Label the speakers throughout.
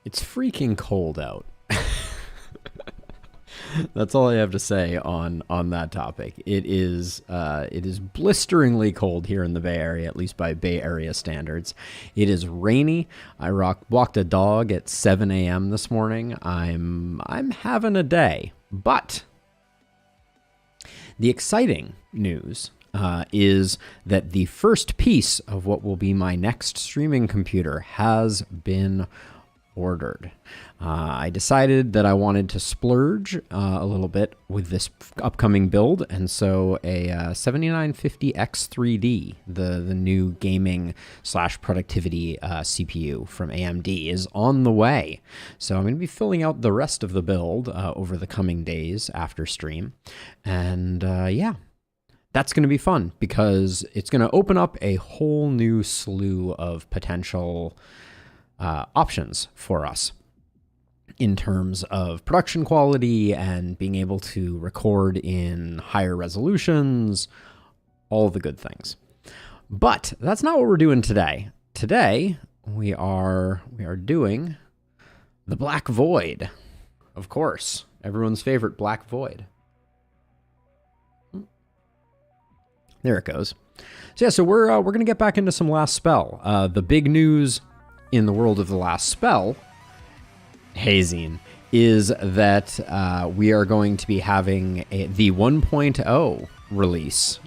Speaker 1: It's freaking cold out. That's all I have to say on that topic. It is blisteringly cold here in the Bay Area, at least by Bay Area standards. It is rainy. I walked a dog at 7 a.m. this morning. I'm having a day. But the exciting news is that the first piece of what will be my next streaming computer has been ordered. I decided that I wanted to splurge a little bit with this upcoming build, and so a 7950X3D, the new gaming / productivity CPU from AMD, is on the way. So I'm going to be filling out the rest of the build over the coming days after stream, and yeah. That's going to be fun because it's going to open up a whole new slew of potential options for us in terms of production quality and being able to record in higher resolutions, all the good things. But that's not what we're doing today. Today, we are doing the Black Void. Of course, everyone's favorite Black Void. There it goes. So yeah, so we're going to get back into some Last Spell. The big news in the world of the Last Spell, Hazine, is that we are going to be having the 1.0 release.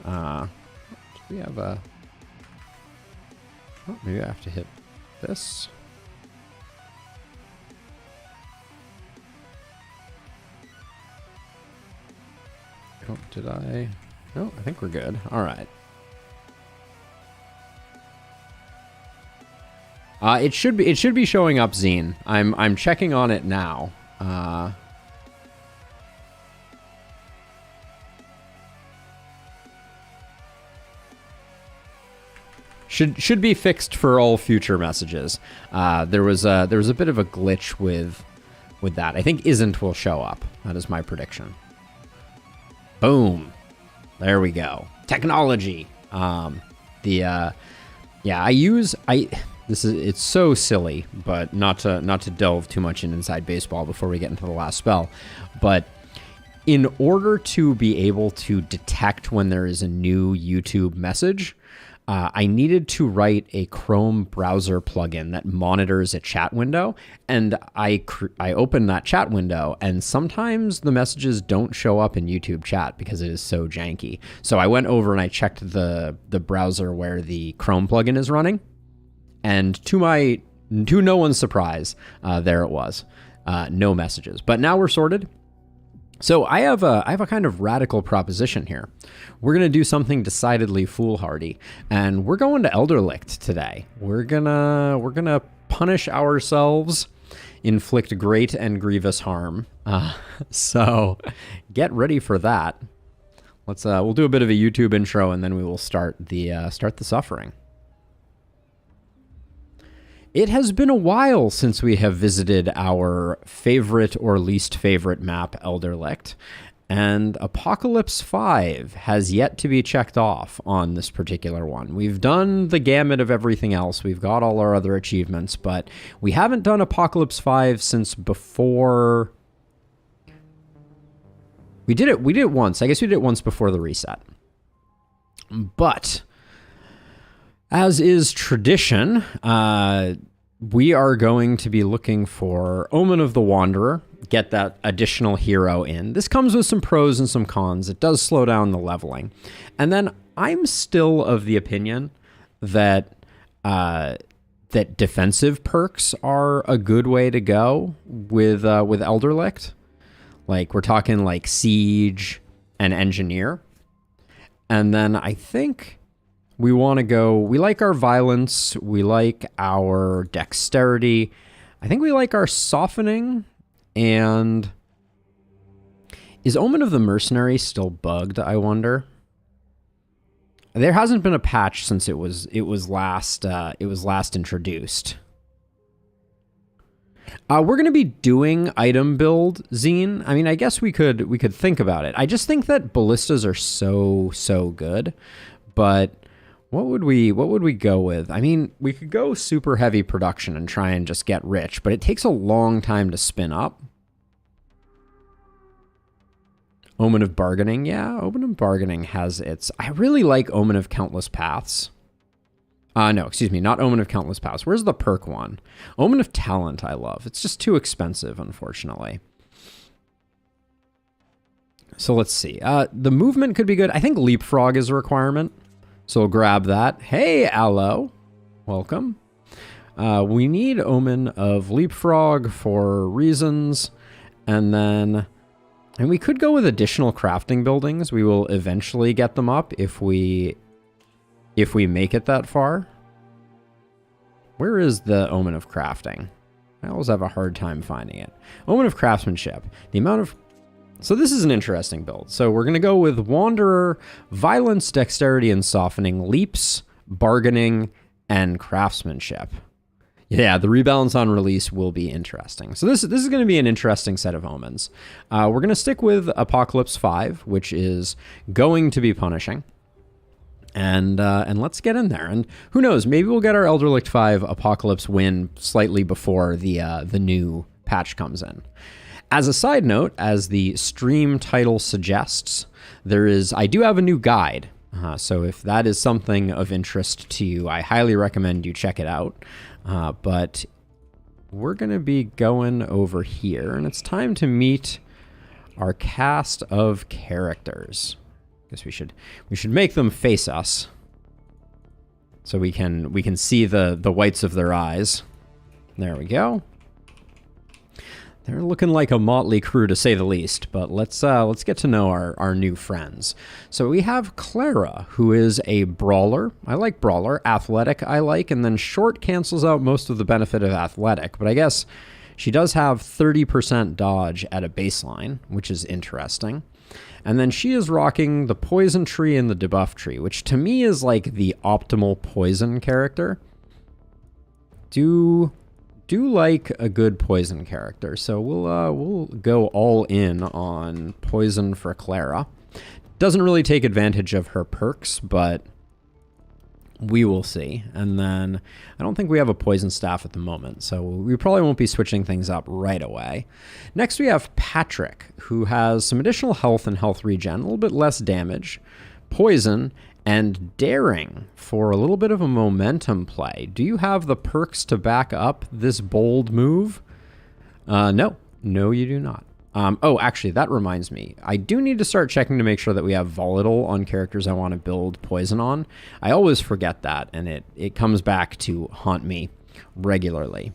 Speaker 1: We have a... Oh, maybe I have to hit this. Oh, did I... No, I think we're good. All right. It should be showing up, Zine. I'm checking on it now. Should be fixed for all future messages. There was a bit of a glitch with that. I think isn't will show up. That is my prediction. Boom. There we go. Technology. It's so silly, but not to delve too much inside baseball before we get into the Last Spell. But in order to be able to detect when there is a new YouTube message, I needed to write a Chrome browser plugin that monitors a chat window, and I opened that chat window, and sometimes the messages don't show up in YouTube chat because it is so janky. So I went over and I checked the browser where the Chrome plugin is running, and to no one's surprise, there it was, no messages. But now we're sorted. So I have a kind of radical proposition here. We're going to do something decidedly foolhardy, and we're going to Elder Licht today. We're gonna punish ourselves, inflict great and grievous harm. So get ready for that. We'll do a bit of a YouTube intro, and then we will start the suffering. It has been a while since we have visited our favorite or least favorite map, Elder Licht, and Apocalypse 5 has yet to be checked off on this particular one. We've done the gamut of everything else. We've got all our other achievements, but we haven't done Apocalypse 5 since before... We did it once. I guess we did it once before the reset. But... as is tradition, we are going to be looking for Omen of the Wanderer, get that additional hero in. This comes with some pros and some cons. It does slow down the leveling. And then I'm still of the opinion that that defensive perks are a good way to go with Elder Licht. Like, we're talking like Siege and Engineer. And then I think... we want to go, we like our violence, we like our dexterity, I think we like our softening, and is Omen of the Mercenary still bugged, I wonder? There hasn't been a patch since it was last introduced. We're going to be doing item build, Zine. I mean, I guess we could think about it. I just think that ballistas are so good, but What would we go with? I mean, we could go super heavy production and try and just get rich, but it takes a long time to spin up. Omen of Bargaining. Yeah, Omen of Bargaining has its... I really like Omen of Countless Paths. No, excuse me, not Omen of Countless Paths. Where's the perk one? Omen of Talent I love. It's just too expensive, unfortunately. So let's see. The movement could be good. I think Leapfrog is a requirement. So we'll grab that. Hey, Aloe. Welcome. We need Omen of Leapfrog for reasons. And then... And we could go with additional crafting buildings. We will eventually get them up if we make it that far. Where is the Omen of Crafting? I always have a hard time finding it. Omen of Craftsmanship. The amount of... So this is an interesting build. So we're going to go with Wanderer, Violence, Dexterity, and Softening, Leaps, Bargaining, and Craftsmanship. Yeah, the rebalance on release will be interesting. So this is going to be an interesting set of omens. We're going to stick with Apocalypse 5, which is going to be punishing. And let's get in there. And who knows, maybe we'll get our Elder Licht 5 Apocalypse win slightly before the new patch comes in. As a side note, as the stream title suggests, I do have a new guide. So if that is something of interest to you, I highly recommend you check it out. But we're going to be going over here, and it's time to meet our cast of characters. I guess we should make them face us, so we can see the whites of their eyes. There we go. They're looking like a motley crew, to say the least, but let's get to know our new friends. So we have Clara, who is a brawler. I like brawler. Athletic I like, and then short cancels out most of the benefit of athletic, but I guess she does have 30% dodge at a baseline, which is interesting. And then she is rocking the poison tree and the debuff tree, which to me is like the optimal poison character. Do like a good poison character, so we'll go all in on poison for Clara. Doesn't really take advantage of her perks, but we will see. And then I don't think we have a poison staff at the moment, so we probably won't be switching things up right away. Next we have Patrick, who has some additional health and health regen, a little bit less damage, poison, and daring for a little bit of a momentum play. Do you have the perks to back up this bold move? No, you do not. Oh, actually, that reminds me. I do need to start checking to make sure that we have volatile on characters I want to build poison on. I always forget that, and it comes back to haunt me regularly.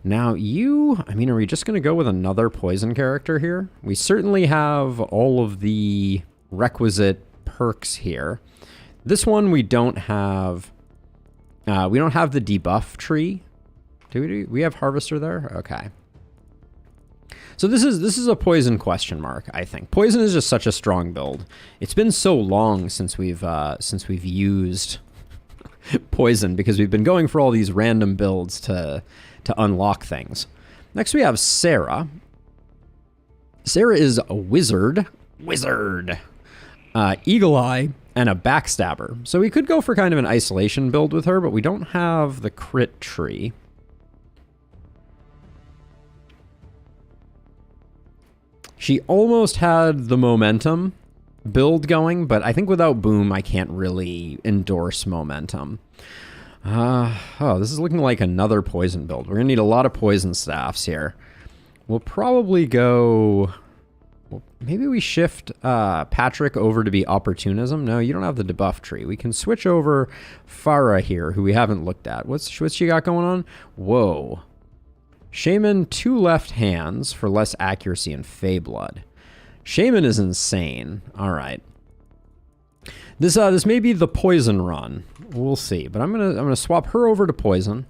Speaker 1: Now are we just going to go with another poison character here? We certainly have all of the requisite perks here. This one we don't have. We don't have the debuff tree. Do we have Harvester there? Okay. So this is a poison question mark, I think. Poison is just such a strong build. It's been so long since we've used poison because we've been going for all these random builds to unlock things. Next we have Sarah. Sarah is a wizard. Eagle Eye, and a backstabber. So we could go for kind of an isolation build with her, but we don't have the crit tree. She almost had the momentum build going, but I think without boom, I can't really endorse momentum. This is looking like another poison build. We're gonna need a lot of poison staffs here. We'll probably go... Well, maybe we shift Patrick over to be opportunism. No, you don't have the debuff tree. We can switch over Farah here, who we haven't looked at. What's she got going on? Whoa. Shaman, 2 left hands for less accuracy and Fey Blood. Shaman is insane. All right. This may be the poison run. We'll see. But I'm gonna swap her over to poison.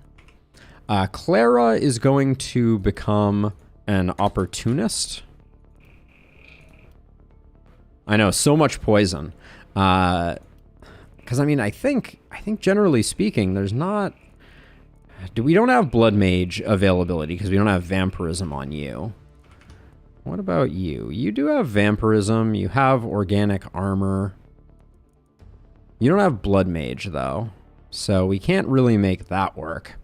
Speaker 1: Clara is going to become an opportunist. I know, so much poison. Because I mean, I think generally speaking, there's not. We don't have Blood Mage availability because we don't have Vampirism on you. What about you? You do have Vampirism. You have Organic Armor. You don't have Blood Mage, though, so we can't really make that work.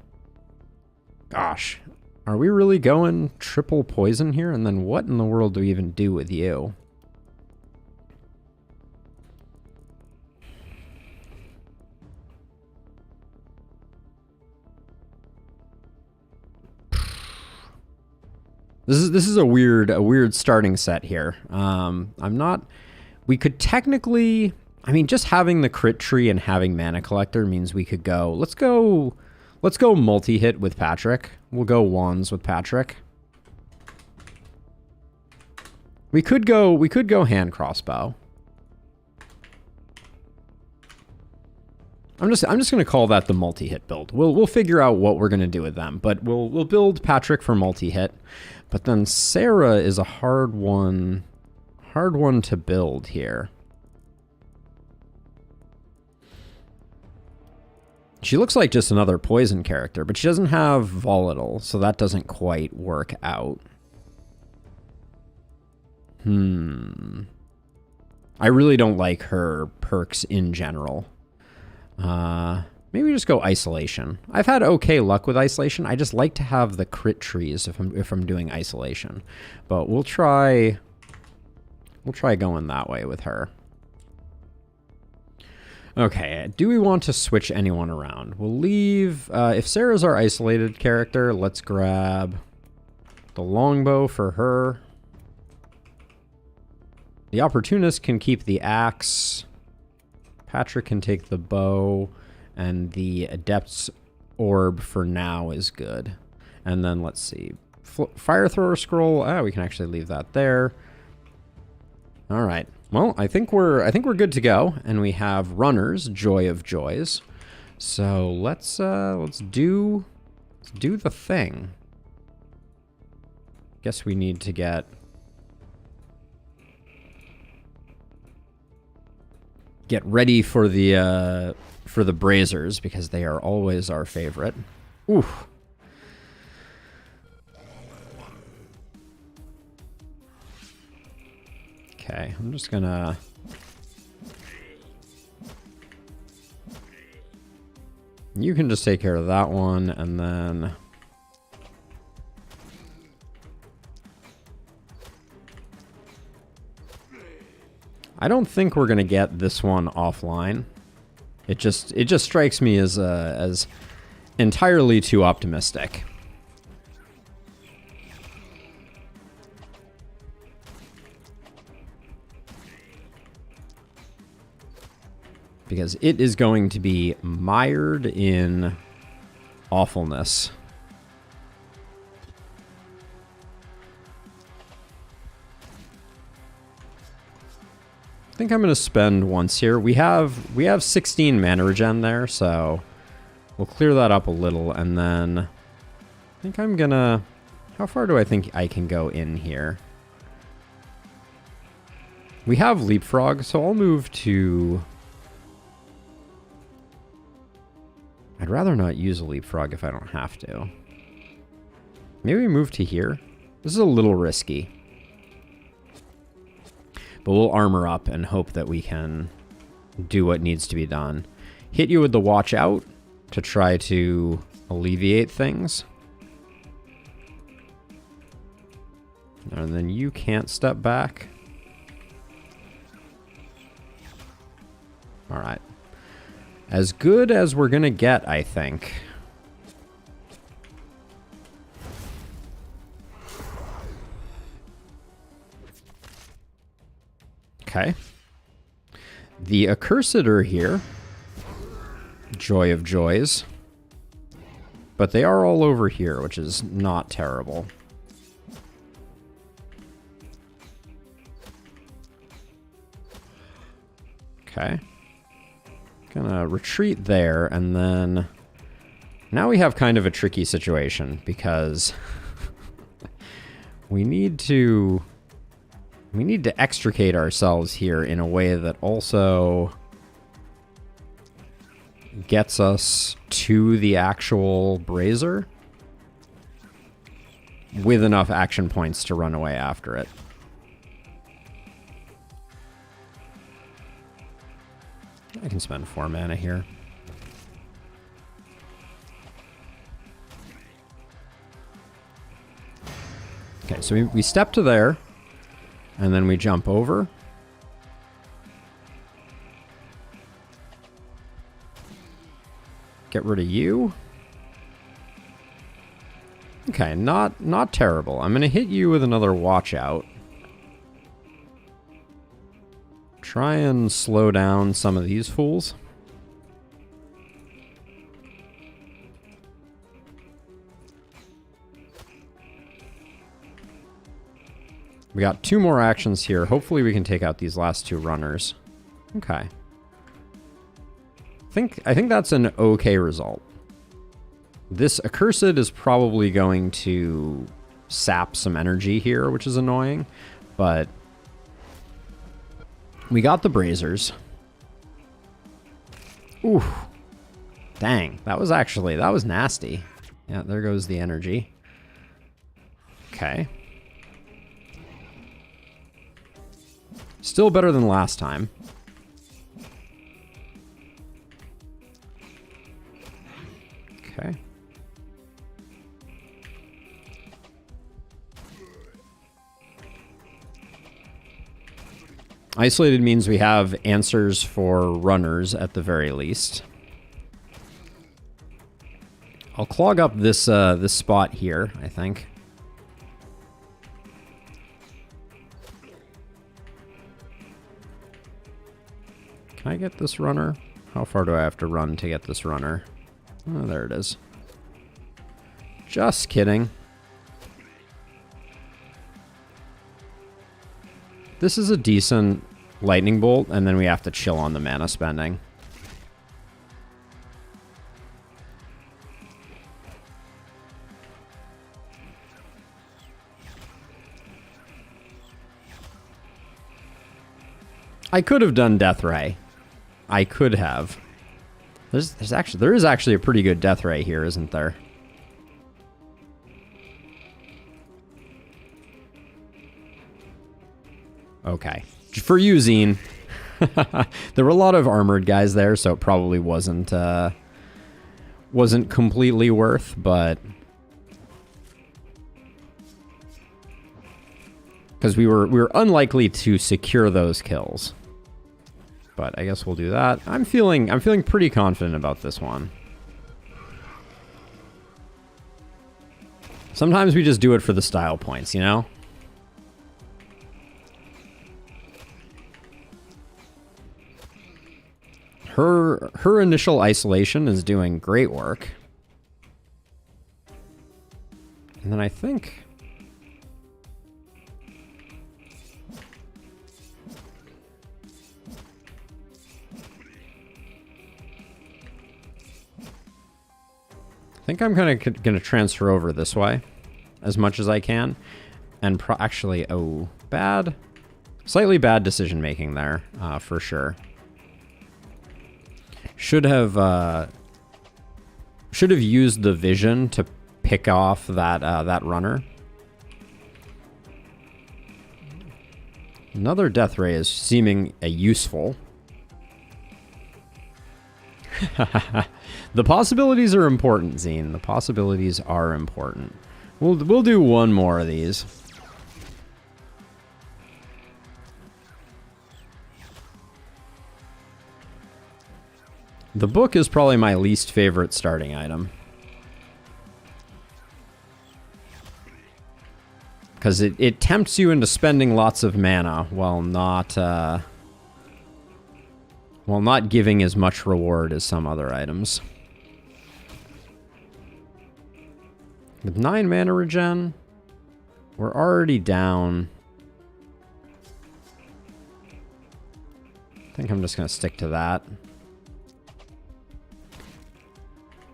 Speaker 1: Gosh, are we really going triple poison here? And then what in the world do we even do with you? This is a weird starting set here. We could technically, I mean, just having the crit tree and having Mana Collector means we could go. Let's go multi-hit with Patrick. We'll go wands with Patrick. We could go hand crossbow. I'm just gonna call that the multi-hit build. We'll figure out what we're gonna do with them, but we'll build Patrick for multi-hit. But then Sarah is a hard one to build here. She looks like just another poison character, but she doesn't have volatile, so that doesn't quite work out. I really don't like her perks in general. Maybe just go isolation. I've had okay luck with isolation. I just like to have the crit trees if I'm doing isolation. But we'll try going that way with her. Okay, do we want to switch anyone around? We'll leave, if Sarah's our isolated character, let's grab the longbow for her. The opportunist can keep the axe. Patrick can take the bow, and the adept's orb for now is good. And then let's see, fire thrower scroll. We can actually leave that there. All right. Well, I think we're good to go, and we have runners, joy of joys. So let's do the thing. Guess we need to get ready for the braziers, because they are always our favorite. Oof. Okay, I'm just gonna... You can just take care of that one, and then... I don't think we're gonna get this one offline. It just strikes me as entirely too optimistic. Because it is going to be mired in awfulness. I think I'm going to spend once here. We have 16 mana regen there, so we'll clear that up a little, and then I think I'm going to... How far do I think I can go in here? We have leapfrog, so I'll move to... I'd rather not use a leapfrog if I don't have to. Maybe we move to here. This is a little risky. But we'll armor up and hope that we can do what needs to be done. Hit you with the watch out to try to alleviate things. And then you can't step back. All right. As good as we're gonna get, I think. Okay. The accursed are here. Joy of joys. But they are all over here, which is not terrible. Okay. Gonna retreat there, and then now we have kind of a tricky situation because we need to extricate ourselves here in a way that also gets us to the actual brazier with enough action points to run away after it. I can spend 4 mana here. Okay, so we step to there, and then we jump over. Get rid of you. Okay, not terrible. I'm gonna hit you with another watch out. Try and slow down some of these fools. We got 2 more actions here. Hopefully we can take out these last 2 runners. Okay. I think that's an okay result. This Accursed is probably going to sap some energy here, which is annoying, but we got the Braziers. Ooh. Dang, that was nasty. Yeah, there goes the energy. Okay. Still better than last time. Okay. Isolated means we have answers for runners at the very least. I'll clog up this this spot here, I think. Can I get this runner? How far do I have to run to get this runner? Oh, there it is. Just kidding. This is a decent lightning bolt, and then we have to chill on the mana spending. I could have done Death Ray. I could have. There is actually a pretty good Death Ray here, isn't there? Okay. For you, Zine. There were a lot of armored guys there, so it probably wasn't completely worth, but because we were unlikely to secure those kills. But I guess we'll do that. I'm feeling pretty confident about this one. Sometimes we just do it for the style points, you know? Her initial isolation is doing great work. And then I think I'm kind of going to transfer over this way as much as I can. And actually, oh, slightly bad decision making there, for sure. Should have used the vision to pick off that runner. Another Death Ray is seeming useful. The possibilities are important, Zine. The possibilities are important. We'll do one more of these. The book is probably my least favorite starting item. Because it tempts you into spending lots of mana while not giving as much reward as some other items. With 9 mana regen, we're already down. I think I'm just going to stick to that.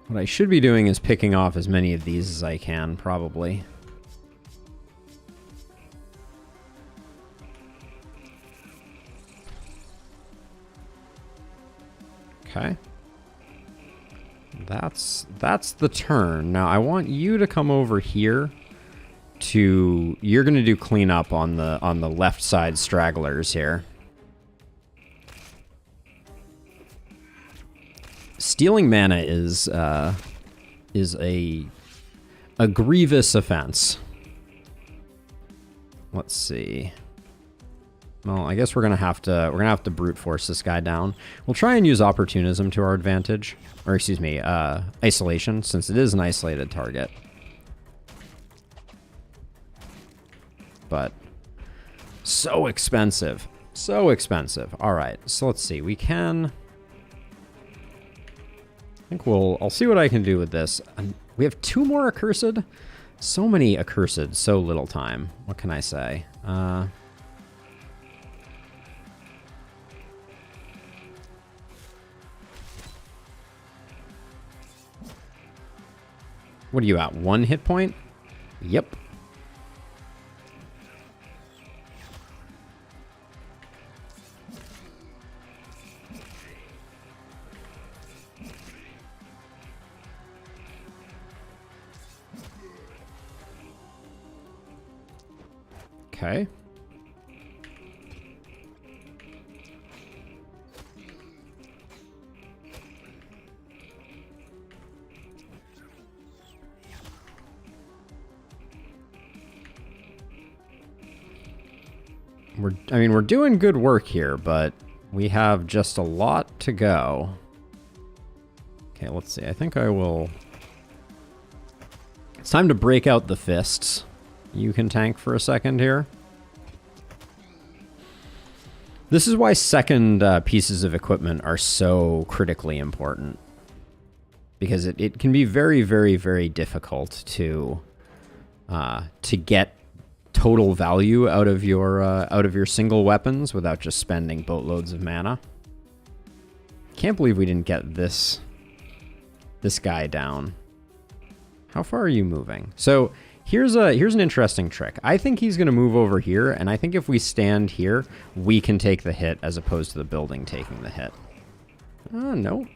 Speaker 1: What I should be doing is picking off as many of these as I can, probably. Okay. That's the turn. Now I want you to come over here to, you're going to do cleanup on the left side stragglers here. Stealing mana is a grievous offense. Let's see. Well, I guess we're gonna have to brute force this guy down. We'll try and use opportunism to our advantage, or excuse me, isolation, since it is an isolated target. But so expensive, so expensive. All right, so let's see. We can. I think I'll see what I can do with this. We have 2 more accursed. So many accursed, so little time. What can I say? What are you at? 1 hit point? Yep. Okay. We're doing good work here, but we have just a lot to go. Okay, let's see. I think I will... It's time to break out the fists. You can tank for a second here. This is why second pieces of equipment are so critically important. Because it can be very, very, very difficult to get total value out of your single weapons without just spending boatloads of mana. Can't believe we didn't get this guy down. How far are you moving? So here's an interesting trick. I think he's going to move over here, and I think if we stand here, we can take the hit as opposed to the building taking the hit. No.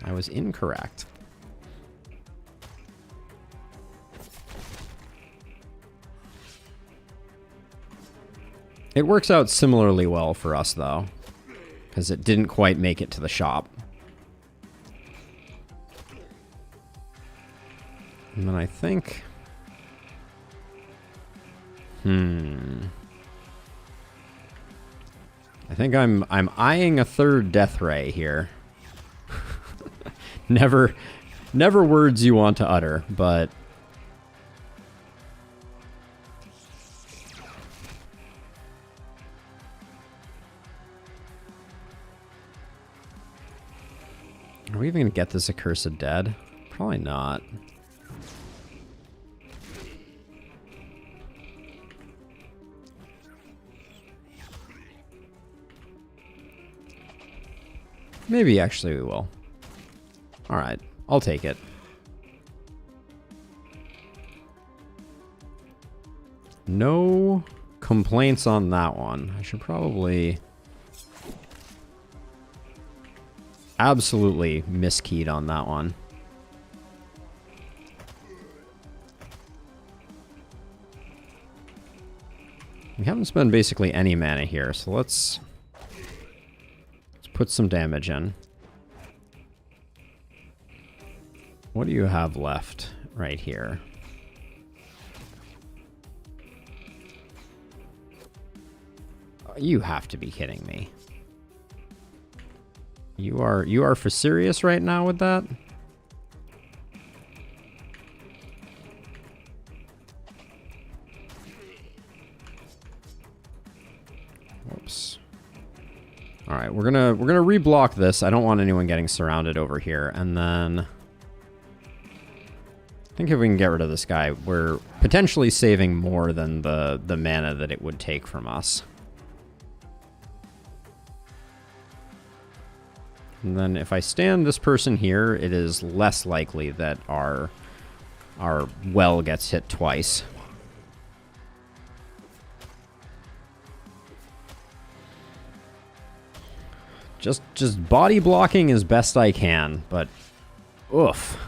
Speaker 1: I was incorrect. It works out similarly well for us, though, because it didn't quite make it to the shop. And then I think... I think I'm eyeing a third death ray here. Never words you want to utter, but... Are we even gonna get this accursed dead? Probably not. Maybe actually we will. Alright, I'll take it. No complaints on that one. I should probably... Absolutely miskeyed on that one. We haven't spent basically any mana here, so let's put some damage in. What do you have left right here? Oh, you have to be kidding me. You are for serious right now with that? Whoops. All right, we're gonna reblock this. I don't want anyone getting surrounded over here, and then I think if we can get rid of this guy, we're potentially saving more than the mana that it would take from us. And then if I stand this person here, it is less likely that our well gets hit twice. Just body blocking as best I can, but oof.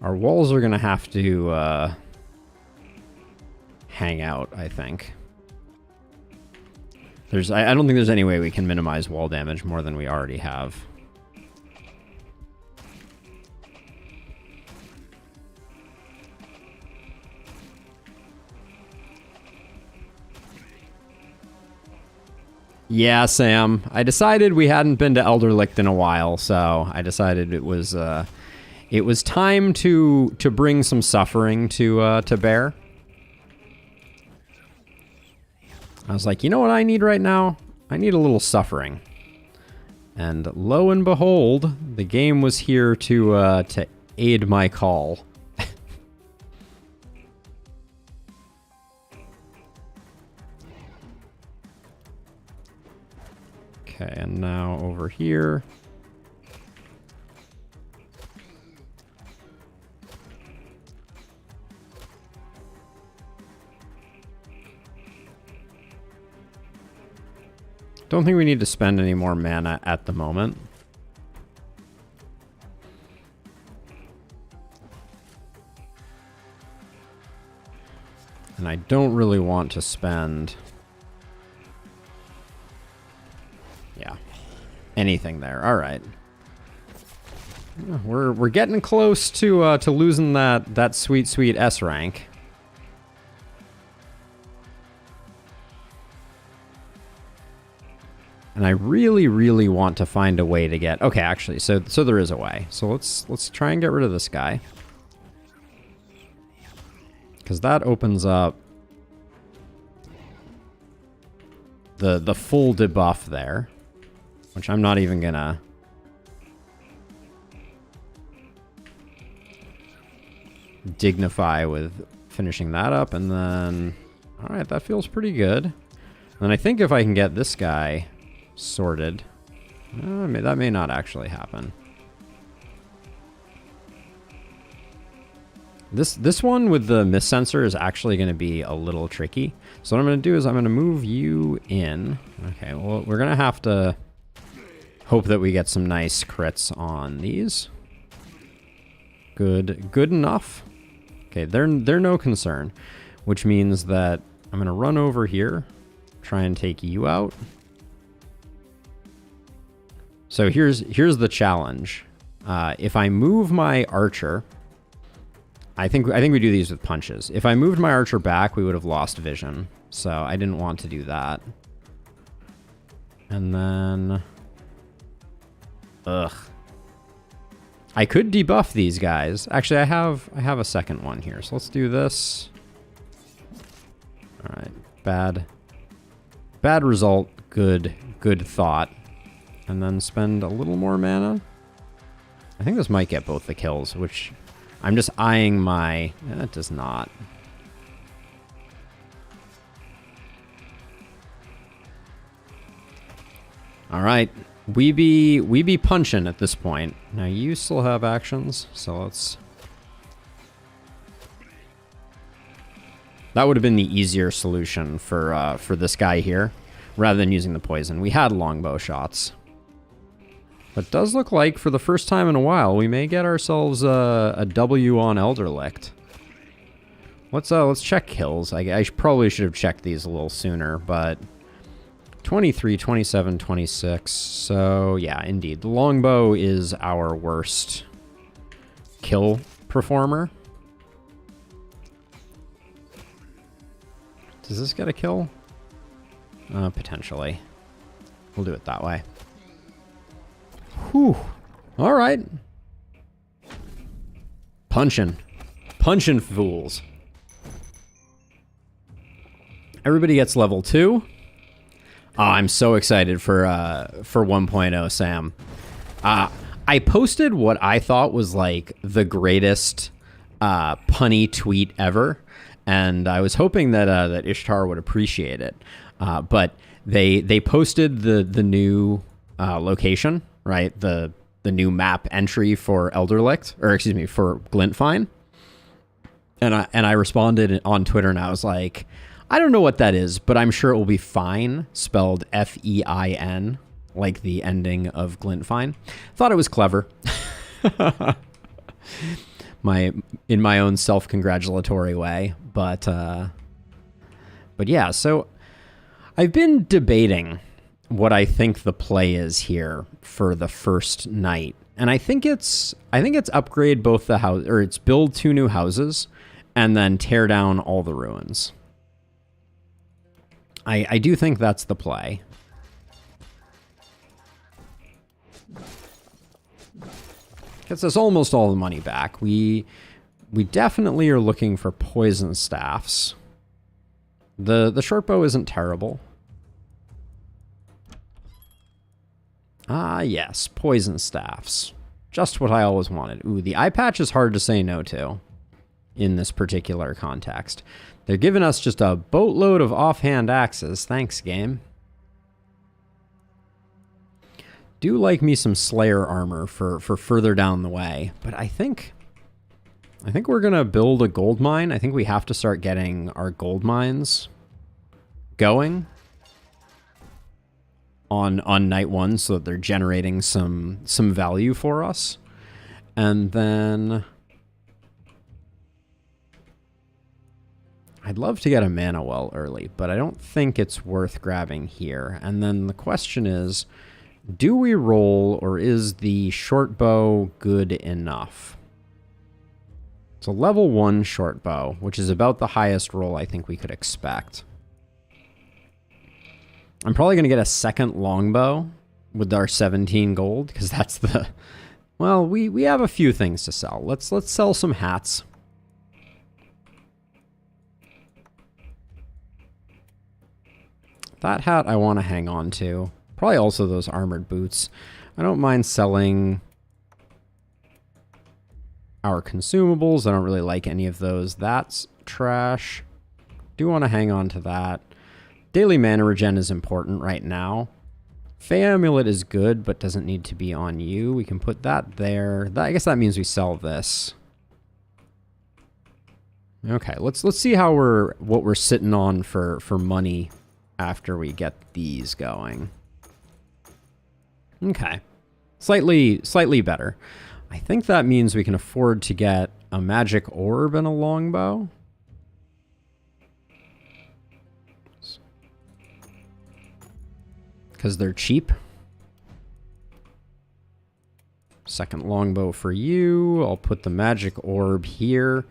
Speaker 1: Our walls are going to have to hang out, I think. I don't think there's any way we can minimize wall damage more than we already have. Yeah, Sam. I decided we hadn't been to Elder Licht in a while, so I decided it was time to bring some suffering to bear. I was like, you know what I need right now? I need a little suffering. And lo and behold, the game was here to aid my call. Okay, and now over here. Don't think we need to spend any more mana at the moment. And I don't really want to spend... yeah, anything there. All right. We're getting close to losing that sweet S rank. And I really, really want to find a way to get... okay, actually, so there is a way. So let's try and get rid of this guy. Because that opens up the full debuff there. Which I'm not even gonna... dignify with finishing that up. And then... alright, that feels pretty good. And I think if I can get this guy... sorted. That may not actually happen. This one with the mist sensor is actually going to be a little tricky. So what I'm going to do is I'm going to move you in. Okay, well, we're going to have to hope that we get some nice crits on these. Good enough. Okay, they're no concern, which means that I'm going to run over here, try and take you out. So here's the challenge. If I move my archer, I think we do these with punches. If I moved my archer back, we would have lost vision. So I didn't want to do that. And then, I could debuff these guys. Actually, I have a second one here. So let's do this. All right, bad result. Good thought. And then spend a little more mana. I think this might get both the kills, which I'm just eyeing my... it does not. All right. We be punching at this point. Now you still have actions, so let's... that would have been the easier solution for this guy here, rather than using the poison. We had longbow shots. But it does look like, for the first time in a while, we may get ourselves a W on Elder Licht. Let's check kills. I probably should have checked these a little sooner, but 23, 27, 26. So yeah, indeed, the longbow is our worst kill performer. Does this get a kill? Potentially. We'll do it that way. Whew. All right. Punching, fools. Everybody gets level 2. Oh, I'm so excited for 1.0, Sam. I posted what I thought was like the greatest punny tweet ever, and I was hoping that Ishtar would appreciate it. But they posted the new location. Right, the new map entry for Elder Licht, or excuse me, for Glintfine. And I responded on Twitter, and I was like, I don't know what that is, but I'm sure it will be fine, spelled F-E-I-N, like the ending of Glintfine. Thought it was clever. in my own self-congratulatory way. But yeah, so I've been debating what I think the play is here for the first night. And I think it's upgrade both the house, or it's build 2 new houses and then tear down all the ruins. I do think that's the play. Gets us almost all the money back. We definitely are looking for poison staffs. The short bow isn't terrible. Ah, yes, poison staffs. Just what I always wanted. Ooh, the eye patch is hard to say no to in this particular context. They're giving us just a boatload of offhand axes. Thanks, game. Do like me some Slayer armor for further down the way, but I think we're gonna build a gold mine. I think we have to start getting our gold mines going on night 1 so that they're generating some value for us. And then I'd love to get a mana well early, but I don't think it's worth grabbing here. And then the question is, do we roll, or is the short bow good enough? It's a level 1 short bow, which is about the highest roll I think we could expect. I'm probably going to get a second longbow with our 17 gold, because that's the... Well, we have a few things to sell. Let's sell some hats. That hat I want to hang on to. Probably also those armored boots. I don't mind selling our consumables. I don't really like any of those. That's trash. Do want to hang on to that. Daily mana regen is important right now. Fey Amulet is good, but doesn't need to be on you. We can put that there. I guess that means we sell this. Okay, let's see how what we're sitting on for money after we get these going. Okay. Slightly better. I think that means we can afford to get a magic orb and a longbow. Because they're cheap. Second longbow for you. I'll put the magic orb here.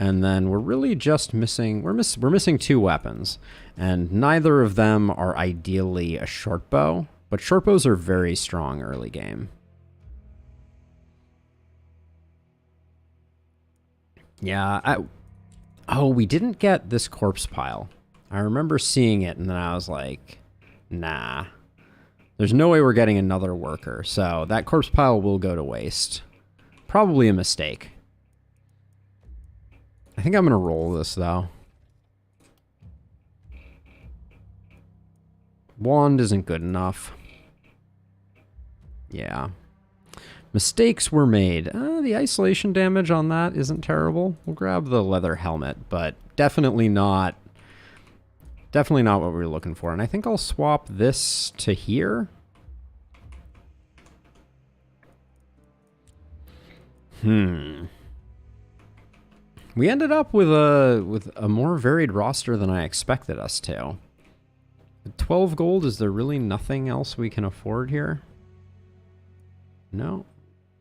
Speaker 1: And then we're really just missing... We're missing 2 weapons. And neither of them are ideally a short bow. But short bows are very strong early game. Yeah, oh, we didn't get this corpse pile. I remember seeing it, and then I was like, nah. There's no way we're getting another worker, so that corpse pile will go to waste. Probably a mistake. I think I'm going to roll this, though. Wand isn't good enough. Yeah. Mistakes were made. The isolation damage on that isn't terrible. We'll grab the leather helmet, but definitely not what we were looking for. And I think I'll swap this to here. We ended up with a more varied roster than I expected us to. With 12 gold, is there really nothing else we can afford here? No.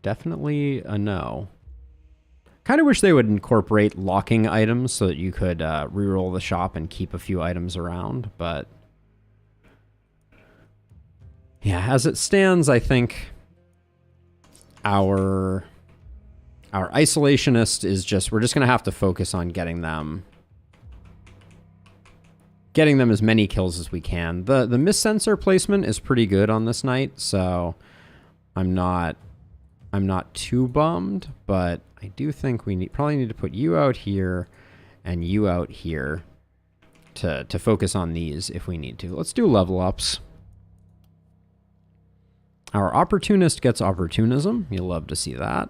Speaker 1: Definitely a no. Kind of wish they would incorporate locking items so that you could reroll the shop and keep a few items around, but yeah, as it stands, I think our isolationist is we're just going to have to focus on getting them as many kills as we can. The miss sensor placement is pretty good on this night, so I'm not too bummed, but I do think we probably need to put you out here and you out here to focus on these if we need to. Let's do level ups. Our opportunist gets opportunism. You'll love to see that.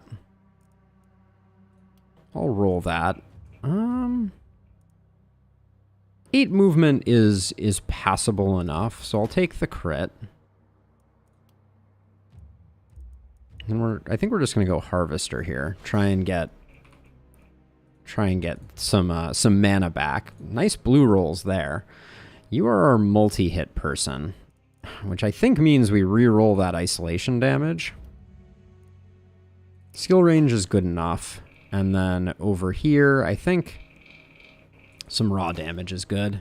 Speaker 1: I'll roll that. 8 movement is passable enough, so I'll take the crit. And I think we're just going to go Harvester here. Try and get Try and get some mana back. Nice blue rolls there. You are our multi-hit person, which I think means we re-roll that isolation damage. Skill range is good enough. And then over here, I think some raw damage is good.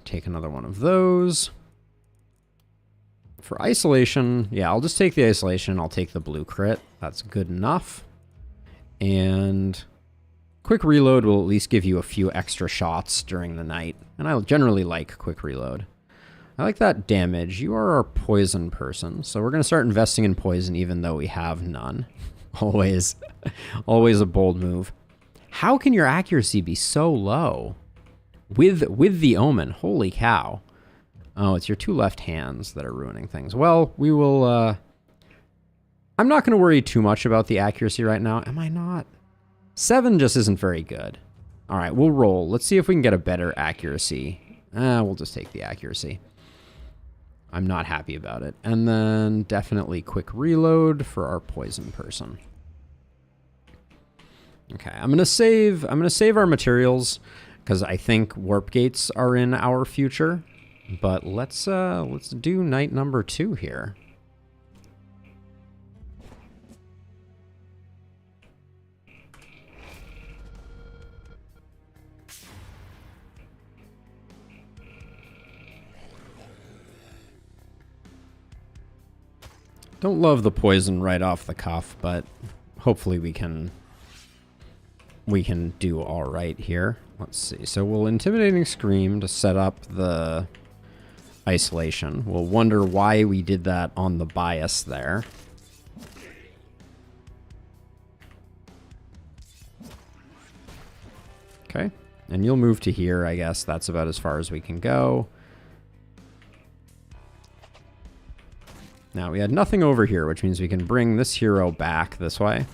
Speaker 1: Take another one of those. For isolation, yeah, I'll just take the isolation. I'll take the blue crit. That's good enough. And quick reload will at least give you a few extra shots during the night. And I generally like quick reload. I like that damage. You are our poison person. So we're going to start investing in poison even though we have none. Always a bold move. How can your accuracy be so low? With the omen. Holy cow. Oh, it's your two left hands that are ruining things. Well, we will... I'm not going to worry too much about the accuracy right now. Am I not? 7 just isn't very good. All right, we'll roll. Let's see if we can get a better accuracy. We'll just take the accuracy. I'm not happy about it. And then definitely quick reload for our poison person. Okay, I'm gonna save our materials because I think warp gates are in our future. But let's do night number 2 here. Don't love the poison right off the cuff, but hopefully we can do all right here. Let's see. So we'll Intimidating Scream to set up the isolation. We'll wonder why we did that on the bias there. Okay. And you'll move to here, I guess. That's about as far as we can go. Now, we had nothing over here, which means we can bring this hero back this way.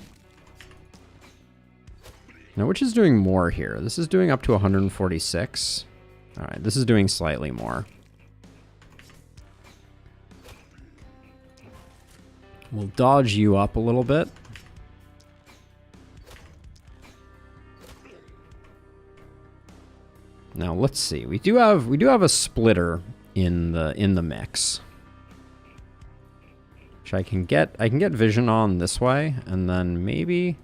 Speaker 1: Now, which is doing more here? This is doing up to 146. All right, this is doing slightly more. We'll dodge you up a little bit. Now, let's see. We do have a splitter in the mix. I can get vision on this way, and then maybe...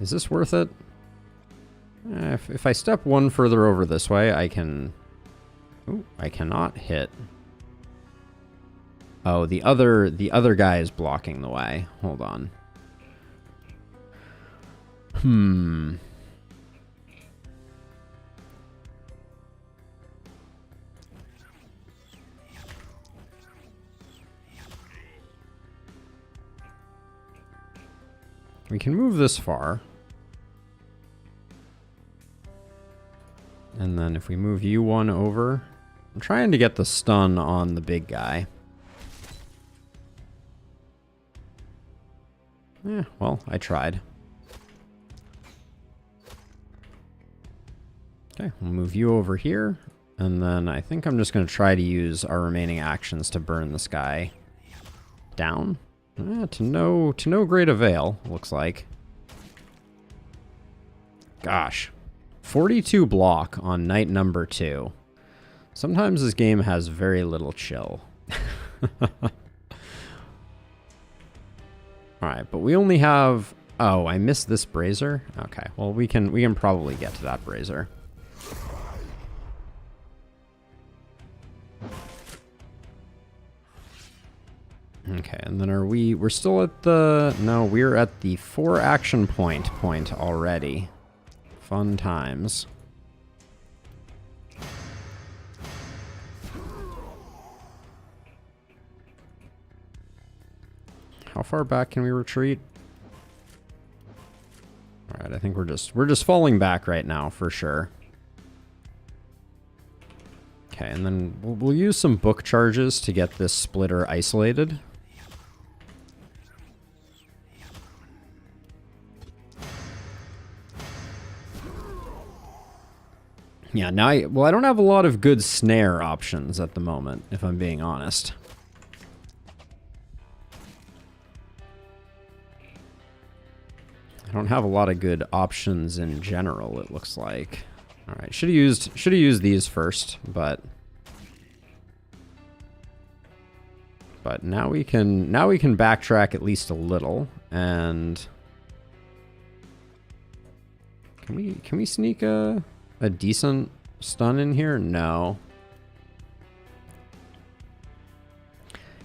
Speaker 1: Is this worth it? If I step one further over this way, I can... Ooh, I cannot hit. Oh, the other guy is blocking the way. Hold on. We can move this far. And then if we move you one over, I'm trying to get the stun on the big guy. Yeah, well, I tried. Okay, we'll move you over here. And then I think I'm just going to try to use our remaining actions to burn this guy down. To no great avail, looks like. Gosh. 42 block on night number 2. Sometimes this game has very little chill. Alright, but we only have... Oh, I missed this brazier? Okay, well we can probably get to that brazier. Okay, and then we're still at the... No, we're at the 4 action point already. Fun times. How far back can we retreat? All right, I think we're just falling back right now for sure. Okay, and then we'll use some book charges to get this splitter isolated. Yeah, now I don't have a lot of good snare options at the moment, if I'm being honest. don't have a lot of good options in general, it looks like. Alright, should have used these first, but now we can backtrack at least a little, and can we sneak a decent stun in here? No.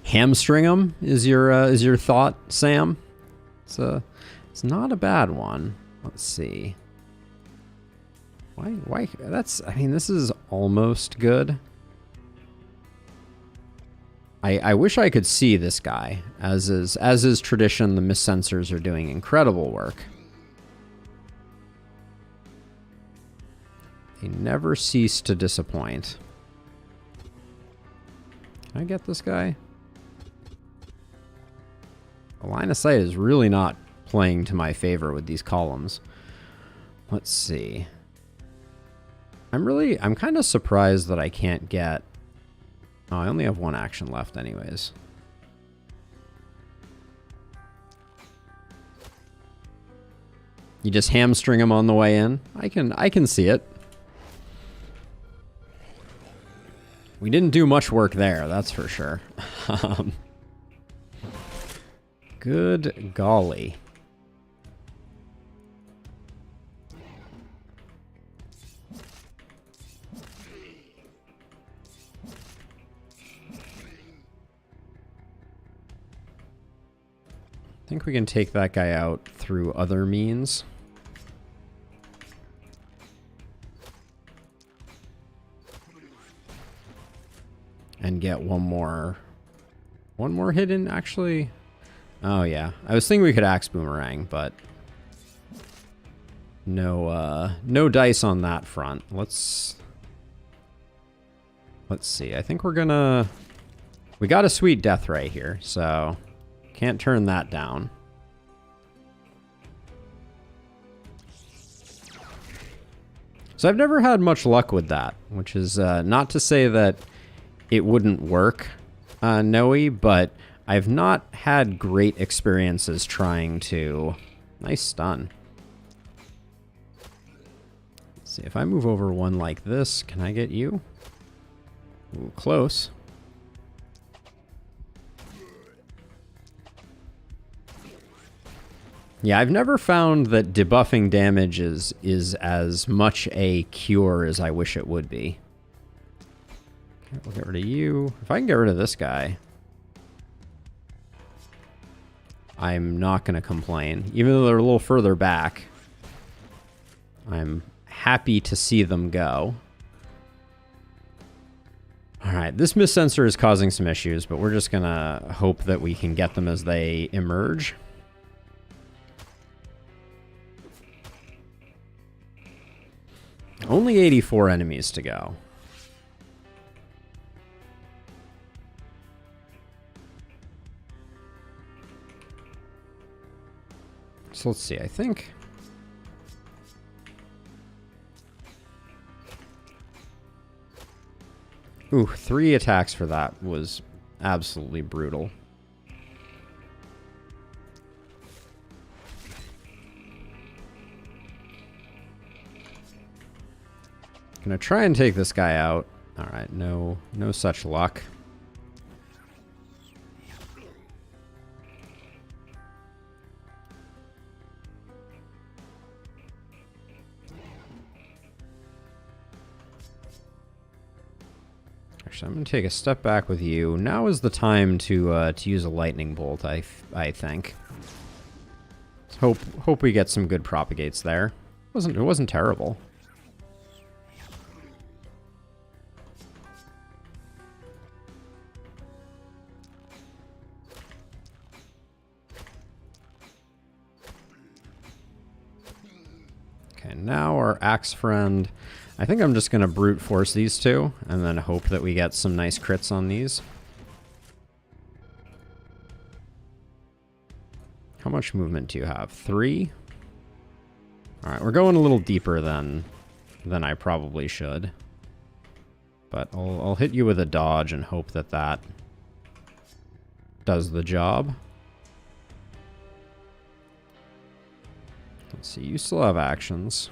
Speaker 1: Hamstring him is your thought, Sam? It's not a bad one. Let's see. Why I mean, this is almost good. I wish I could see this guy. As is tradition, the mist sensors are doing incredible work. They never cease to disappoint. Can I get this guy? The line of sight is really not playing to my favor with these columns. Let's see. I'm kind of surprised that I can't get... Oh, I only have one action left anyways. You just hamstring him on the way in? I can see it. We didn't do much work there, that's for sure. Good golly. I think we can take that guy out through other means. And get one more hidden, actually. Oh yeah, I was thinking we could axe boomerang, but no dice on that front. Let's see. I think we got a sweet death right here, so can't turn that down. So I've never had much luck with that, which is not to say that it wouldn't work, Noe, but I've not had great experiences trying to... Nice stun. Let's see, if I move over one like this, can I get you? Ooh, close. Yeah, I've never found that debuffing damage is as much a cure as I wish it would be. Okay, we'll get rid of you. If I can get rid of this guy, I'm not going to complain. Even though they're a little further back, I'm happy to see them go. Alright, this mist sensor is causing some issues, but we're just going to hope that we can get them as they emerge. Only 84 enemies to go. So let's see, I think... Ooh, 3 attacks for that was absolutely brutal. Gonna try and take this guy out. Alright, no such luck. Actually, I'm gonna take a step back with you. Now is the time to use a lightning bolt, I think. Let's hope we get some good propagates there. It wasn't terrible. Okay, now our axe friend. I think I'm just going to brute force these two and then hope that we get some nice crits on these. How much movement do you have? 3? Alright, we're going a little deeper than I probably should. But I'll hit you with a dodge and hope that that does the job. Let's see, you still have actions.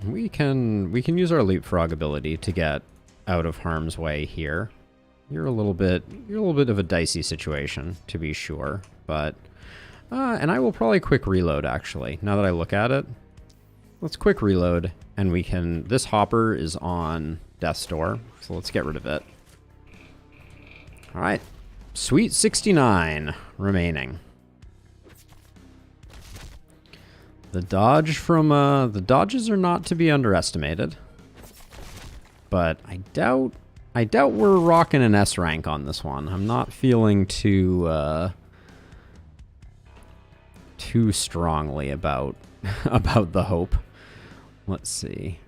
Speaker 1: We can use our leapfrog ability to get out of harm's way here. You're a little bit of a dicey situation, to be sure, but and I will probably quick reload actually. Now that I look at it, let's quick reload, and we can. This hopper is on death's door, so let's get rid of it. All right, sweet 69 remaining. The dodge from the dodges are not to be underestimated, but I doubt we're rocking an S rank on this one. I'm not feeling too strongly about about the hope. Let's see.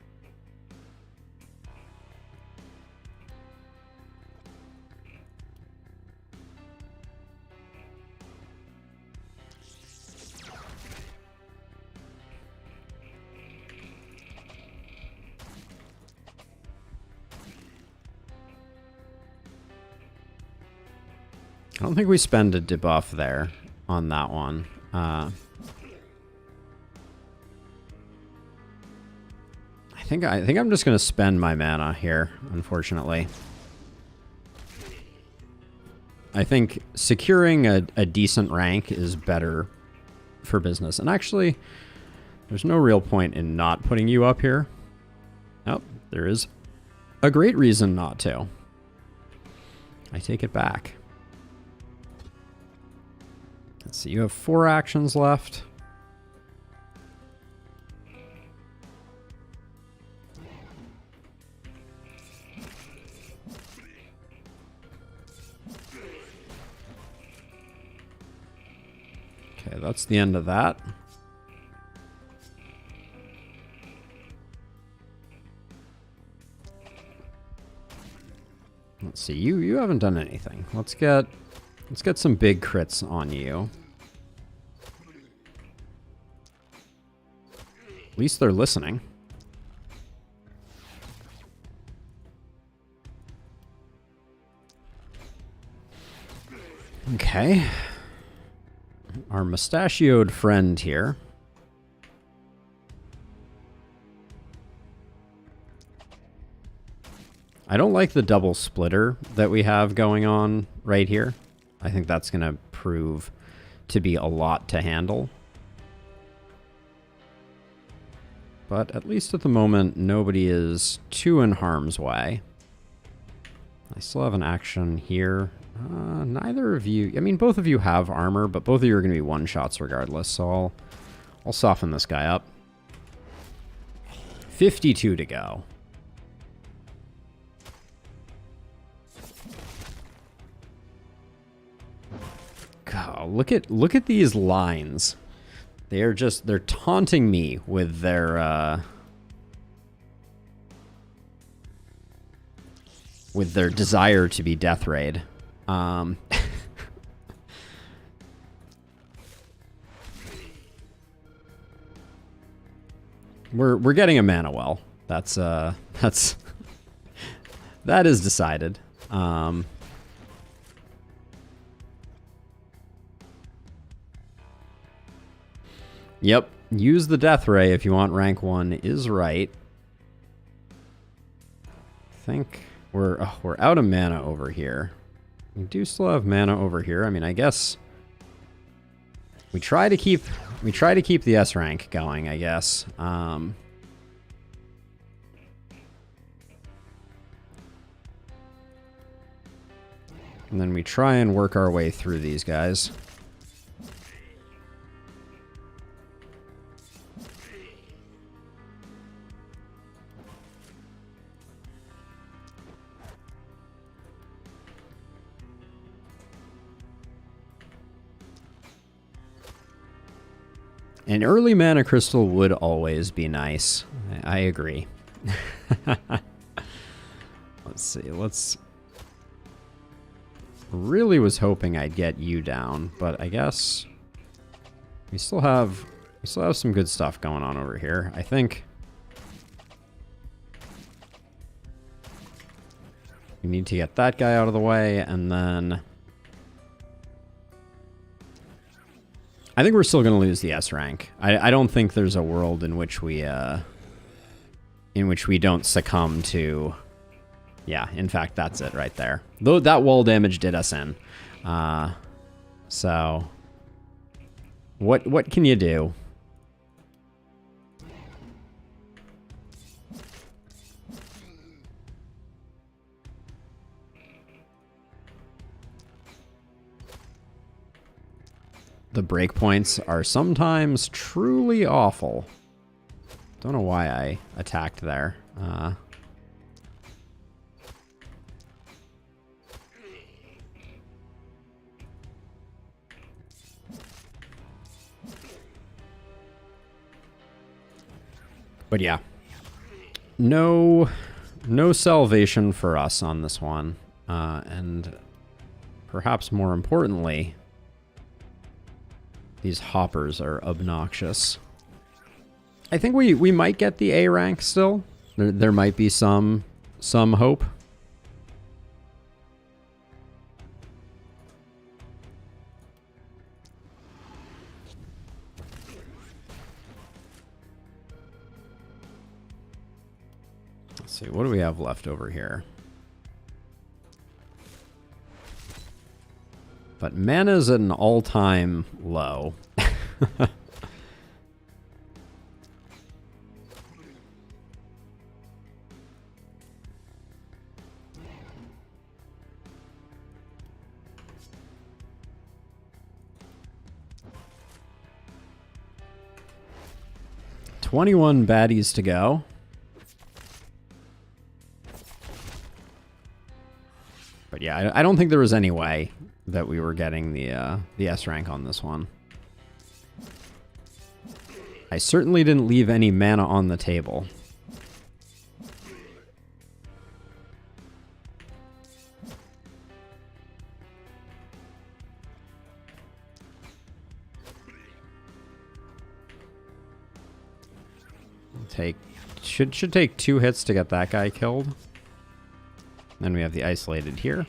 Speaker 1: I don't think we spend a debuff there on that one. I think I'm just gonna spend my mana here, unfortunately. I think securing a decent rank is better for business. And actually, there's no real point in not putting you up here. Oh, there is a great reason not to. I take it back. Let's see, you have 4 actions left. Okay, that's the end of that. Let's see, you haven't done anything. Let's get some big crits on you. At least they're listening. Okay. Our mustachioed friend here. I don't like the double splitter that we have going on right here. I think that's going to prove to be a lot to handle. But at least at the moment, nobody is too in harm's way. I still have an action here. Neither of you... I mean, both of you have armor, but both of you are going to be one-shots regardless, so I'll soften this guy up. 52 to go. God, look at these lines. They're taunting me with their desire to be death raid. We're getting a mana well. That is decided. Yep, use the death ray if you want rank 1 is right. I think we're out of mana over here. We do still have mana over here. I mean, I guess we try to keep the S rank going, I guess. And then we try and work our way through these guys. An early mana crystal would always be nice. I agree. Let's see. Really was hoping I'd get you down, but I guess we still have We still have some good stuff going on over here. I think we need to get that guy out of the way, and then I think we're still going to lose the S rank. I don't think there's a world in which we don't succumb to. Yeah, in fact, that's it right there. Though that wall damage did us in. So what can you do? The breakpoints are sometimes truly awful. Don't know why I attacked there. But yeah, no salvation for us on this one. And perhaps more importantly, these hoppers are obnoxious. I think we might get the A rank still. There might be some hope. Let's see, what do we have left over here? But mana's at an all-time low. $21 baddies to go. But yeah, I don't think there was any way that we were getting the S rank on this one. I certainly didn't leave any mana on the table. Should take 2 hits to get that guy killed. Then we have the isolated here.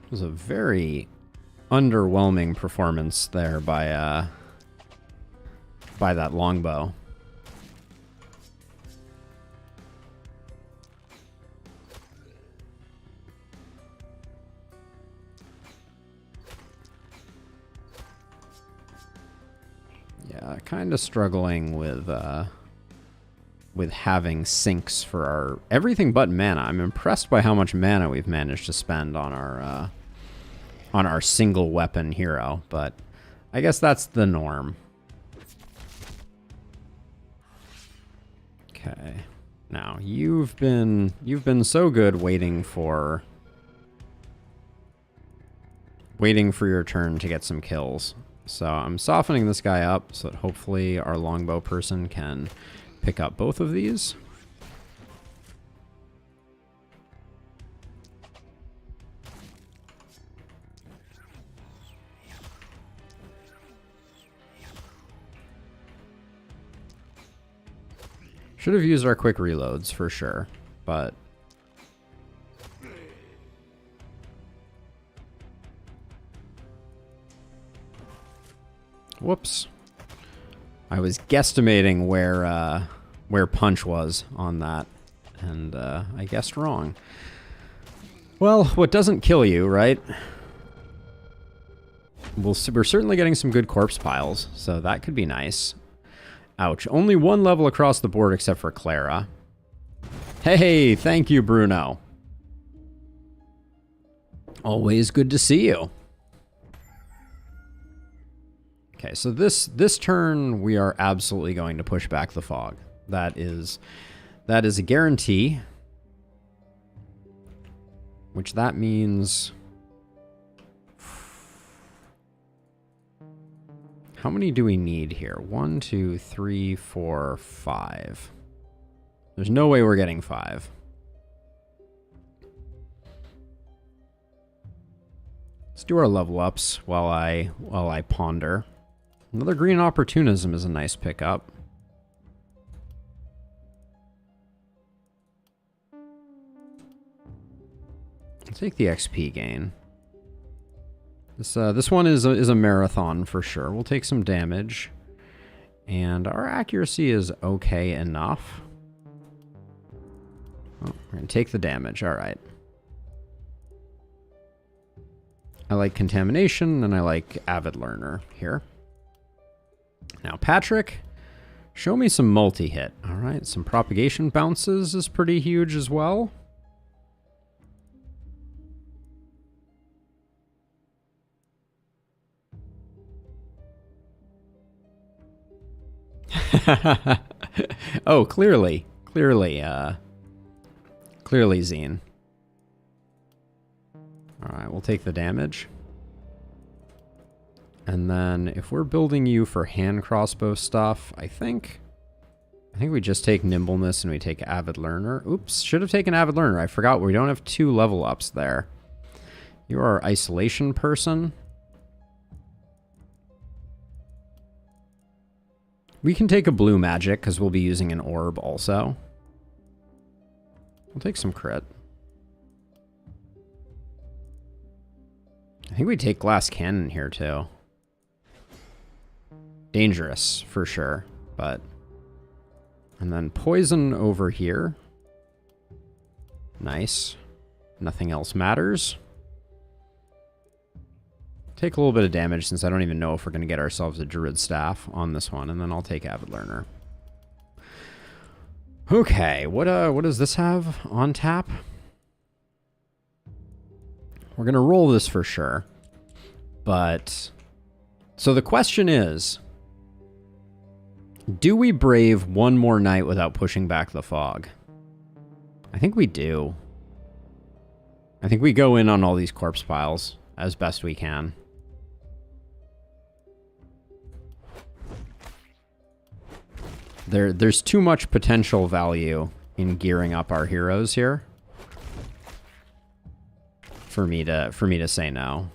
Speaker 1: It was a very underwhelming performance there by that longbow. Yeah, kind of struggling with having sinks for our everything but mana. I'm impressed by how much mana we've managed to spend on our single weapon hero, but I guess that's the norm. Okay. Now, you've been so good waiting for your turn to get some kills. So I'm softening this guy up so that hopefully our longbow person can pick up both of these. Should have used our quick reloads for sure, but whoops. I was guesstimating where punch was on that, and I guessed wrong. Well, what doesn't kill you, right? We're certainly getting some good corpse piles, so that could be nice. Ouch. Only 1 level across the board except for Clara. Hey, thank you, Bruno. Always good to see you. Okay, so this turn we are absolutely going to push back the fog. That is a guarantee. Which that means how many do we need here? 1, 2, 3, 4, 5. There's no way we're getting 5. Let's do our level ups while I ponder. Another green opportunism is a nice pickup. I'll take the XP gain. This one is a marathon for sure. We'll take some damage, and our accuracy is okay enough. Oh, we're gonna take the damage. All right. I like contamination, and I like avid learner here. Now, Patrick, show me some multi-hit. All right, some propagation bounces is pretty huge as well. Oh, clearly, Zine. All right, we'll take the damage. And then if we're building you for hand crossbow stuff, I think we just take nimbleness and we take avid learner. Oops, should have taken avid learner. I forgot we don't have 2 level ups there. You are our isolation person. We can take a blue magic because we'll be using an orb also. We'll take some crit. I think we take glass cannon here too. Dangerous for sure, but... And then poison over here. Nice. Nothing else matters. Take a little bit of damage since I don't even know if we're going to get ourselves a Druid Staff on this one, and then I'll take Avid Learner. Okay, what does this have on tap? We're going to roll this for sure. But, so the question is, do we brave one more night without pushing back the fog? I think we do. I think we go in on all these corpse piles as best we can. There's too much potential value in gearing up our heroes here for me to say no.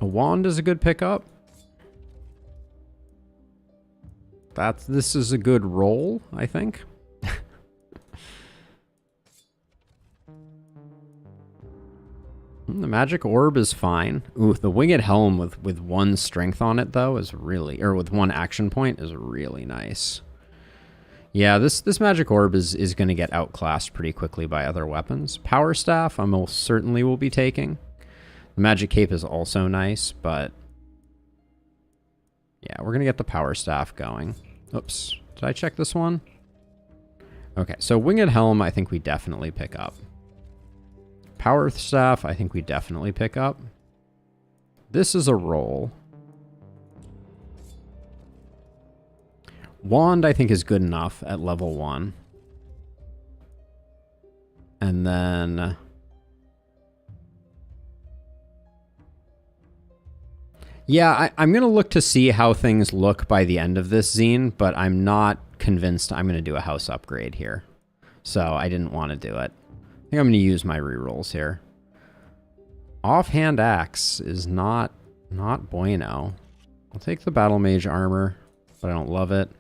Speaker 1: A wand is a good pickup. This is a good roll, I think. The magic orb is fine. Ooh, the winged helm with 1 strength on it though is really, or with 1 action point is really nice. Yeah, this magic orb is going to get outclassed pretty quickly by other weapons. Power staff I most certainly will be taking. The magic cape is also nice, but yeah, we're going to get the power staff going. Oops, did I check this one? Okay, so winged helm I think we definitely pick up. Power staff, I think we definitely pick up. This is a roll. Wand, I think, is good enough at level 1. And then... yeah, I'm going to look to see how things look by the end of this zine, but I'm not convinced I'm going to do a house upgrade here. So I didn't want to do it. I think I'm going to use my rerolls here. Offhand axe is not bueno. I'll take the battle mage armor, but I don't love it.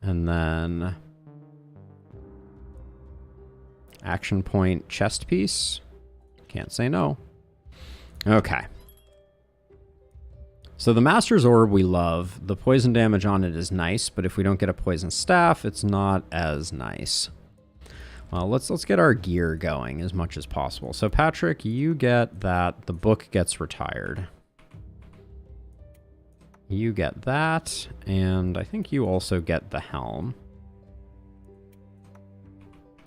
Speaker 1: And then action point chest piece. Can't say no. Okay. So the Master's Orb we love. The poison damage on it is nice, but if we don't get a poison staff, it's not as nice. Well, let's get our gear going as much as possible. So Patrick, you get that. The book gets retired. You get that, and I think you also get the helm.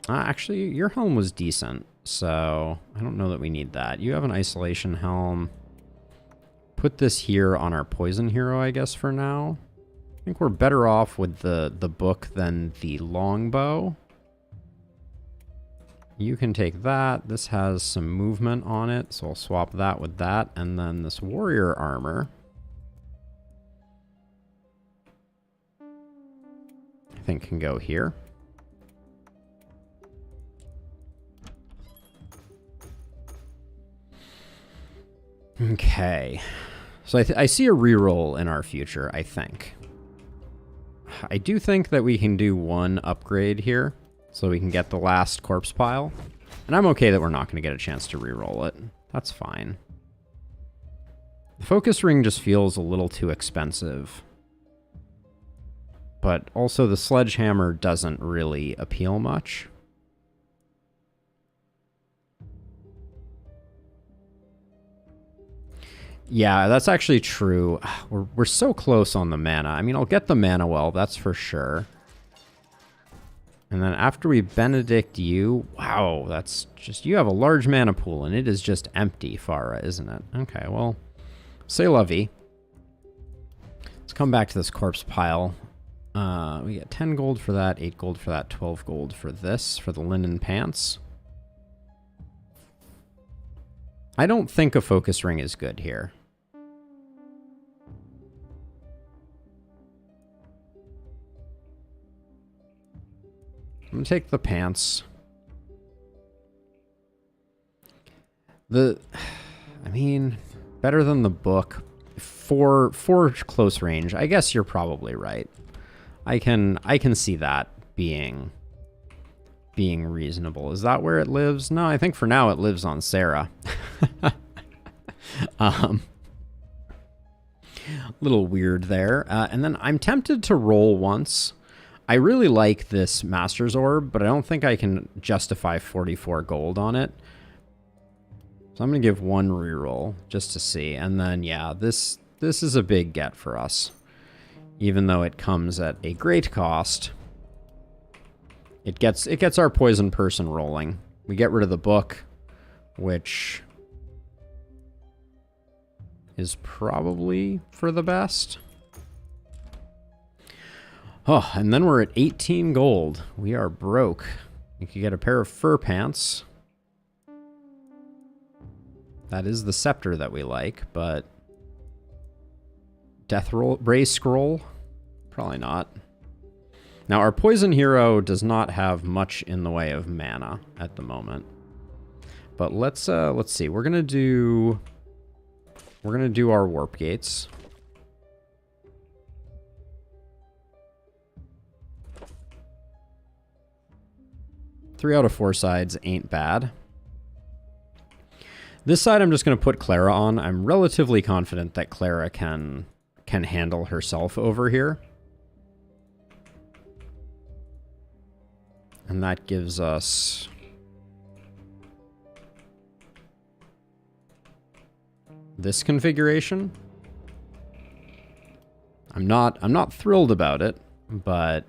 Speaker 1: Actually, your helm was decent, so I don't know that we need that. You have an isolation helm. Put this here on our poison hero, I guess, for now. I think we're better off with the book than the longbow. You can take that. This has some movement on it, so I'll swap that with that. And then this warrior armor, I think, can go here. Okay. So I see a reroll in our future, I think. I do think that we can do one upgrade here, so we can get the last corpse pile. And I'm okay that we're not going to get a chance to reroll it. That's fine. The focus ring just feels a little too expensive. But also the sledgehammer doesn't really appeal much. Yeah, that's actually true. We're so close on the mana. I mean, I'll get the mana well, that's for sure. And then after we benedict you, wow, that's just, you have a large mana pool, and it is just empty, Farah, isn't it? Okay, well, c'est la vie. Let's come back to this corpse pile. We get 10 gold for that, 8 gold for that, 12 gold for this, for the linen pants. I don't think a focus ring is good here. I'm gonna take the pants. I mean, better than the book. For close range, I guess you're probably right. I can see that being reasonable. Is that where it lives? No, I think for now it lives on Sarah. Little weird there. And then I'm tempted to roll once. I really like this Master's Orb, but I don't think I can justify 44 gold on it. So I'm going to give one reroll just to see. And then, yeah, this is a big get for us. Even though it comes at a great cost, it gets our poison person rolling. We get rid of the book, which is probably for the best. Oh, and then we're at 18 gold. We are broke. You could get a pair of fur pants. That is the scepter that we like, but Death Ray Scroll? Probably not. Now, our poison hero does not have much in the way of mana at the moment. But let's see. We're gonna do our warp gates. 3 out of 4 sides ain't bad. This side I'm just going to put Clara on. I'm relatively confident that Clara can handle herself over here. And that gives us this configuration. I'm not thrilled about it, but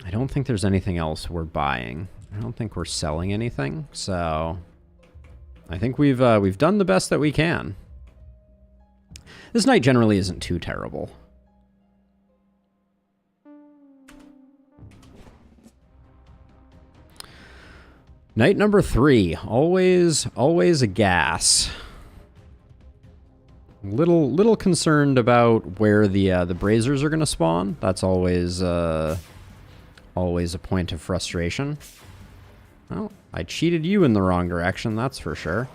Speaker 1: I don't think there's anything else we're buying. I don't think we're selling anything, so I think we've done the best that we can. This night generally isn't too terrible. Night number 3, always a gas. Little concerned about where the braziers are going to spawn. That's always a point of frustration. Well, I cheated you in the wrong direction, that's for sure.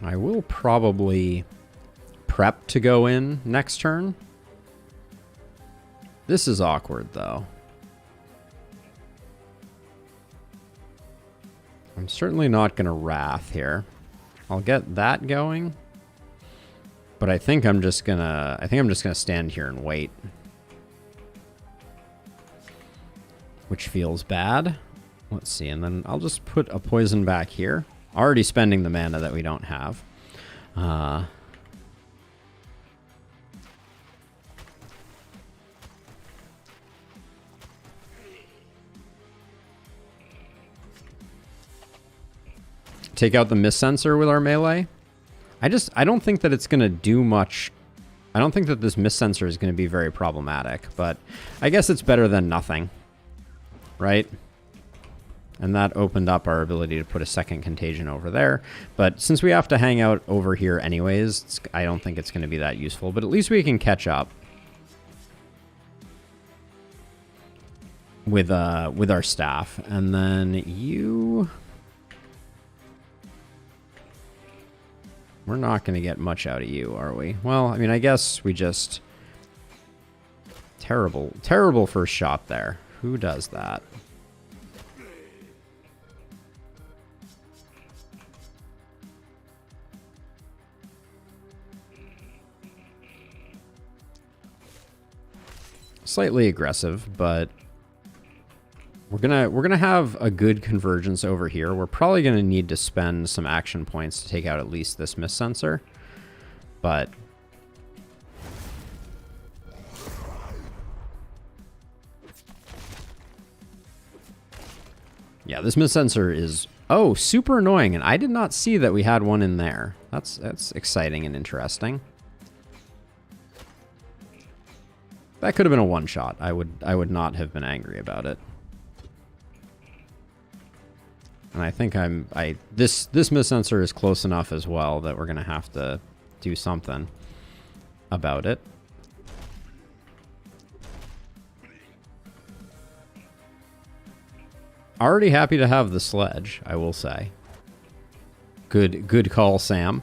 Speaker 1: I will probably prep to go in next turn. This is awkward, though. I'm certainly not going to Wrath here. I'll get that going. But I think I'm just gonna stand here and wait. Which feels bad. Let's see, and then I'll just put a poison back here. Already spending the mana that we don't have. take out the mist sensor with our melee. I don't think that it's going to do much. I don't think that this mist sensor is going to be very problematic, but I guess it's better than nothing, right? And that opened up our ability to put a second contagion over there. But since we have to hang out over here anyways, I don't think it's going to be that useful, but at least we can catch up with our staff. And then you... We're not going to get much out of you, are we? Well, I mean, I guess we just... Terrible first shot there. Who does that? Slightly aggressive, but we're gonna have a good convergence over here. We're probably gonna need to spend some action points to take out at least this mist sensor, but yeah, this mist sensor is super annoying, and I did not see that we had one in there. That's exciting and interesting. That could have been a one-shot. I would not have been angry about it. And I think this mist sensor is close enough as well that we're gonna have to do something about it. Already happy to have the sledge, I will say. Good call, Sam.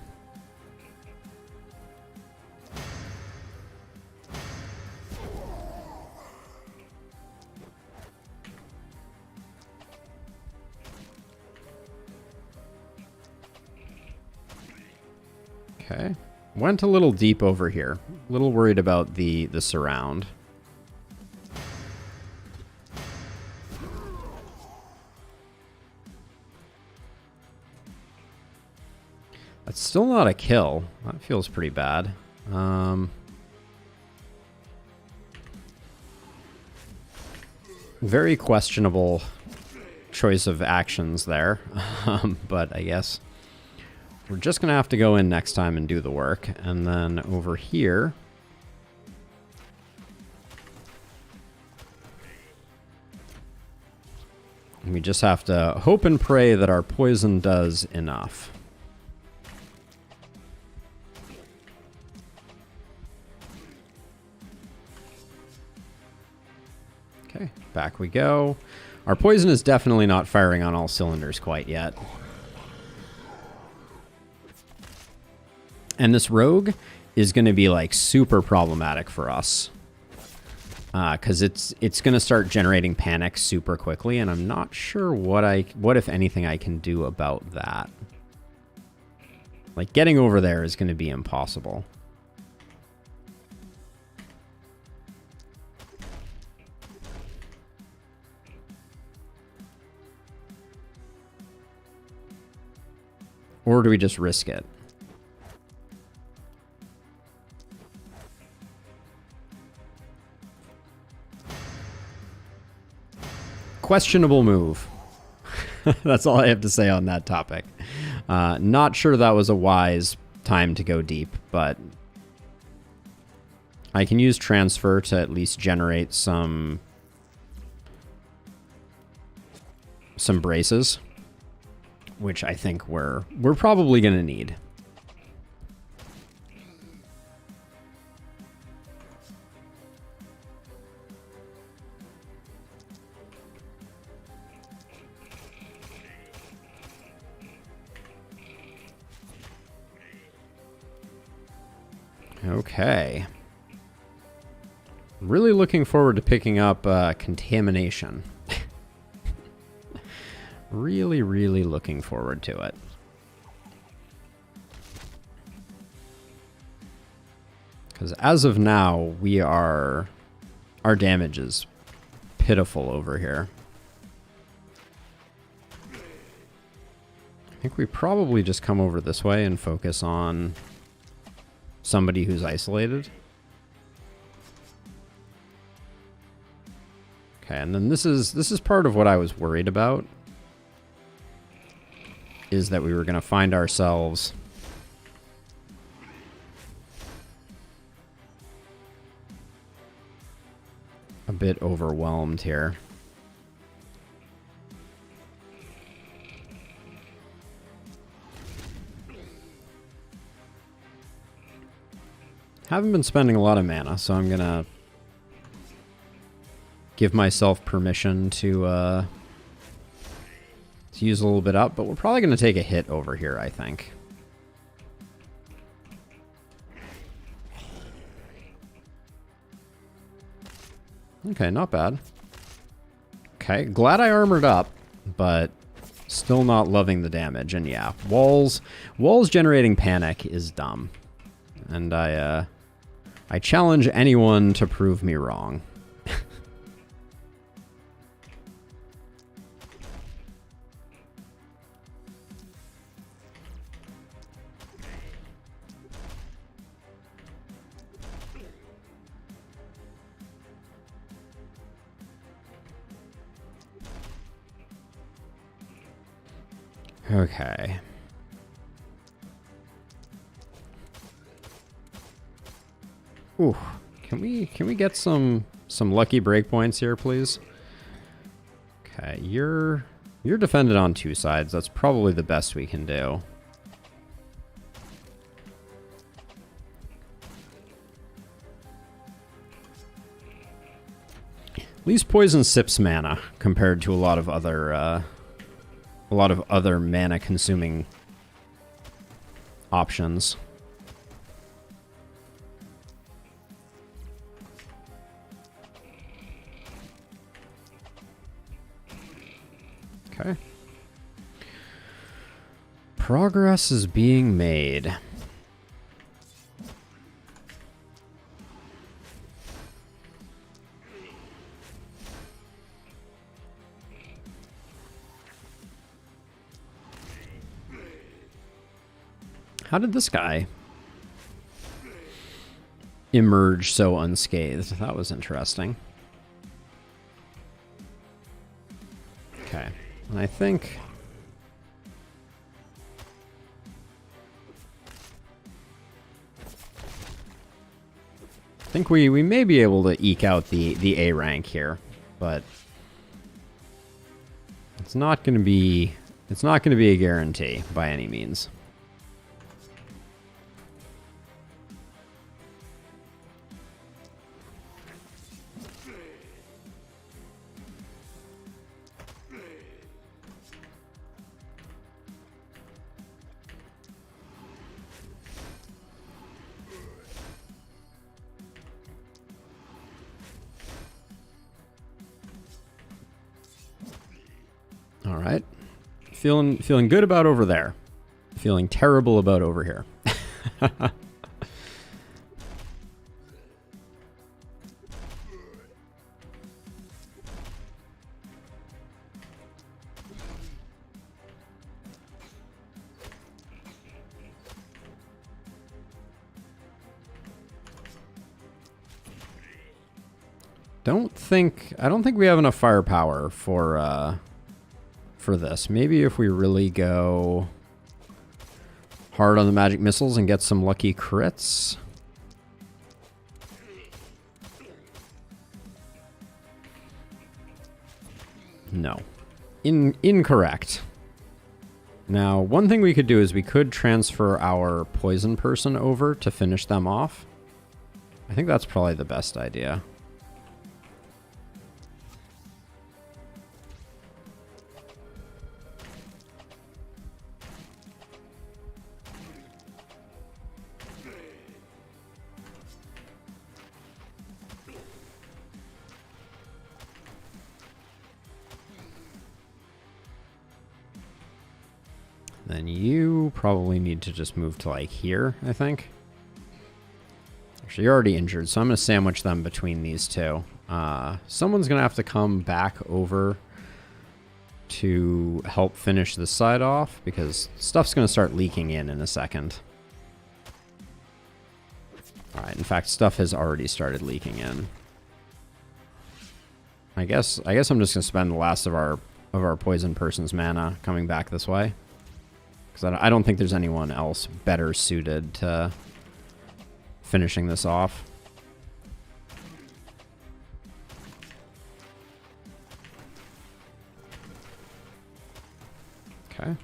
Speaker 1: Okay, went a little deep over here. A little worried about the surround. That's still not a kill. That feels pretty bad. Very questionable choice of actions there, but I guess we're just going to have to go in next time and do the work. And then over here, we just have to hope and pray that our poison does enough. Okay, back we go. Our poison is definitely not firing on all cylinders quite yet. And this rogue is going to be like super problematic for us. Because it's going to start generating panic super quickly, and I'm not sure what if anything I can do about that. Like, getting over there is going to be impossible. Or do we just risk it? Questionable move. That's all I have to say on that topic. Not sure that was a wise time to go deep, but I can use transfer to at least generate some braces, which I think we're probably going to need. Okay. Really looking forward to picking up contamination. Really looking forward to it. Because as of now, our damage is pitiful over here. I think we probably just come over this way and focus on somebody who's isolated. Okay, and then this is part of what I was worried about. is that we were going to find ourselves a bit overwhelmed here. Haven't been spending a lot of mana, so I'm gonna give myself permission to use a little bit up, but we're probably gonna take a hit over here, I think. Okay, not bad. Okay, glad I armored up, but still not loving the damage. And yeah, walls generating panic is dumb. And I challenge anyone to prove me wrong. Okay. Ooh, can we get some lucky breakpoints here, please? Okay, you're defended on two sides. That's probably the best we can do. At least poison sips mana compared to a lot of other mana consuming options. Okay. Progress is being made. How did this guy emerge so unscathed? That was interesting. Okay. And I think we may be able to eke out the A rank here, but it's not going to be a guarantee by any means. All right. Feeling good about over there. Feeling terrible about over here. I don't think we have enough firepower for this. Maybe if we really go hard on the magic missiles and get some lucky crits. No. Incorrect. Now, one thing we could do is we could transfer our poison person over to finish them off. I think that's probably the best idea. Then you probably need to just move to like here, I think. Actually, you're already injured, so I'm going to sandwich them between these two. Someone's going to have to come back over to help finish this side off, because stuff's going to start leaking in a second. Alright, in fact, stuff has already started leaking in. I guess I'm just going to spend the last of our poison person's mana coming back this way. Because I don't think there's anyone else better suited to finishing this off. Okay.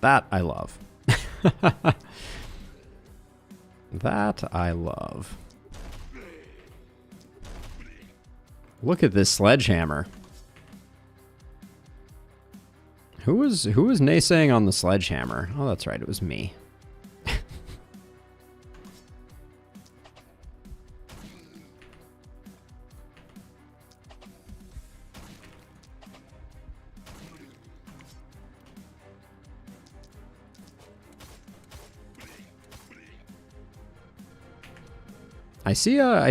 Speaker 1: That I love. That I love. Look at this sledgehammer. Who was naysaying on the sledgehammer? Oh, that's right, it was me. I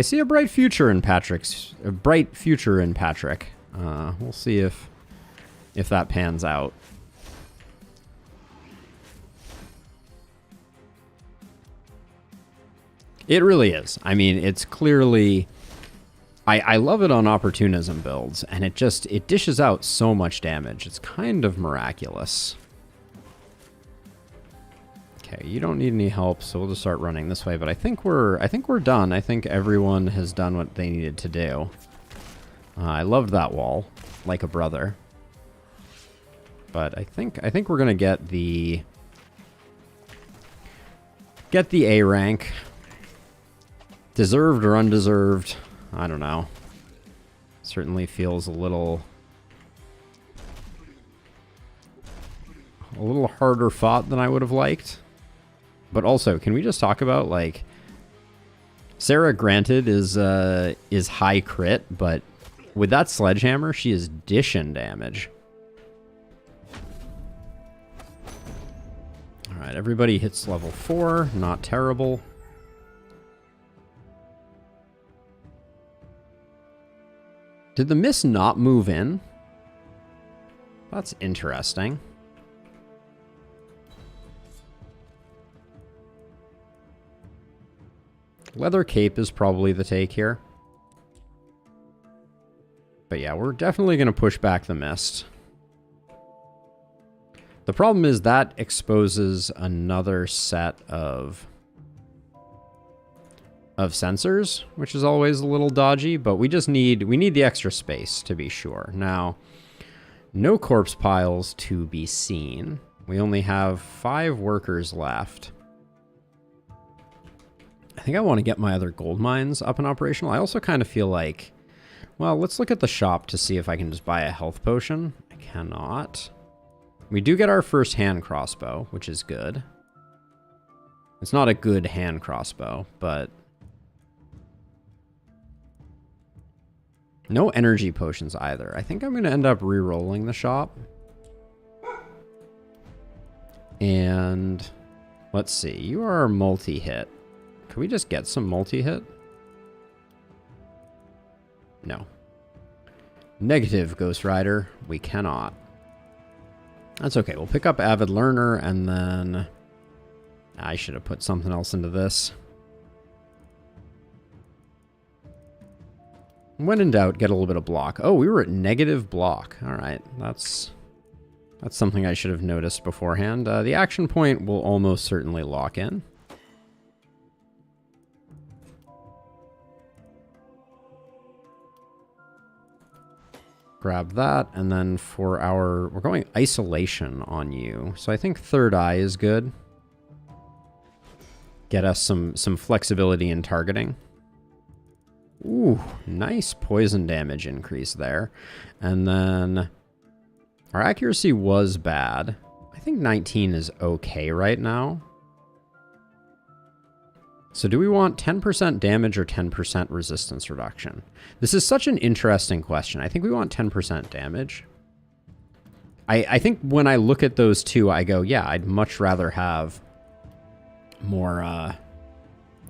Speaker 1: see a bright future in Patrick. We'll see if that pans out. It really is. I mean, it's clearly... I love it on opportunism builds, and it dishes out so much damage. It's kind of miraculous. Okay, you don't need any help, so we'll just start running this way. But I think we're done. I think everyone has done what they needed to do. I loved that wall, like a brother. But I think we're gonna get the A rank, deserved or undeserved. I don't know. Certainly feels a little harder fought than I would have liked. But also, can we just talk about, like, Sarah, granted, is high crit, but with that sledgehammer, she is dishing damage. Alright, everybody hits level 4. Not terrible. Did the mist not move in? That's interesting. Leather cape is probably the take here. But yeah, we're definitely going to push back the mist. The problem is that exposes another set of sensors, which is always a little dodgy, but we need the extra space to be sure. Now, no corpse piles to be seen. We only have 5 workers left. I think I want to get my other gold mines up and operational. I also kind of feel like, well, let's look at the shop to see if I can just buy a health potion. I cannot. We do get our first hand crossbow, which is good. It's not a good hand crossbow, but... no energy potions either. I think I'm going to end up re-rolling the shop. And let's see. You are multi-hit. Can we just get some multi-hit? No. Negative, Ghost Rider. We cannot. That's okay. We'll pick up Avid Learner, and then... I should have put something else into this. When in doubt, get a little bit of block. Oh, we were at negative block. All right. That's something I should have noticed beforehand. The action point will almost certainly lock in. Grab that, and then for we're going isolation on you. So I think third eye is good. Get us some flexibility in targeting. Ooh, nice poison damage increase there. And then our accuracy was bad. I think 19 is okay right now. So do we want 10% damage or 10% resistance reduction? This is such an interesting question. I think we want 10% damage. I think when I look at those two, I go, yeah, I'd much rather have more,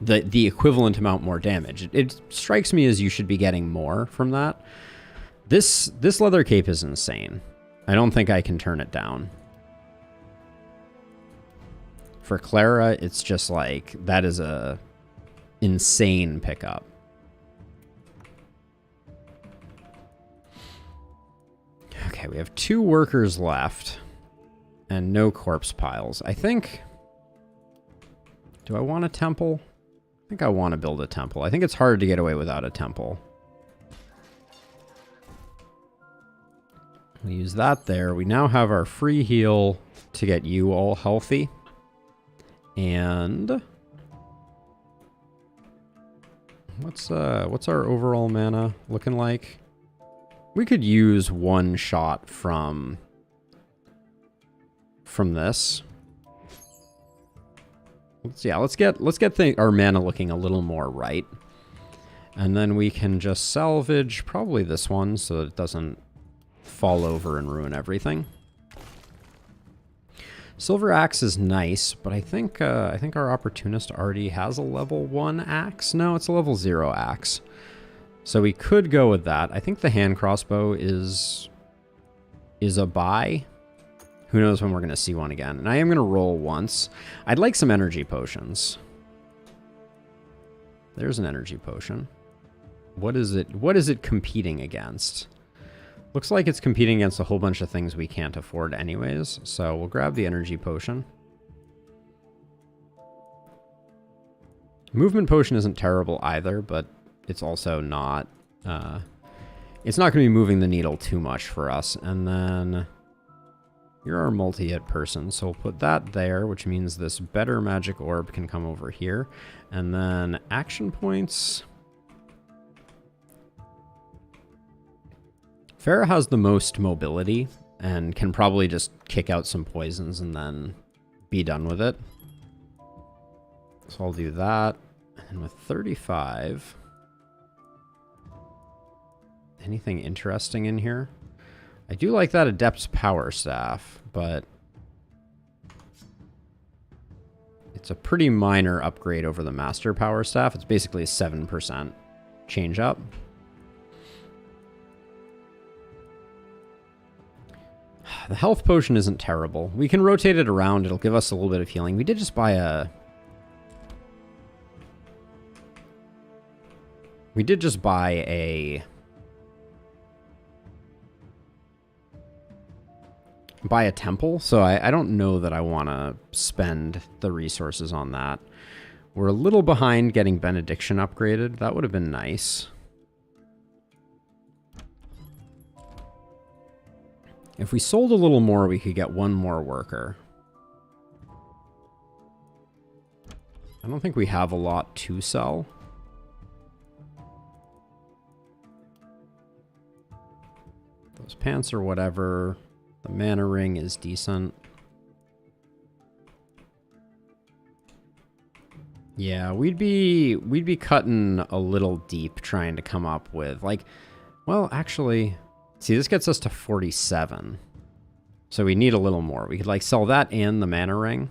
Speaker 1: the equivalent amount more damage. It strikes me as you should be getting more from that. This leather cape is insane. I don't think I can turn it down. For Clara, it's just like, that is a insane pickup. Okay, we have 2 workers left and no corpse piles. I think... Do I want a temple? I think I want to build a temple. I think it's hard to get away without a temple. We'll use that there. We now have our free heal to get you all healthy. And... What's our overall mana looking like? We could use 1 shot from this. Let's get our mana looking a little more right. And then we can just salvage probably this one so that it doesn't fall over and ruin everything. Silver axe is nice, but I think our opportunist already has a level 1 axe. No, it's a level 0 axe. So we could go with that. I think the hand crossbow is a buy. Who knows when we're going to see one again. And I am going to roll once. I'd like some energy potions. There's an energy potion. What is it competing against? Looks like it's competing against a whole bunch of things we can't afford anyways. So we'll grab the energy potion. Movement potion isn't terrible either, but it's also not... it's not going to be moving the needle too much for us. And then... You're our multi-hit person, so we'll put that there, which means this better magic orb can come over here. And then action points... Farah has the most mobility and can probably just kick out some poisons and then be done with it. So I'll do that. And with 35... Anything interesting in here? I do like that Adept's Power Staff, but... It's a pretty minor upgrade over the Master Power Staff. It's basically a 7% change up. The health potion isn't terrible. We can rotate it around. It'll give us a little bit of healing. We did just buy a... We did just buy a temple, so I don't know that I want to spend the resources on that. We're a little behind getting Benediction upgraded. That would have been nice. If we sold a little more, we could get 1 more worker. I don't think we have a lot to sell. Those pants or whatever. The mana ring is decent. Yeah, we'd be cutting a little deep trying to come up with, like, well, actually... See, this gets us to 47. So we need a little more. We could, like, sell that and the mana ring.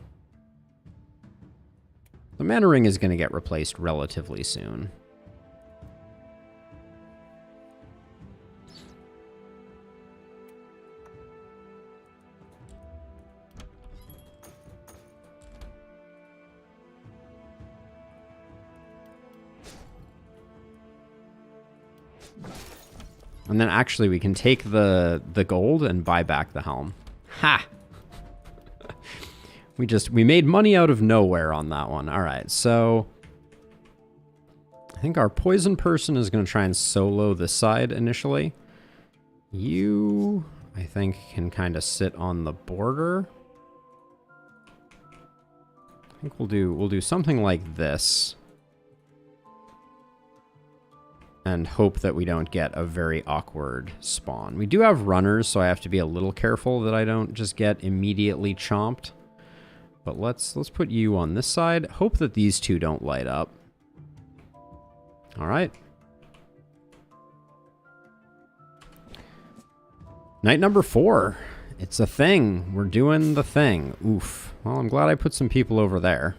Speaker 1: The mana ring is going to get replaced relatively soon. And then actually we can take the gold and buy back the helm. Ha! We made money out of nowhere on that one. All right, so I think our poison person is going to try and solo this side initially. You, I think, can kind of sit on the border. I think we'll do something like this. And hope that we don't get a very awkward spawn. We do have runners, so I have to be a little careful that I don't just get immediately chomped. But let's put you on this side. Hope that these two don't light up. All right. Night number 4. It's a thing. We're doing the thing. Oof. Well, I'm glad I put some people over there.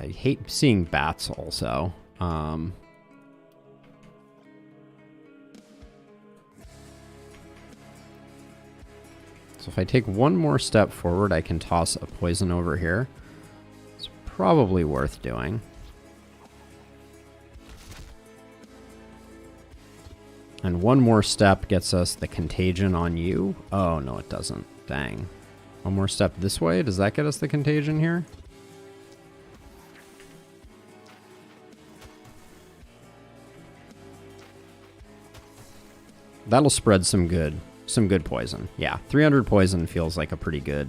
Speaker 1: I hate seeing bats also. So if I take one more step forward, I can toss a poison over here. It's probably worth doing. And one more step gets us the contagion on you. Oh, no, it doesn't. Dang. One more step this way. Does that get us the contagion here? That'll spread some good poison. Yeah, 300 poison feels like a pretty good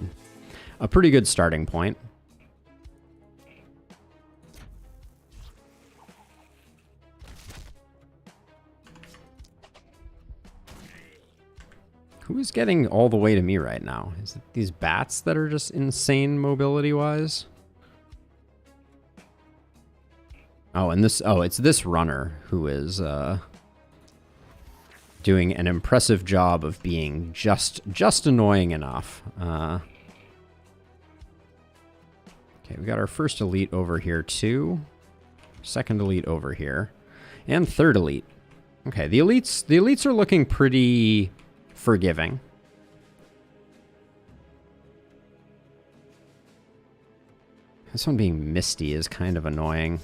Speaker 1: starting point. Who's getting all the way to me right now? Is it these bats that are just insane mobility-wise? Oh, and it's this runner who is doing an impressive job of being just annoying enough. Okay, we got our first elite over here too. Second elite over here. And third elite. Okay, the elites are looking pretty forgiving. This one being misty is kind of annoying.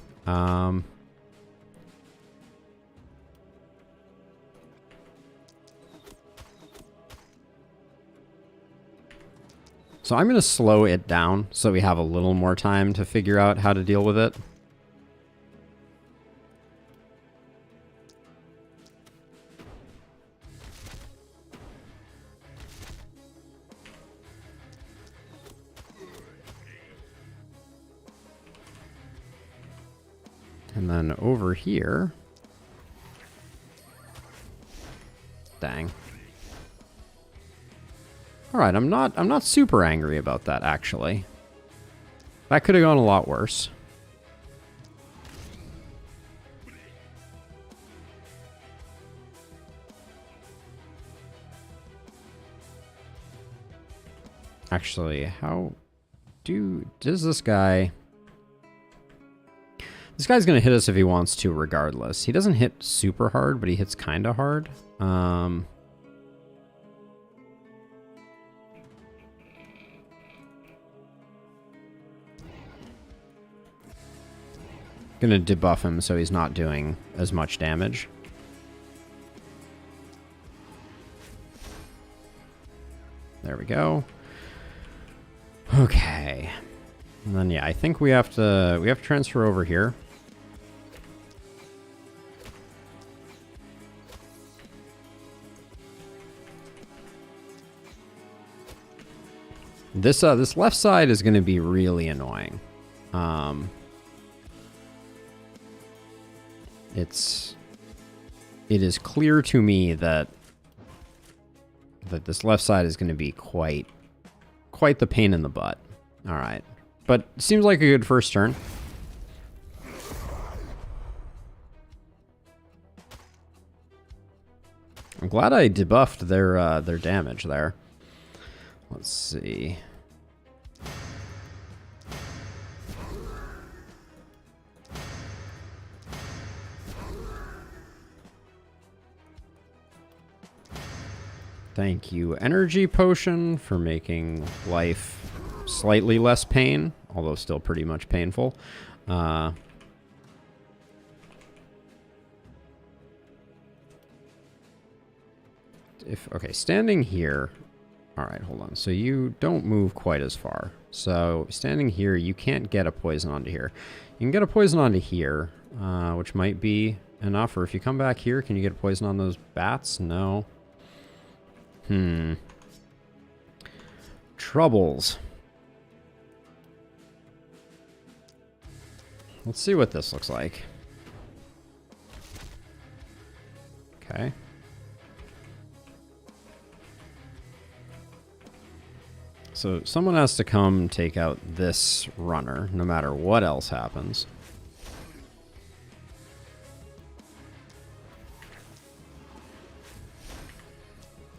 Speaker 1: So I'm going to slow it down so we have a little more time to figure out how to deal with it. And then over here... Dang. Alright, I'm not super angry about that, actually. That could have gone a lot worse. Actually, how does this guy... This guy's going to hit us if he wants to, regardless. He doesn't hit super hard, but he hits kind of hard. Gonna debuff him so he's not doing as much damage. There we go. Okay. And then yeah, I think we have to transfer over here. This left side is going to be really annoying. It is clear to me that this left side is going to be quite the pain in the butt. All right, but seems like a good first turn. I'm glad I debuffed their damage there. Let's see. Thank you, Energy Potion, for making life slightly less pain, although still pretty much painful. Okay, standing here. All right, hold on. So you don't move quite as far. So standing here, you can't get a poison onto here. You can get a poison onto here, which might be enough. Or if you come back here, can you get a poison on those bats? No. Troubles. Let's see what this looks like. Okay. So someone has to come take out this runner, no matter what else happens.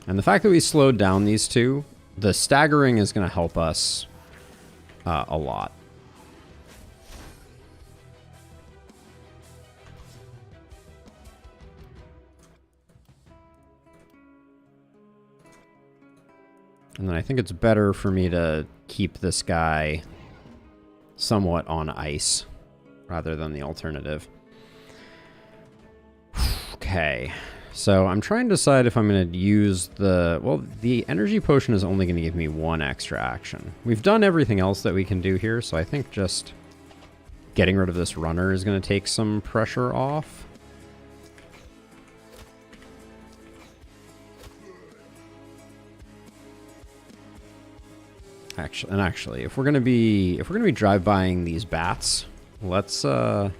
Speaker 1: And the fact that we slowed down these two, the staggering is going to help us a lot. And then I think it's better for me to keep this guy somewhat on ice rather than the alternative. Okay. So I'm trying to decide if I'm going to use the... Well, the energy potion is only going to give me 1 extra action. We've done everything else that we can do here, so I think just getting rid of this runner is going to take some pressure off. Actually, if we're going to be drive-bying these bats, let's Oh,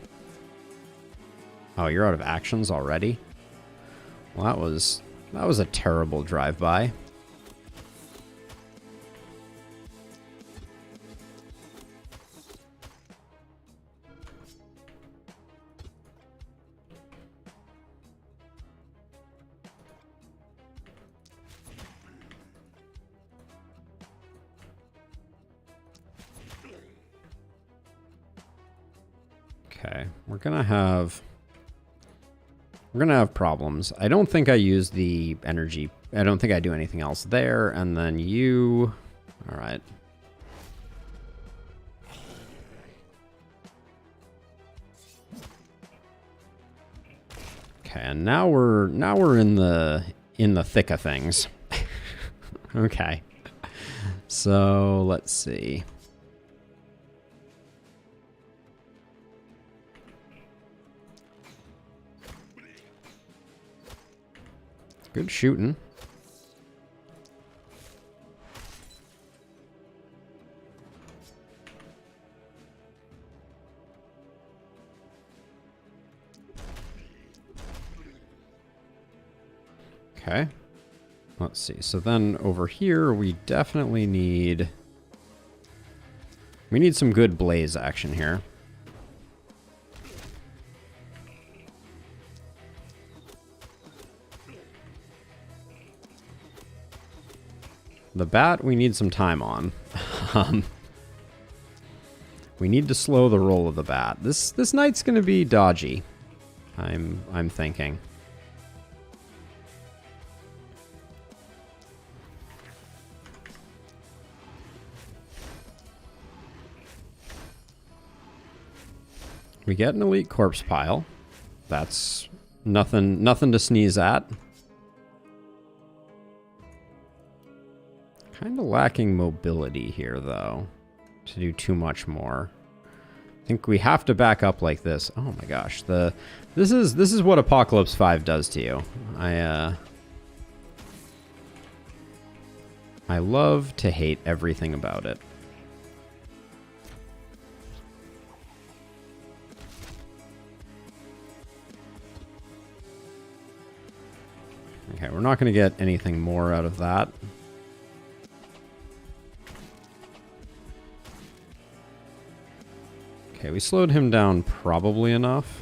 Speaker 1: you're out of actions already? Well, that was a terrible drive-by. Okay, we're gonna have problems. I don't think I use the energy. I don't think I do anything else there. And then you... All right. Okay, and now we're in the thick of things. Okay. So, let's see. Good shooting. Okay. Let's see. So then over here, we definitely need... We need some good blaze action here. The bat, we need some time on. We need to slow the roll of the bat. This knight's gonna be dodgy. I'm thinking. We get an elite corpse pile. That's nothing to sneeze at. Kind of lacking mobility here, though, to do too much more. I think we have to back up like this. Oh my gosh, this is what Apocalypse 5 does to you. I love to hate everything about it. Okay, we're not going to get anything more out of that. Okay, we slowed him down probably enough.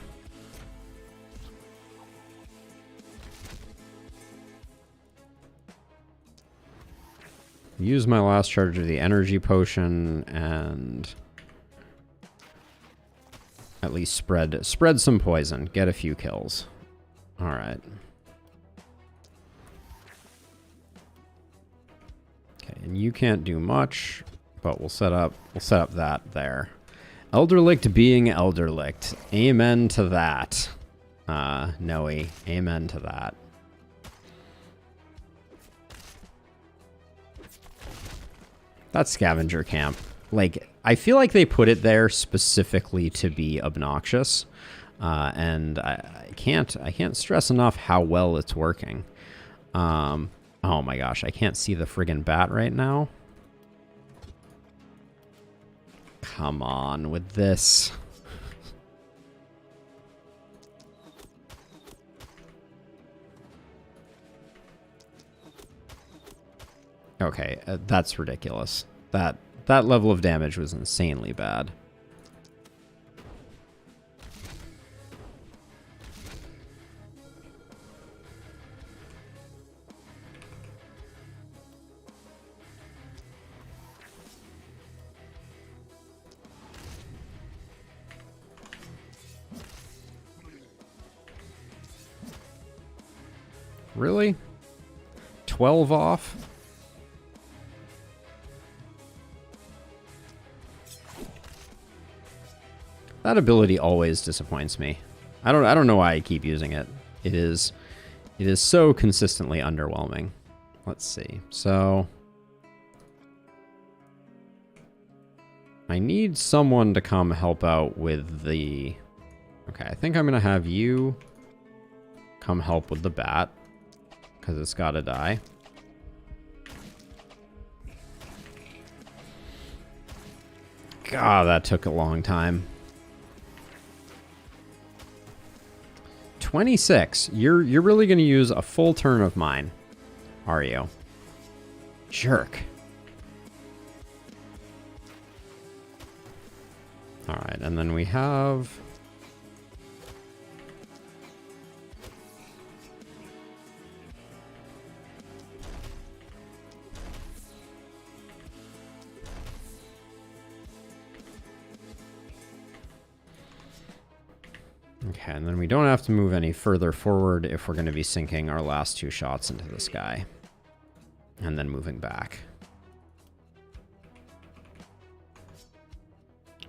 Speaker 1: Use my last charge of the energy potion and at least spread some poison. Get a few kills. All right. Okay, and you can't do much, but we'll set up that there. Elder Licht being Elder Licht. Amen to that. Noe. Amen to that. That scavenger camp. Like, I feel like they put it there specifically to be obnoxious. And I can't stress enough how well it's working. Oh my gosh, I can't see the friggin' bat right now. Come on with this. Okay, that's ridiculous. That level of damage was insanely bad. Really? 12 off? That ability always disappoints me. I don't know why I keep using it. It is It is so consistently underwhelming. Let's see. So I need someone to come help out with the... Okay, I think I'm going to have you come help with the bat, because it's got to die. God, that took a long time. 26. You're really going to use a full turn of mine, are you? Jerk. All right, and then we have... Okay, and then we don't have to move any further forward if we're going to be sinking our last 2 shots into this guy. And then moving back.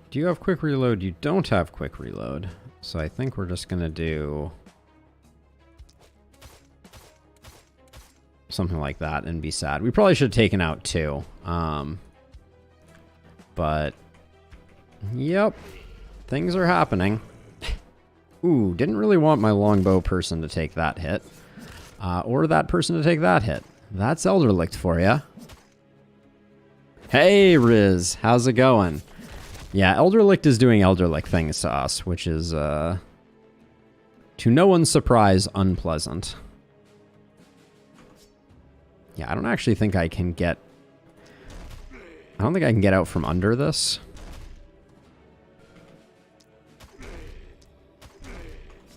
Speaker 1: Do you have quick reload? You don't have quick reload. So I think we're just going to do something like that and be sad. We probably should have taken out 2. But, yep, things are happening. Ooh, didn't really want my longbow person to take that hit. Or that person to take that hit. That's Elder Licht for ya. Hey, Riz. How's it going? Yeah, Elder Licht is doing Elder Licht things to us, which is, to no one's surprise, unpleasant. Yeah, I don't actually think I can get... I don't think I can get out from under this.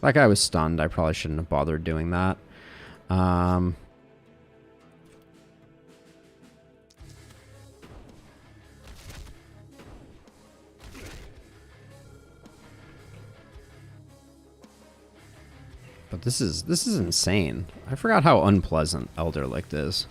Speaker 1: That guy was stunned. I probably shouldn't have bothered doing that. But this is insane. I forgot how unpleasant Elder Licht is.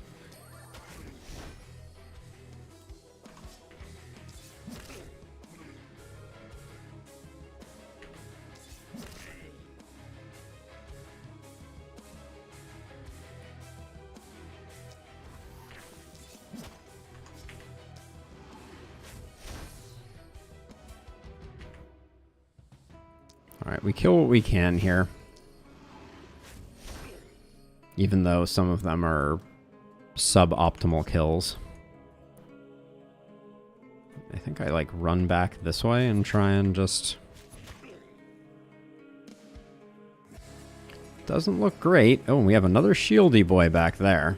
Speaker 1: Alright, we kill what we can here. Even though some of them are suboptimal kills. I think I, like, run back this way and try and just... Doesn't look great. Oh, and we have another shieldy boy back there.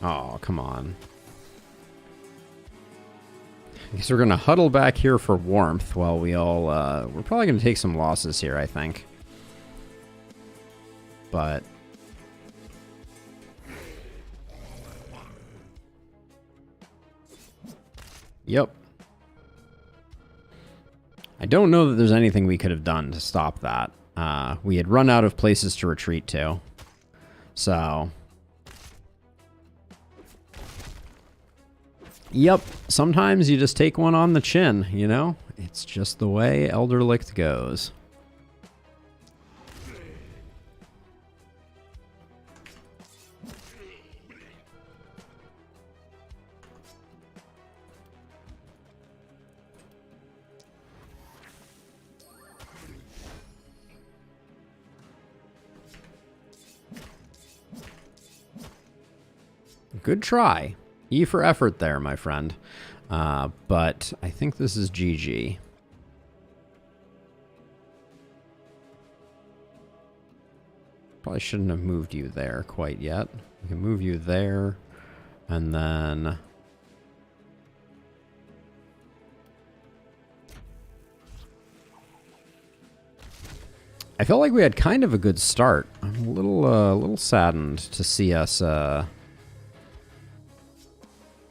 Speaker 1: Oh, come on. I guess we're going to huddle back here for warmth while we all... we're probably going to take some losses here, I think. But... Yep. I don't know that there's anything we could have done to stop that. We had run out of places to retreat to. So... Yep, sometimes you just take one on the chin, you know? It's just the way Elder Licht goes. Good try. E for effort there, my friend. But I think this is GG. Probably shouldn't have moved you there quite yet. We can move you there, and then... I felt like we had kind of a good start. I'm a little saddened to see us...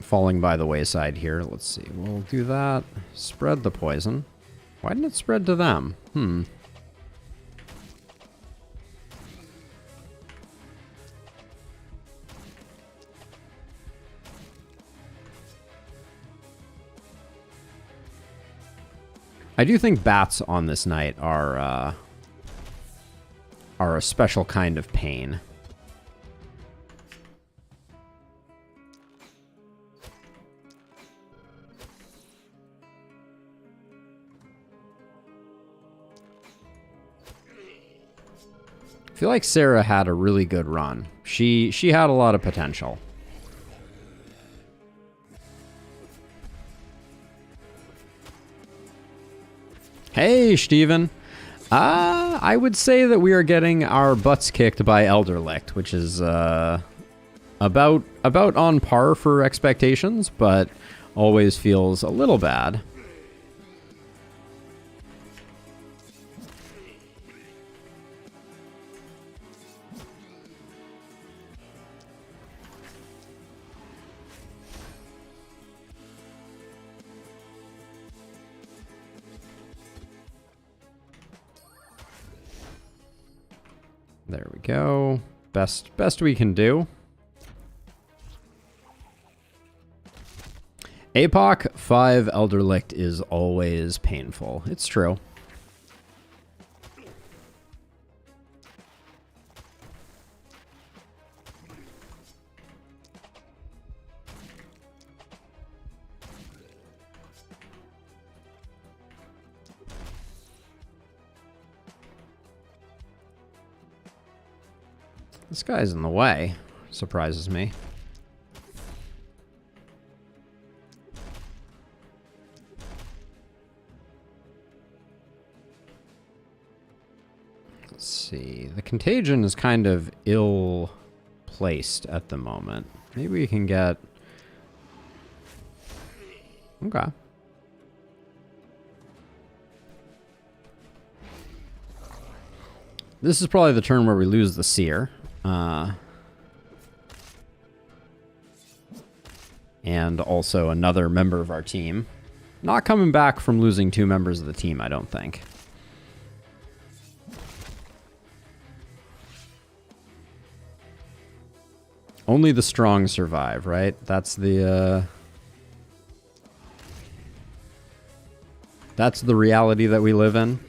Speaker 1: falling by the wayside here. Let's see. We'll do that. Spread the poison. Why didn't it spread to them? I do think bats on this night are a special kind of pain. I feel like Sarah had a really good run. She had a lot of potential. Hey, Steven. I would say that we are getting our butts kicked by Elder Licht, which is about on par for expectations, but always feels a little bad. There we go. Best we can do. APOC 5 Elder Licht is always painful. It's true. This guy's in the way. Surprises me. Let's see. The contagion is kind of ill-placed at the moment. Maybe we can get... Okay. This is probably the turn where we lose the seer. And also another member of our team. Not coming back from losing 2 members of the team, I don't think. Only the strong survive, right? That's the reality that we live in.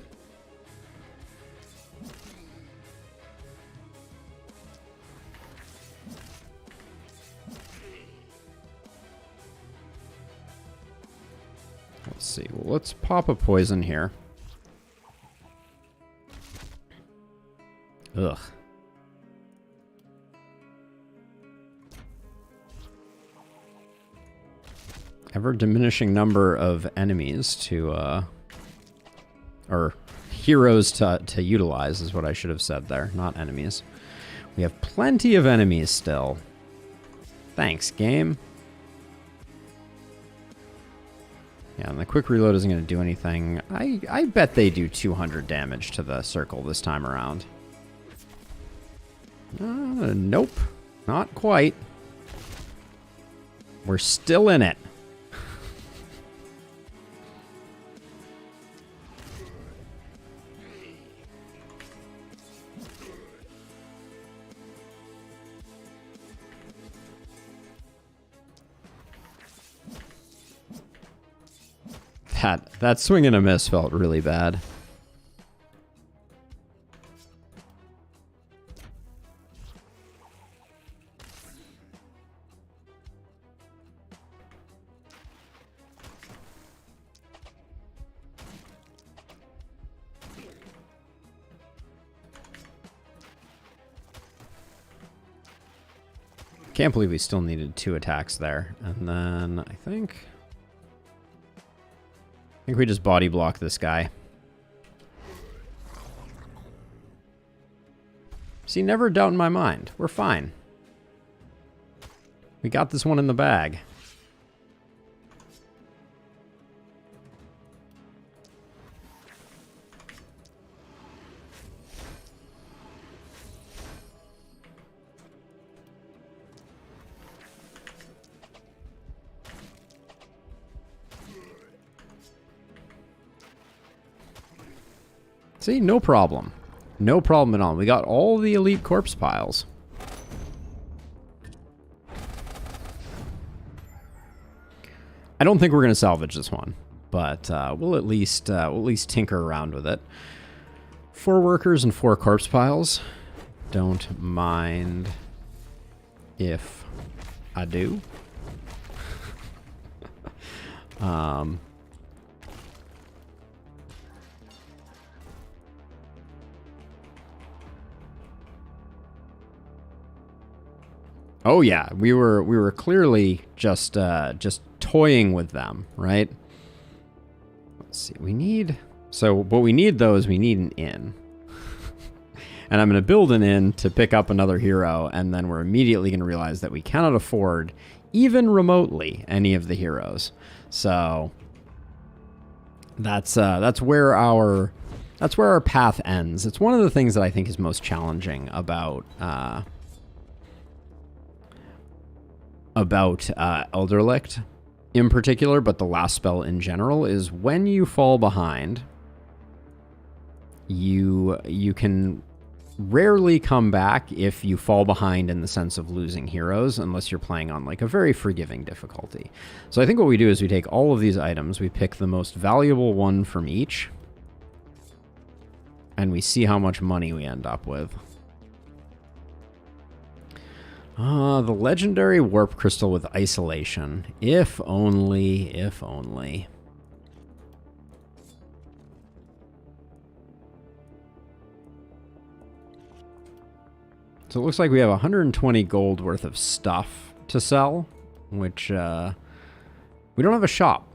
Speaker 1: Let's see. Well, let's pop a poison here. Ugh. Ever diminishing number of enemies to, or heroes to utilize is what I should have said there, not enemies. We have plenty of enemies still. Thanks, game. Yeah, and the quick reload isn't going to do anything. I bet they do 200 damage to the circle this time around. Nope. Not quite. We're still in it. That swing and a miss felt really bad. Can't believe we still needed 2 attacks there. And then I think we just body block this guy. See, never doubt in my mind. We're fine. We got this one in the bag. See, no problem. No problem at all. We got all the elite corpse piles. I don't think we're going to salvage this one. but we'll at least tinker around with it. 4 workers and 4 corpse piles. Don't mind if I do. Oh yeah, we were clearly just toying with them, right? Let's see. We need what we need though is we need an inn. And I'm going to build an inn to pick up another hero, and then we're immediately going to realize that we cannot afford even remotely any of the heroes. So that's where our path ends. It's one of the things that I think is most challenging about Elder Licht in particular, but the last spell in general, is when you fall behind, you can rarely come back if you fall behind in the sense of losing heroes, unless you're playing on like a very forgiving difficulty. So I think what we do is we take all of these items, we pick the most valuable one from each, and we see how much money we end up with. The legendary warp crystal with isolation. If only, if only. So it looks like we have 120 gold worth of stuff to sell, which we don't have a shop.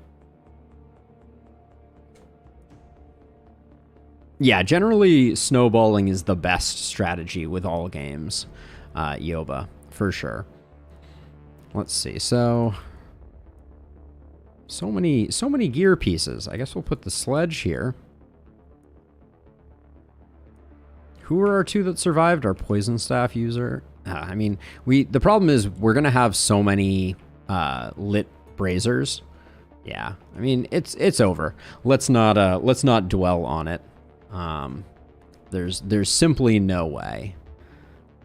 Speaker 1: Yeah, generally snowballing is the best strategy with all games, Yoba, for sure. Let's see. So many gear pieces. I guess we'll put the sledge here. Who are our 2 that survived? Our poison staff user. I mean, the problem is we're gonna have so many lit braziers. Yeah, I mean it's over. Let's not dwell on it. There's simply no way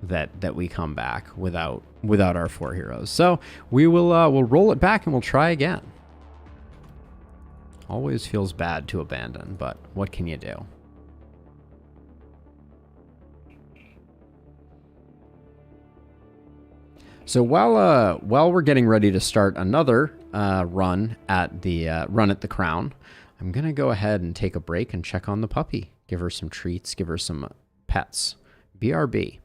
Speaker 1: that we come back without our 4 heroes. So we will we'll roll it back and we'll try again. Always feels bad to abandon, but what can you do? So while we're getting ready to start another run at the crown, I'm gonna go ahead and take a break and check on the puppy. Give her some treats. Give her some pets. BRB.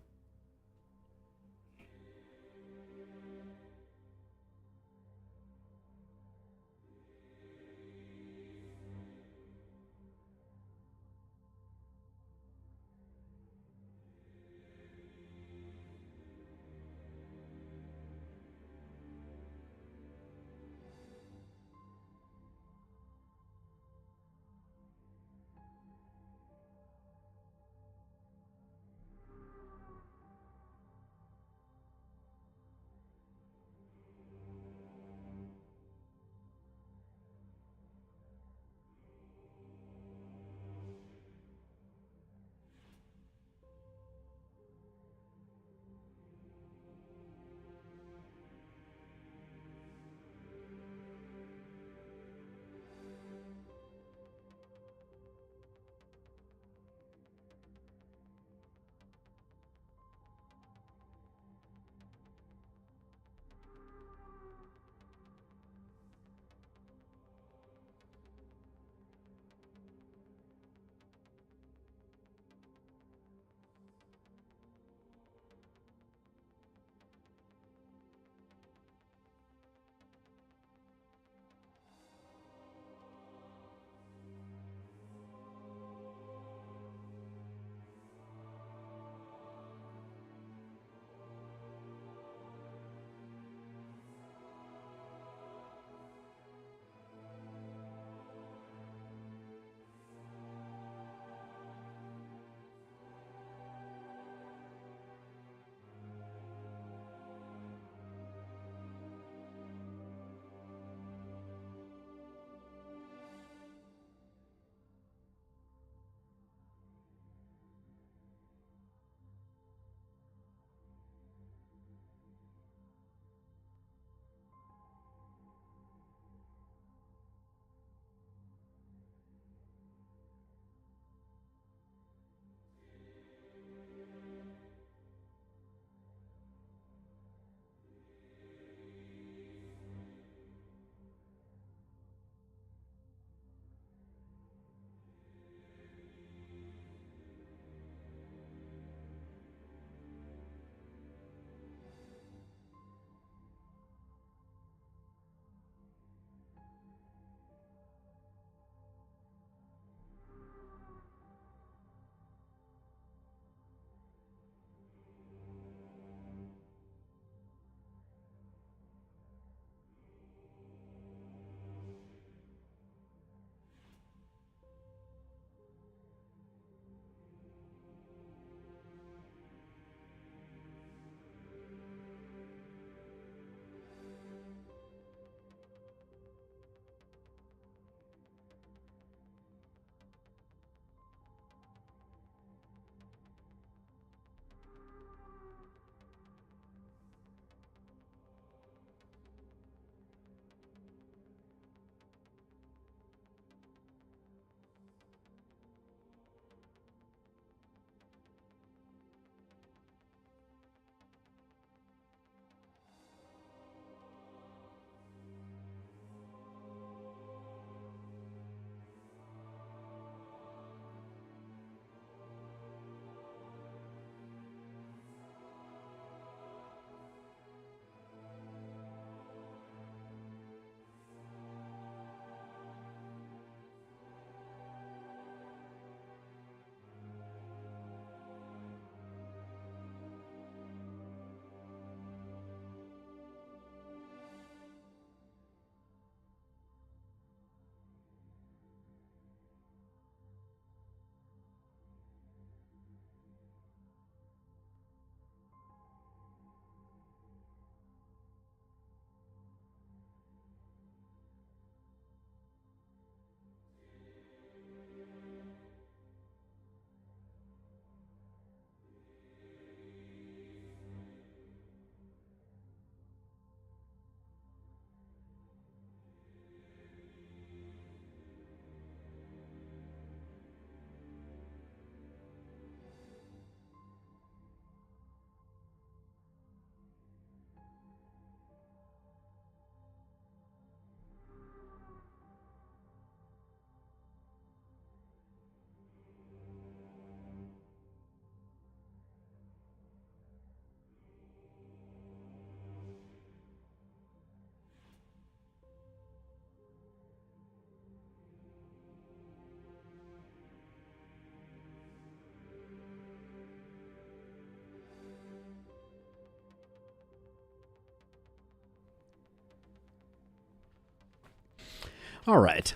Speaker 1: All right.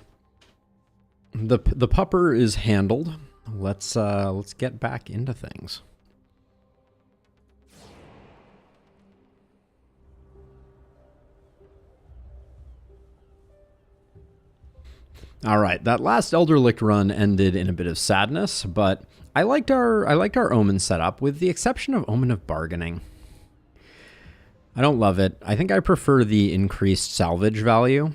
Speaker 1: The pupper is handled. Let's get back into things. All right, that last Elder Licht run ended in a bit of sadness, but I liked our Omen setup, with the exception of Omen of Bargaining. I don't love it. I think I prefer the increased salvage value.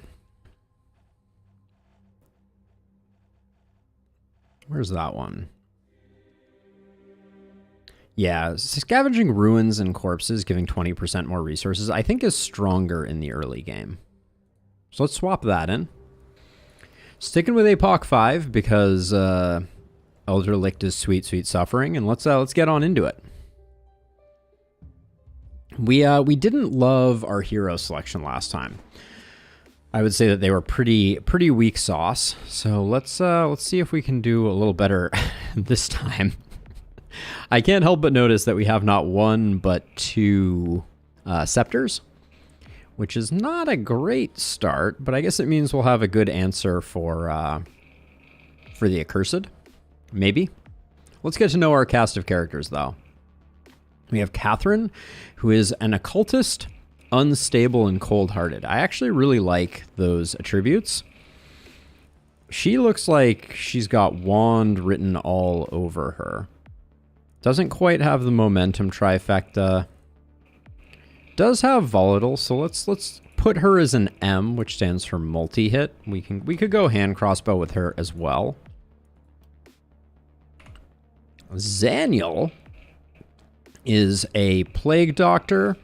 Speaker 1: Where's that one? Yeah, scavenging ruins and corpses, giving 20% more resources, I think is stronger in the early game. So let's swap that in. Sticking with APOC 5 because Elder Licht is sweet, sweet suffering, and let's get on into it. We didn't love our hero selection last time. I would say that they were pretty weak sauce. So let's see if we can do a little better this time. I can't help but notice that we have not one but two scepters, which is not a great start, but I guess it means we'll have a good answer for the accursed, maybe. Let's get to know our cast of characters, though. We have Catherine, who is an occultist, unstable and cold-hearted. I actually really like those attributes. She looks like she's got wand written all over her. Doesn't quite have the momentum trifecta. Does have volatile, so let's put her as an M, which stands for multi-hit. We could go hand crossbow with her as well. Zaniel is a plague doctor,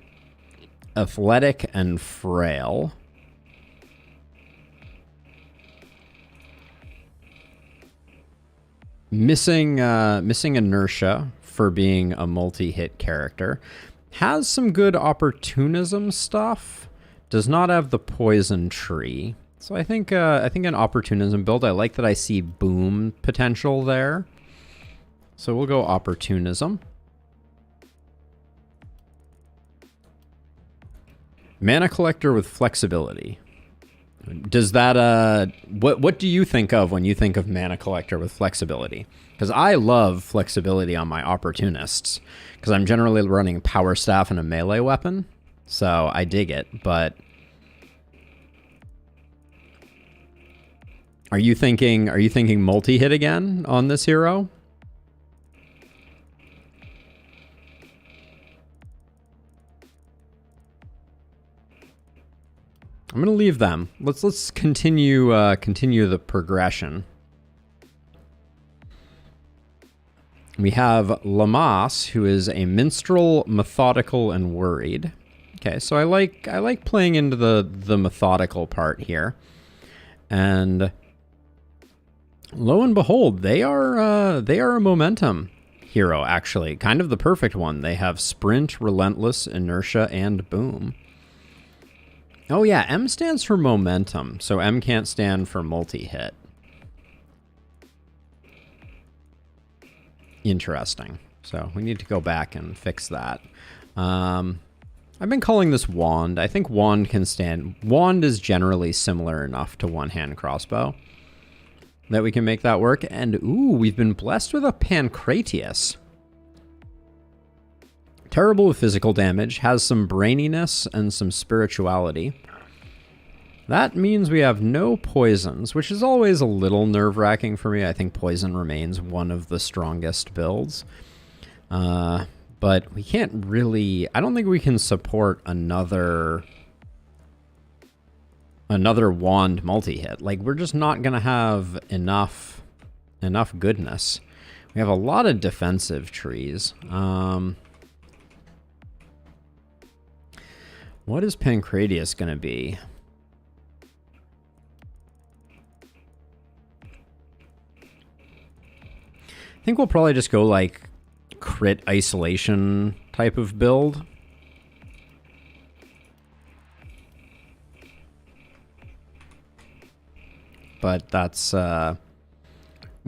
Speaker 1: athletic and frail. Missing inertia for being a multi-hit character. Has some good opportunism stuff. Does not have the poison tree. So I think an opportunism build. I like that I see boom potential there. So we'll go opportunism. Mana collector with flexibility. Does that what do you think of when you think of mana collector with flexibility? Because I love flexibility on my opportunists, because I'm generally running power staff and a melee weapon, so I dig it. But are you thinking multi-hit again on this hero? I'm gonna leave them. Let's continue the progression. We have Lamas, who is a minstrel, methodical, and worried. Okay, so I like playing into the methodical part here, and lo and behold, they are a momentum hero, actually, kind of the perfect one. They have sprint, relentless, inertia, and boom. Oh yeah, M stands for momentum, so M can't stand for multi-hit. Interesting. So we need to go back and fix that. I've been calling this wand. I think wand can stand. Wand is generally similar enough to one-hand crossbow that we can make that work. And ooh, we've been blessed with a Pancratius. Terrible with physical damage, has some braininess and some spirituality. That means we have no poisons, which is always a little nerve-wracking for me. I think poison remains one of the strongest builds. But we can't really... I don't think we can support another wand multi-hit. Like, we're just not going to have enough goodness. We have a lot of defensive trees. What is Pancratius going to be? I think we'll probably just go like crit isolation type of build. But that's we'll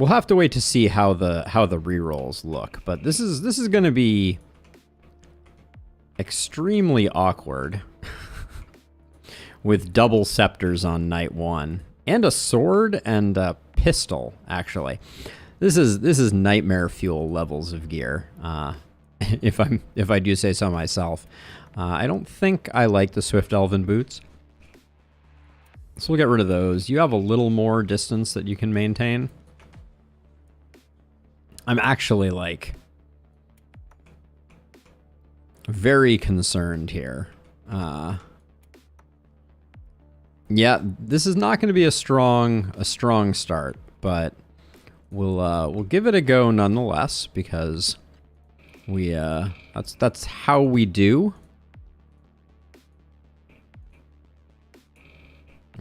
Speaker 1: have to wait to see how the rerolls look. But this is going to be extremely awkward with double scepters on night one. and a sword and a pistol, actually. This is nightmare fuel levels of gear, if I do say so myself. I don't think I like the Swift Elven boots, so we'll get rid of those. You have a little more distance that you can maintain. I'm actually, like, very concerned here. Yeah, this is not going to be a strong start, but we'll give it a go nonetheless, because we that's how we do.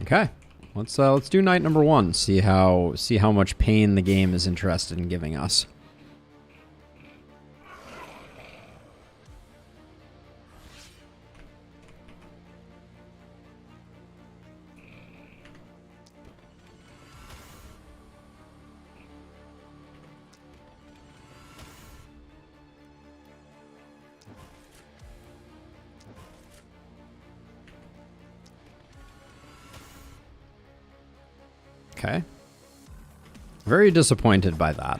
Speaker 1: Okay, let's do night number 1. See how much pain the game is interested in giving us. Okay. Very disappointed by that.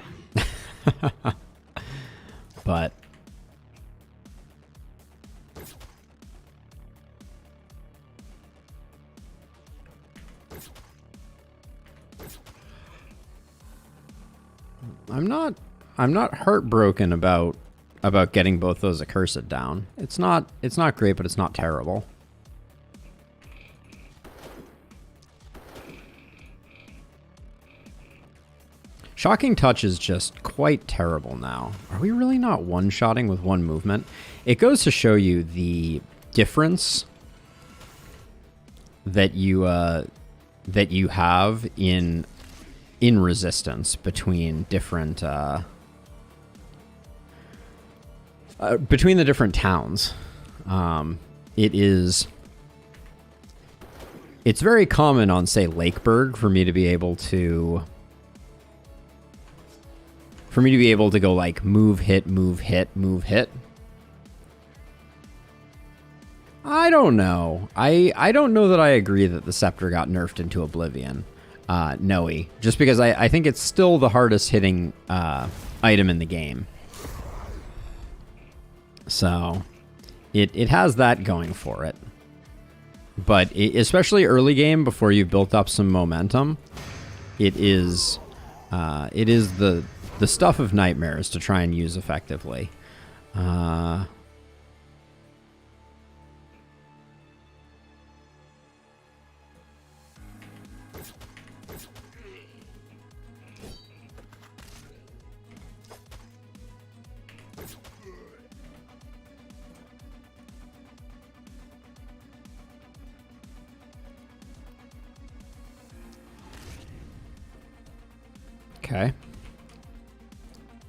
Speaker 1: But I'm not heartbroken about getting both those accursed down. It's not great, but it's not terrible. Shocking Touch is just quite terrible now. Are we really not one-shotting with one movement? It goes to show you the difference that you have in resistance between different between the different towns. It's very common on, say, Lakeburg for me to be able to go like move, hit, move, hit, move, hit. I don't know. I don't know that I agree that the Scepter got nerfed into oblivion. No-y. Just because I think it's still the hardest hitting item in the game. So it has that going for it. But especially early game, before you've built up some momentum, it is the stuff of nightmares to try and use effectively. Okay.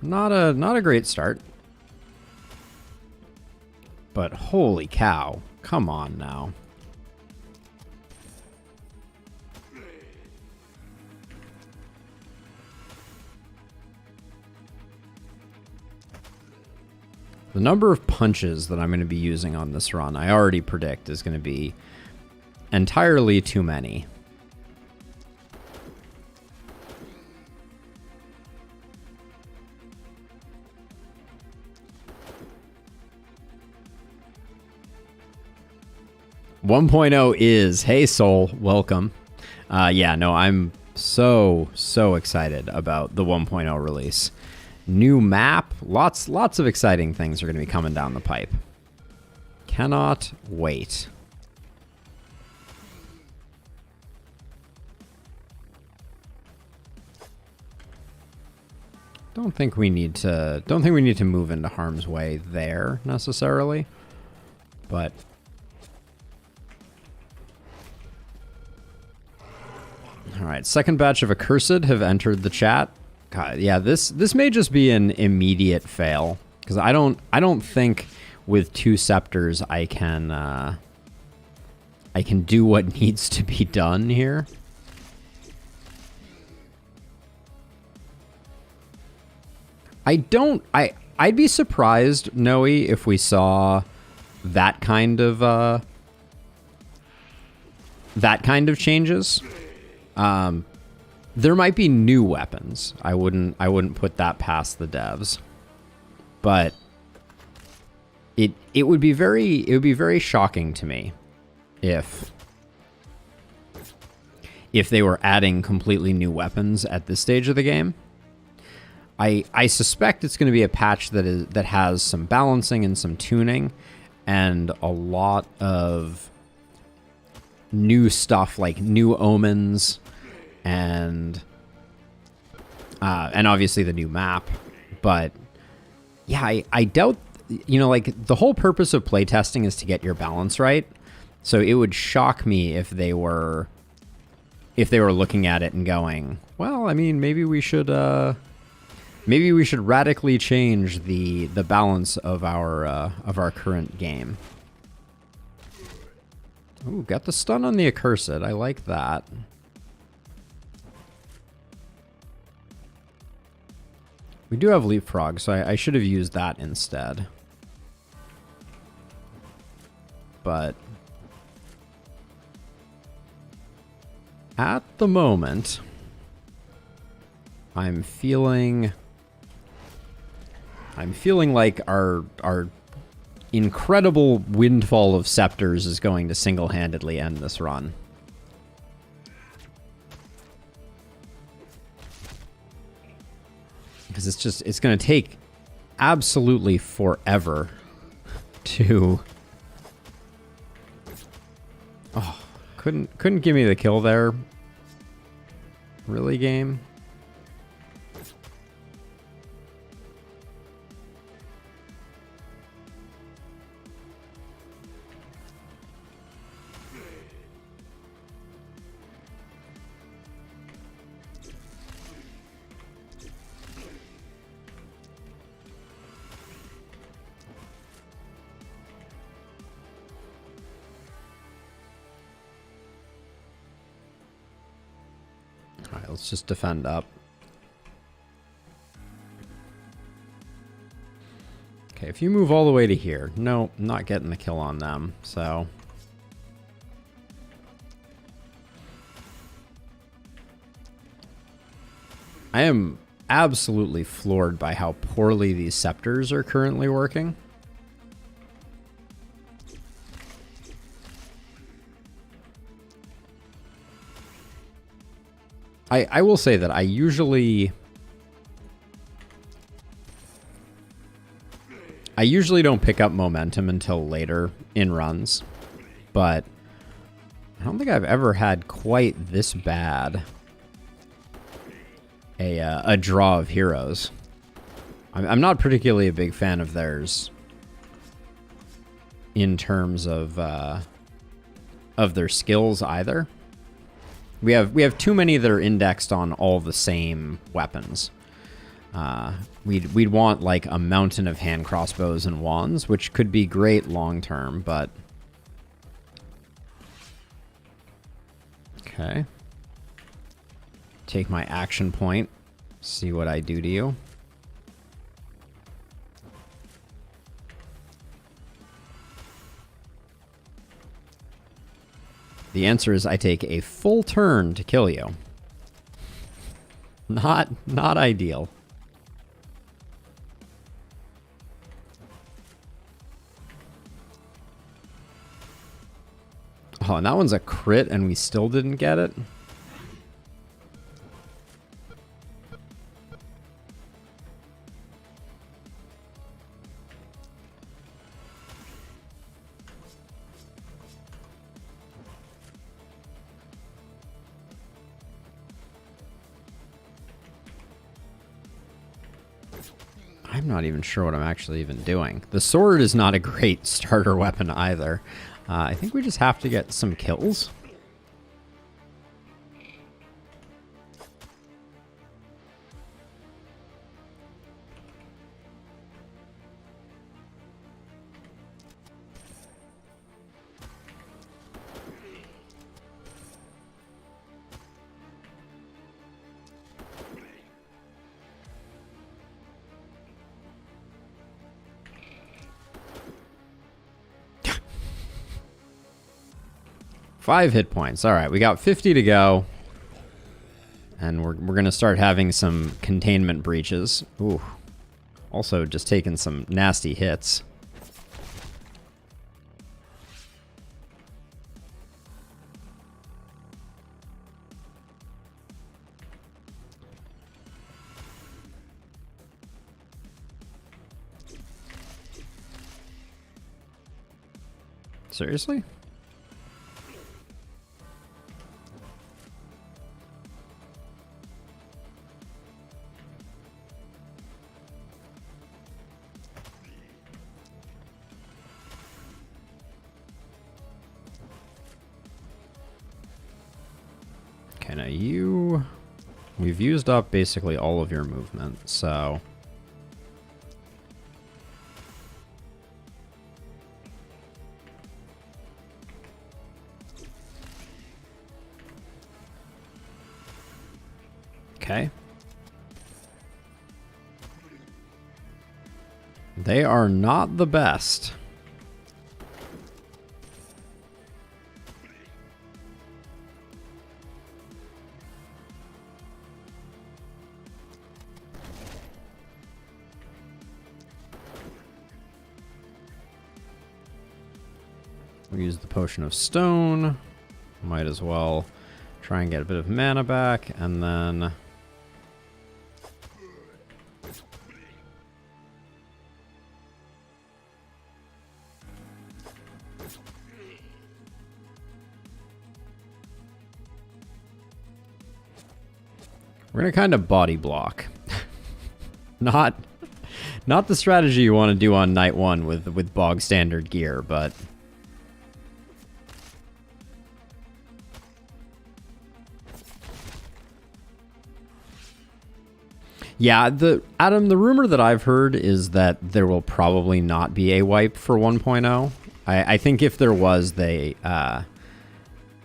Speaker 1: Not a great start. But holy cow. Come on now. The number of punches that I'm going to be using on this run, I already predict, is going to be entirely too many. .0 is, hey Soul, welcome. Yeah, no, I'm so excited about the 1.0 release. New map, lots of exciting things are going to be coming down the pipe. Cannot wait. Don't think we need to move into harm's way there necessarily, but all right, second batch of Accursed have entered the chat. God, yeah, this may just be an immediate fail, because I don't think with 2 scepters I can do what needs to be done here. I'd be surprised, Noe, if we saw that kind of changes. There might be new weapons. I wouldn't put that past the devs. But it would be very shocking to me if they were adding completely new weapons at this stage of the game. I suspect it's going to be a patch that has some balancing and some tuning and a lot of new stuff like new omens and obviously the new map. But yeah, I doubt, like the whole purpose of playtesting is to get your balance right. So it would shock me if they were looking at it and going, well, I mean, maybe we should radically change the balance of our current game. Ooh, got the stun on the accursed. I like that. We do have leapfrog, so I should have used that instead. But at the moment, I'm feeling like our incredible windfall of scepters is going to single-handedly end this run. Because it's going to take absolutely forever to... Oh, couldn't give me the kill there. Really, game? Alright, let's just defend up. Okay, if you move all the way to here... No, not getting the kill on them, so... I am absolutely floored by how poorly these scepters are currently working. I will say that I usually don't pick up momentum until later in runs, but I don't think I've ever had quite this bad a draw of heroes. I'm not particularly a big fan of theirs in terms of their skills either. We have too many that are indexed on all the same weapons. We'd want like a mountain of hand crossbows and wands, which could be great long term, but okay. Take my action point. See what I do to you. The answer is I take a full turn to kill you. Not ideal. Oh, and that one's a crit and we still didn't get it? I'm not even sure what I'm actually even doing. The sword is not a great starter weapon either. I think we just have to get some kills. Five hit points. All right, we got 50 to go. And we're going to start having some containment breaches. Ooh. Also just taking some nasty hits. Seriously? Okay, now you... We've used up basically all of your movement, so... Okay. They are not the best. We use the potion of stone. Might as well try and get a bit of mana back, and then... We're gonna kind of body block. Not the strategy you want to do on night one with bog standard gear, but... Yeah, Adam, the rumor that I've heard is that there will probably not be a wipe for 1.0. I think if there was, they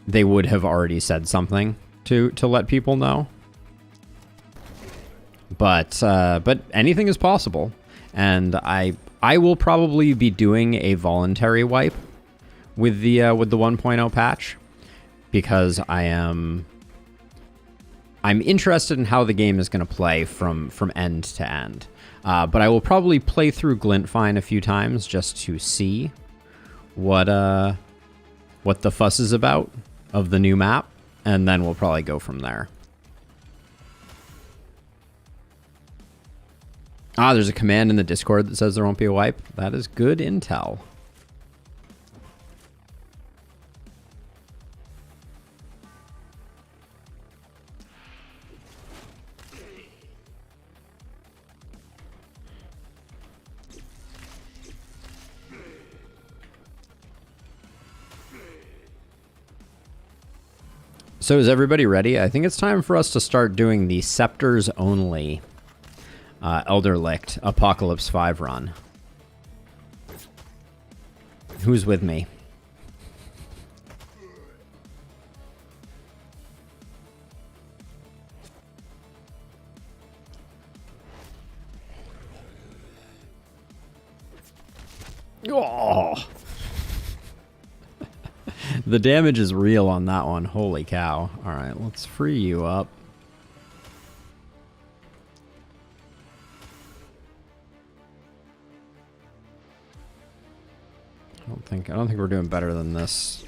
Speaker 1: would have already said something to let people know. But anything is possible, and I will probably be doing a voluntary wipe with the 1.0 patch, because I'm interested in how the game is going to play from end to end. But I will probably play through Glintfine a few times just to see what the fuss is about of the new map, and then we'll probably go from there. Ah, there's a command in the Discord that says there won't be a wipe. That is good intel. So is everybody ready? I think it's time for us to start doing the Scepters only Elder Licht Apocalypse 5 run. Who's with me? Oh! The damage is real on that one. Holy cow. Alright, let's free you up. I don't think we're doing better than this.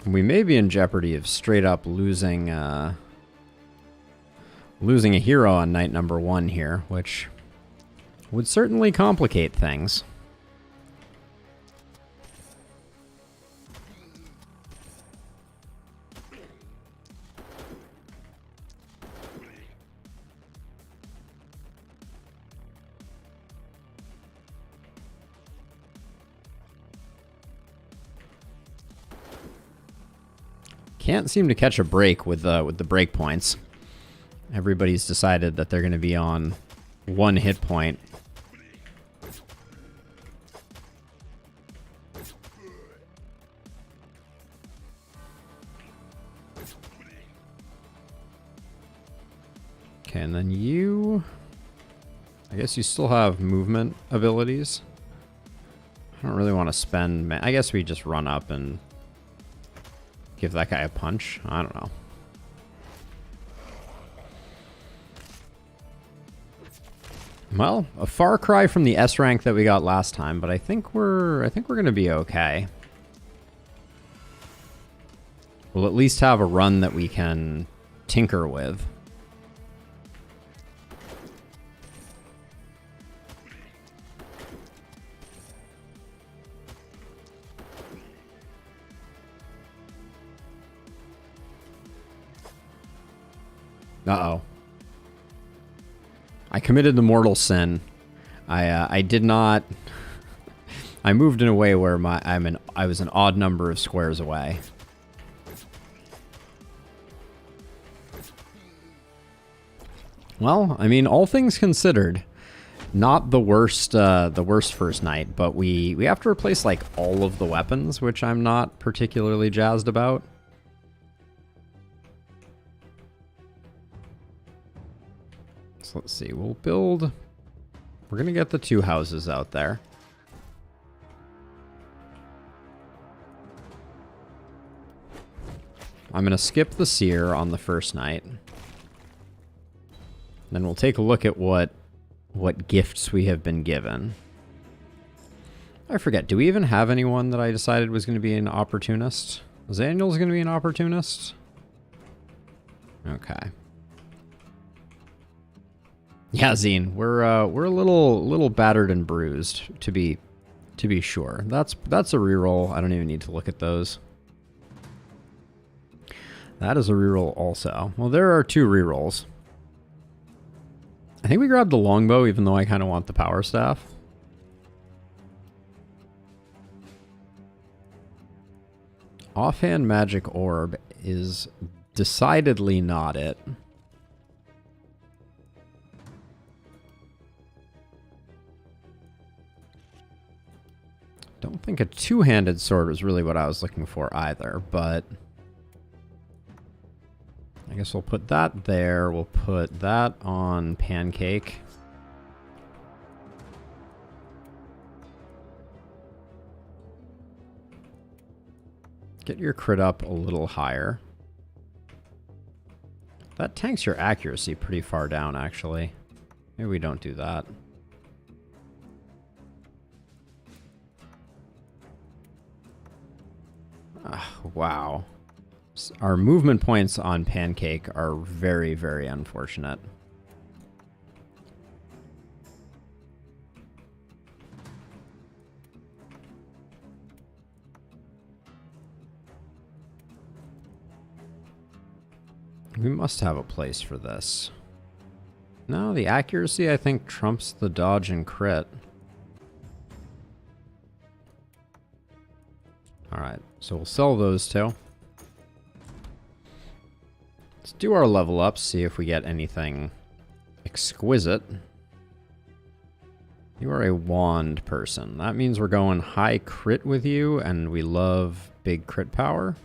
Speaker 1: We may be in jeopardy of straight up losing a hero on night number 1 here, which would certainly complicate things. Can't seem to catch a break with the break points. Everybody's decided that they're going to be on 1 hit point. Okay, and then you... I guess you still have movement abilities. I don't really want to spend... I guess we just run up and give that guy a punch. I don't know. Well, a far cry from the S rank that we got last time, but I think we're going to be okay. We'll at least have a run that we can tinker with. Uh-oh. I committed the mortal sin. I did not... I moved in a way where I was an odd number of squares away. Well, I mean, all things considered, not the worst first night, but we have to replace like all of the weapons, which I'm not particularly jazzed about. So let's see, we'll build... We're going to get the 2 houses out there. I'm going to skip the seer on the first night. Then we'll take a look at what gifts we have been given. I forget, do we even have anyone that I decided was going to be an opportunist? Zaniel's going to be an opportunist? Okay. Yeah, Zine, we're a little battered and bruised, to be sure. That's a reroll. I don't even need to look at those. That is a reroll also. Well, there are 2 rerolls. I think we grabbed the longbow, even though I kind of want the power staff. Offhand magic orb is decidedly not it. Don't think a 2-handed sword was really what I was looking for either, but... I guess we'll put that there. We'll put that on Pancake. Get your crit up a little higher. That tanks your accuracy pretty far down, actually. Maybe we don't do that. Wow. Our movement points on Pancake are very, very unfortunate. We must have a place for this. No, the accuracy, I think, trumps the dodge and crit. Alright, so we'll sell those 2. Let's do our level up, see if we get anything exquisite. You are a wand person. That means we're going high crit with you, and we love big crit power.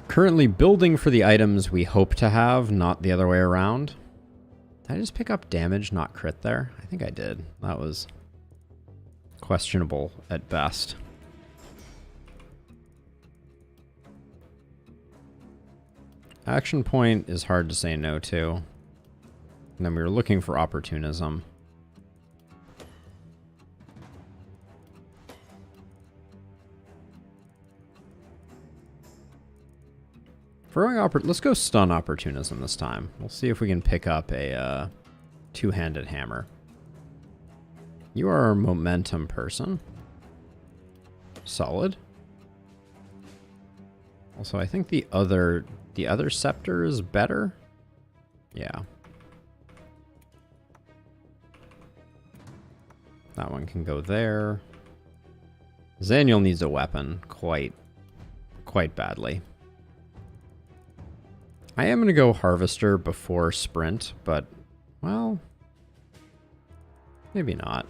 Speaker 1: Currently building for the items we hope to have, not the other way around. Did I just pick up damage, not crit there? I think I did. That was questionable at best. Action point is hard to say no to. And then we were looking for opportunism. Let's go stun opportunism this time. We'll see if we can pick up a 2-handed hammer. You are a momentum person. Solid. Also, I think the other scepter is better. Yeah. That one can go there. Zaniel needs a weapon quite badly. I am going to go Harvester before Sprint, but, well, maybe not.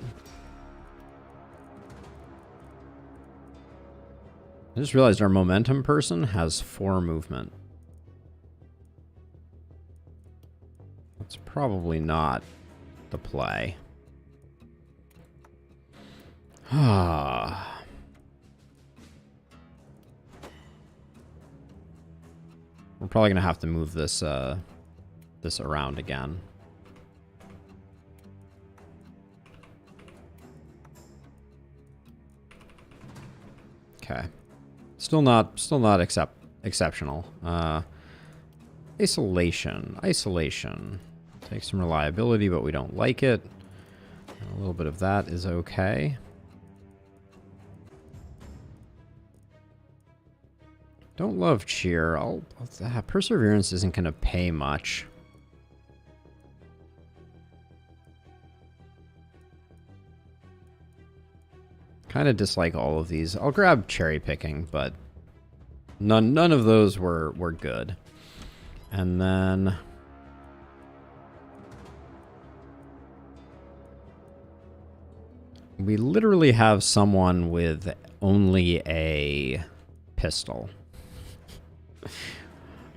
Speaker 1: I just realized our momentum person has 4 movement. That's probably not the play. Ah. We're probably gonna have to move this this around again. Okay. Still not exceptional. Isolation. Takes some reliability, but we don't like it. A little bit of that is okay. Don't love cheer. Perseverance isn't going to pay much. Kind of dislike all of these. I'll grab cherry picking, but none of those were good. And then we literally have someone with only a pistol.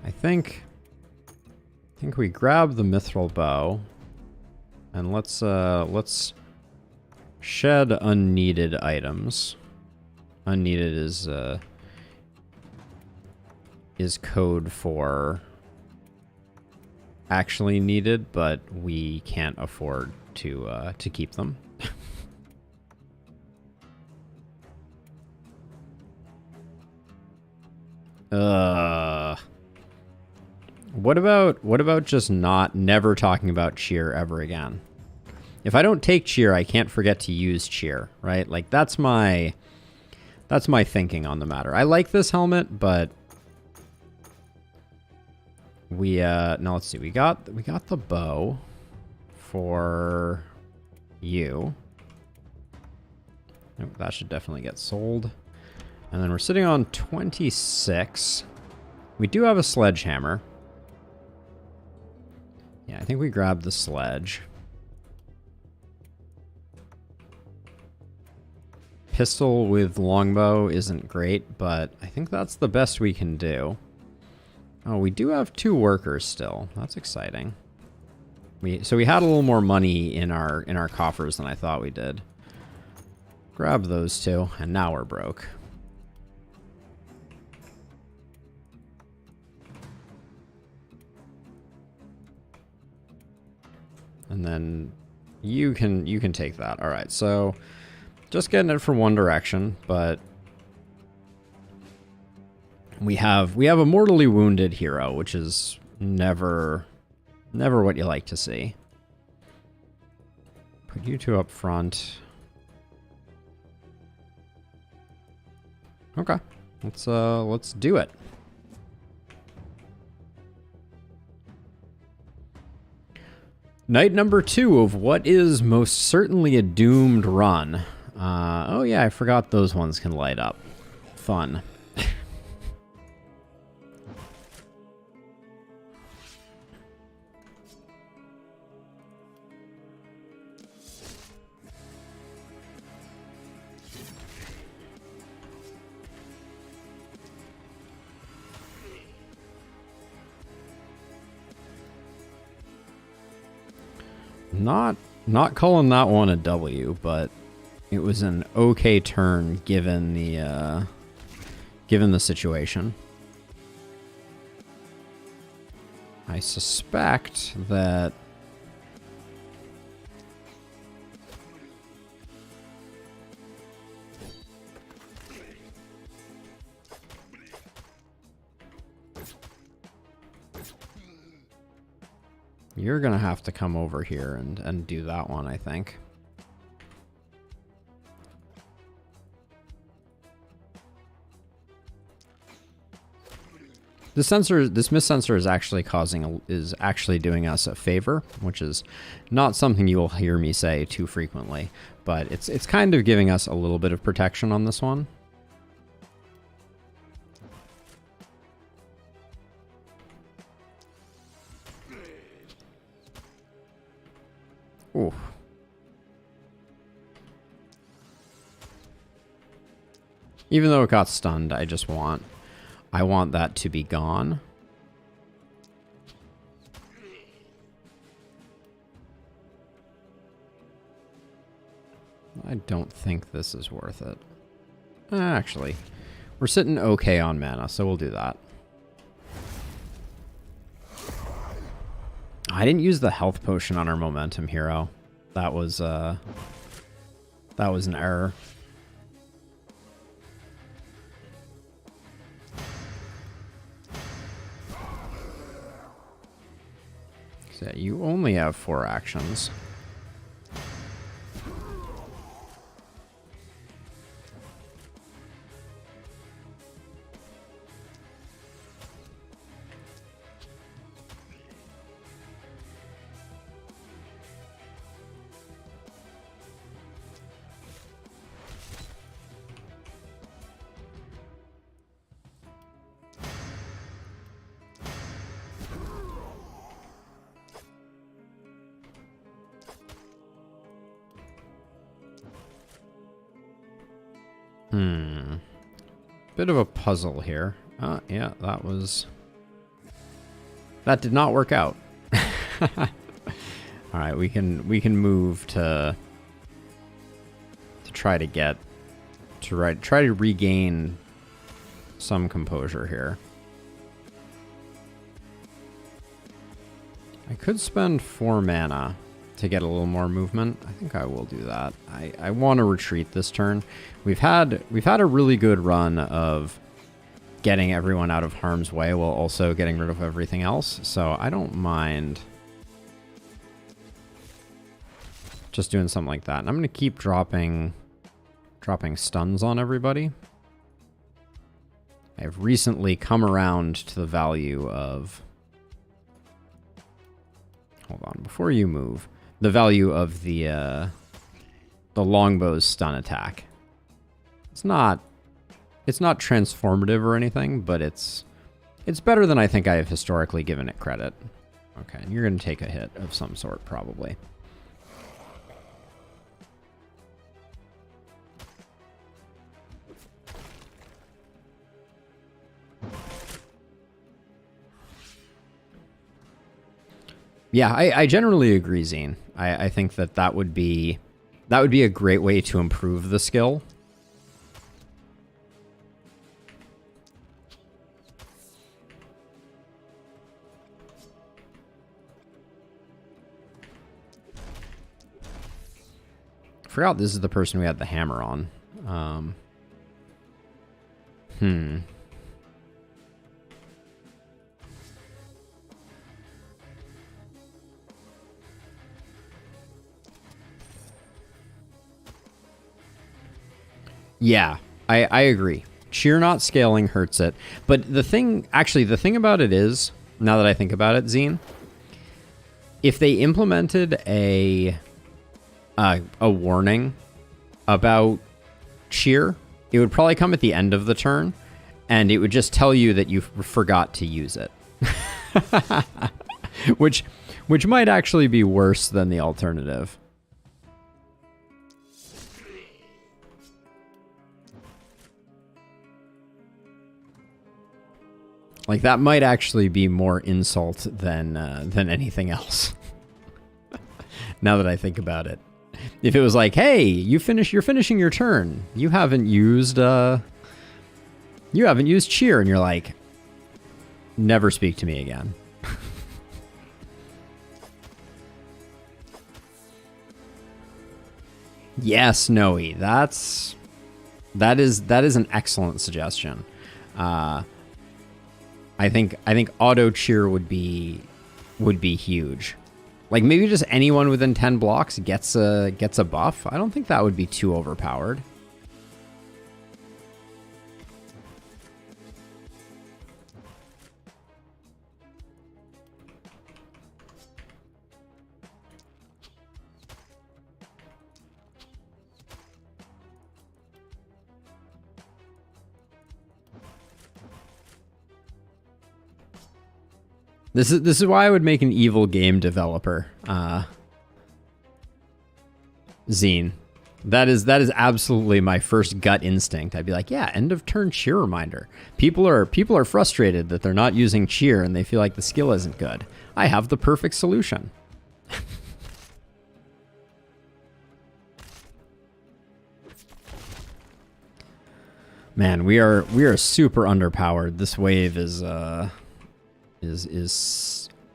Speaker 1: I think we grab the mithril bow and let's shed unneeded items. Unneeded is code for actually needed, but we can't afford to keep them. What about just never talking about cheer ever again? If I don't take cheer, I can't forget to use cheer, right? Like that's my thinking on the matter. I like this helmet, but we now let's see. We got the bow for you. Nope, that should definitely get sold. And then we're sitting on 26. We do have a sledgehammer. Yeah, I think we grabbed the sledge. Pistol with longbow isn't great, but I think that's the best we can do. Oh, we do have 2 workers still. That's exciting. So we had a little more money in our coffers than I thought we did. Grab those 2, and now we're broke. And then you can take that. All right, so just getting it from one direction, but we have a mortally wounded hero, which is never what you like to see. Put you 2 up front. Okay, let's do it. Night number 2 of what is most certainly a doomed run. Oh yeah, I forgot those ones can light up. Fun. Not calling that one a W, but it was an okay turn given the situation. I suspect that you're gonna have to come over here and do that one, I think. This mist sensor is actually doing us a favor, which is not something you will hear me say too frequently, but it's kind of giving us a little bit of protection on this one. Ooh. Even though it got stunned, I want that to be gone. I don't think this is worth it. Actually, we're sitting okay on mana, so we'll do that. I didn't use the health potion on our momentum hero. That was an error. So you only have 4 actions. Bit of a puzzle here. Yeah, that did not work out. All right, we can move to try to regain some composure here. I could spend 4 mana to get a little more movement. I think I will do that. I want to retreat this turn. We've had a really good run of getting everyone out of harm's way while also getting rid of everything else. So I don't mind just doing something like that. And I'm going to keep dropping stuns on everybody. I've recently come around to the value of... Hold on, before you move. The value of the longbow's stun attack. It's not transformative or anything, but it's better than I think I have historically given it credit. Okay, and you're going to take a hit of some sort, probably. Yeah, I generally agree, Zine. I think that would be a great way to improve the skill. Forgot this is the person we had the hammer on. Yeah, I agree. Cheer not scaling hurts it. But the thing about it is, now that I think about it, Zine, if they implemented a warning about cheer, it would probably come at the end of the turn, and it would just tell you that you forgot to use it. which might actually be worse than the alternative. Like, that might actually be more insult than anything else. Now that I think about it. If it was like, hey, you're finishing your turn. You haven't used cheer, and you're like, never speak to me again. Yes, Noe. That is an excellent suggestion. I think auto cheer would be huge. Like, maybe just anyone within 10 blocks gets a buff. I don't think that would be too overpowered. This is why I would make an evil game developer, Zine. That is absolutely my first gut instinct. I'd be like, yeah, end of turn cheer reminder. People are frustrated that they're not using cheer and they feel like the skill isn't good. I have the perfect solution. Man, we are super underpowered. This wave is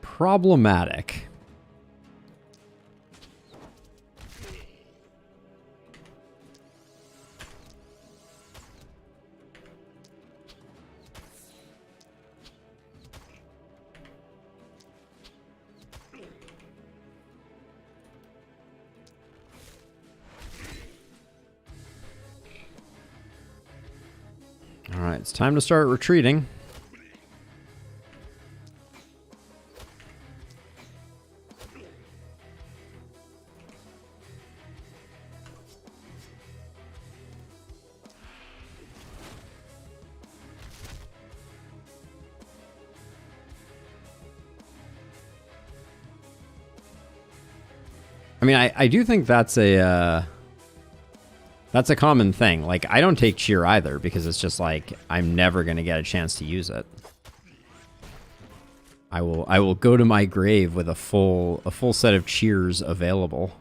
Speaker 1: problematic. All right, it's time to start retreating. I mean, I do think that's a common thing. Like, I don't take cheer either because it's just like I'm never going to get a chance to use it. I will go to my grave with a full set of cheers available.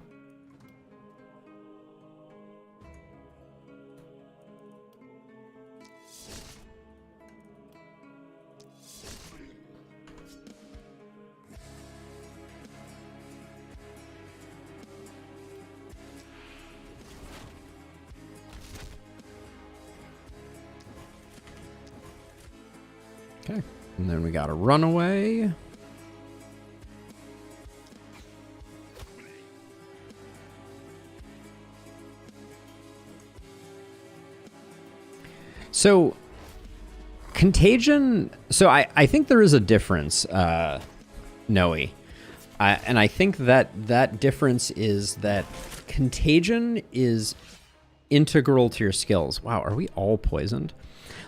Speaker 1: Okay, and then we got a runaway. So, Contagion... So, I think there is a difference, Noe. And I think that difference is that Contagion is integral to your skills. Wow, are we all poisoned?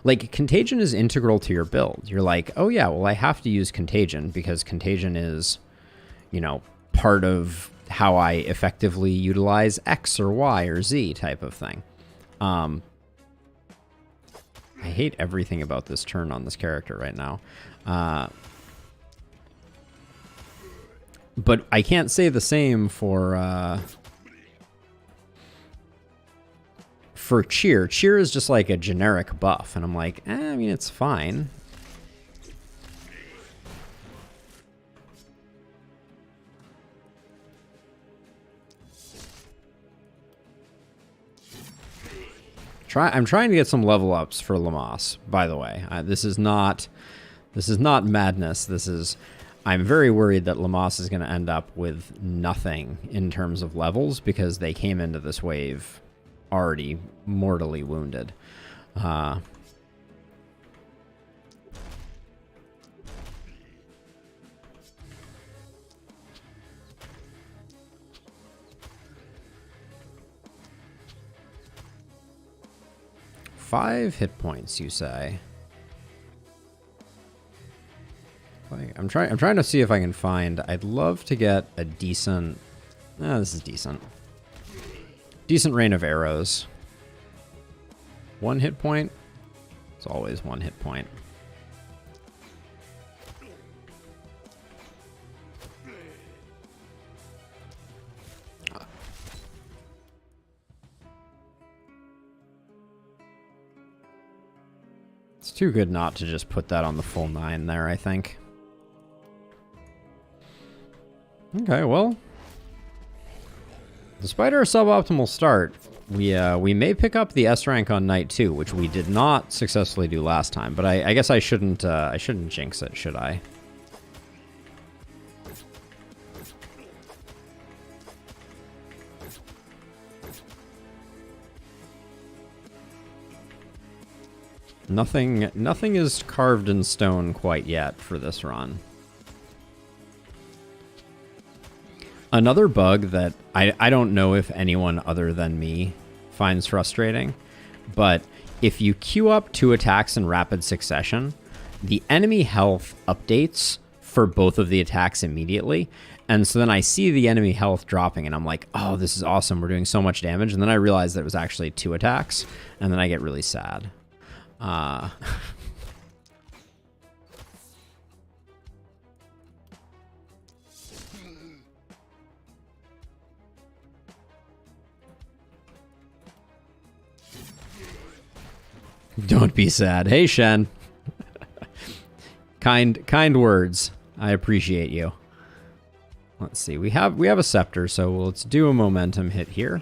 Speaker 1: Like, Contagion is integral to your build. You're like, oh yeah, well, I have to use Contagion because Contagion is, you know, part of how I effectively utilize X or Y or Z type of thing. I hate everything about this turn on this character right now. But I can't say the same for cheer. Cheer is just like a generic buff, and I'm like, I mean, it's fine. I'm trying to get some level ups for Lammas, by the way. This is not madness. I'm very worried that Lammas is going to end up with nothing in terms of levels because they came into this wave already mortally wounded. Five hit points, you say? I'm trying to see if I can find. I'd love to get a decent. This is decent. Decent rain of arrows. 1 hit point. It's always 1 hit point. It's too good not to just put that on the full 9 there, I think. Okay, well, despite our suboptimal start, we may pick up the S rank on night 2, which we did not successfully do last time. But I guess I shouldn't jinx it, should I? Nothing is carved in stone quite yet for this run. Another bug that I don't know if anyone other than me finds frustrating, but if you queue up 2 attacks in rapid succession, the enemy health updates for both of the attacks immediately. And so then I see the enemy health dropping and I'm like, oh, this is awesome. We're doing so much damage. And then I realize that it was actually 2 attacks. And then I get really sad. Don't be sad. Hey, Shen. Kind words. I appreciate you. Let's see. We have a scepter, so let's do a momentum hit here.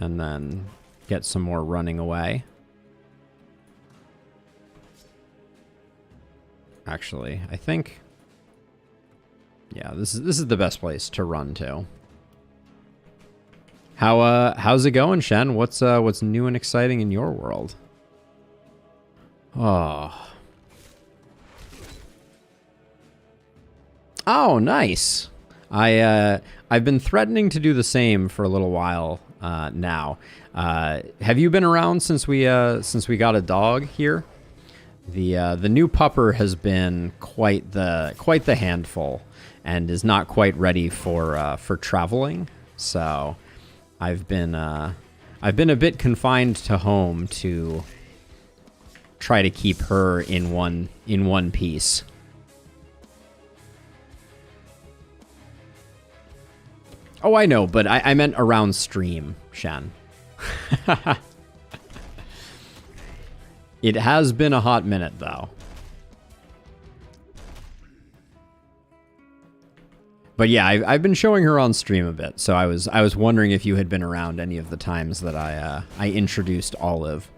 Speaker 1: And then get some more running away. Actually, I think... yeah, this is the best place to run to. How's it going, Shen? What's new and exciting in your world? Oh. Oh, nice. I've been threatening to do the same for a little while now. Have you been around since we got a dog here? The new pupper has been quite the handful and is not quite ready for traveling. So I've been a bit confined to home to try to keep her in one piece. Oh, I know, but I meant around stream, Shen. It has been a hot minute, though. But yeah, I've been showing her on stream a bit, so I was wondering if you had been around any of the times that I introduced Olive.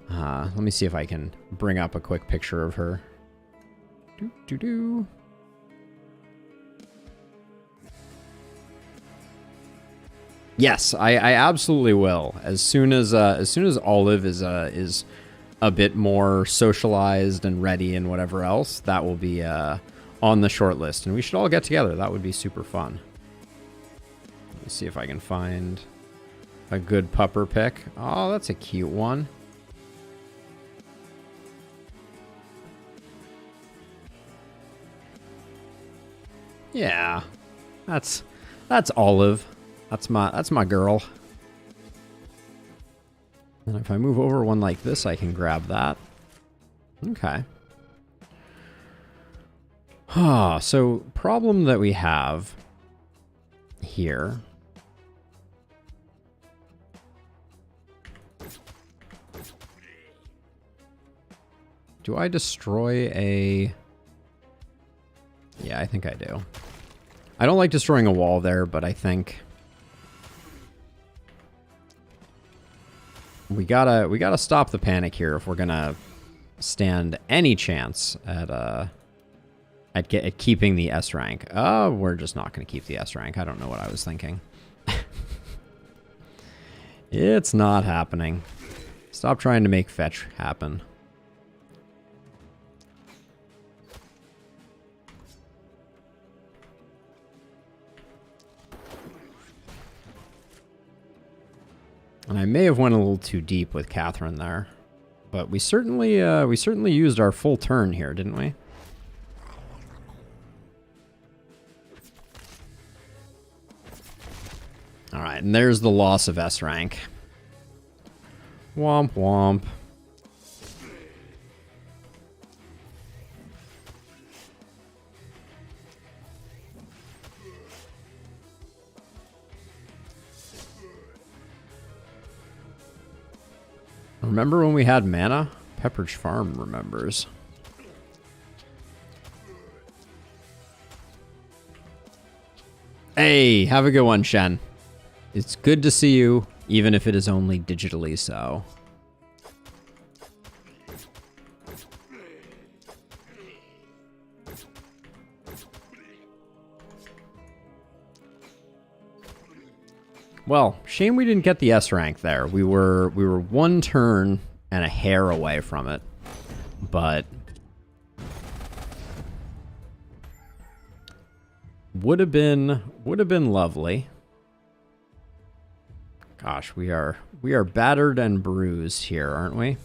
Speaker 1: Let me see if I can bring up a quick picture of her. Doo-doo-doo. Yes, I absolutely will. As soon as Olive is a bit more socialized and ready and whatever else, that will be on the short list, and we should all get together. That would be super fun. Let me see if I can find a good pupper pick. Oh, that's a cute one. Yeah, that's Olive. That's my girl. And if I move over one like this, I can grab that. Okay. So problem that we have here. Do I destroy a... yeah, I think I do. I don't like destroying a wall there, but I think we gotta stop the panic here if we're gonna stand any chance at keeping the S rank. Oh, we're just not gonna keep the S rank. I don't know what I was thinking. It's not happening. Stop trying to make fetch happen. And I may have went a little too deep with Catherine there, but we certainly used our full turn here, didn't we? All right, and there's the loss of S rank. Womp womp. Remember when we had mana? Pepperidge Farm remembers. Hey, have a good one, Shen. It's good to see you, even if it is only digitally so. Well, shame we didn't get the S rank there. We were one turn and a hair away from it. But would have been lovely. Gosh, we are battered and bruised here, aren't we?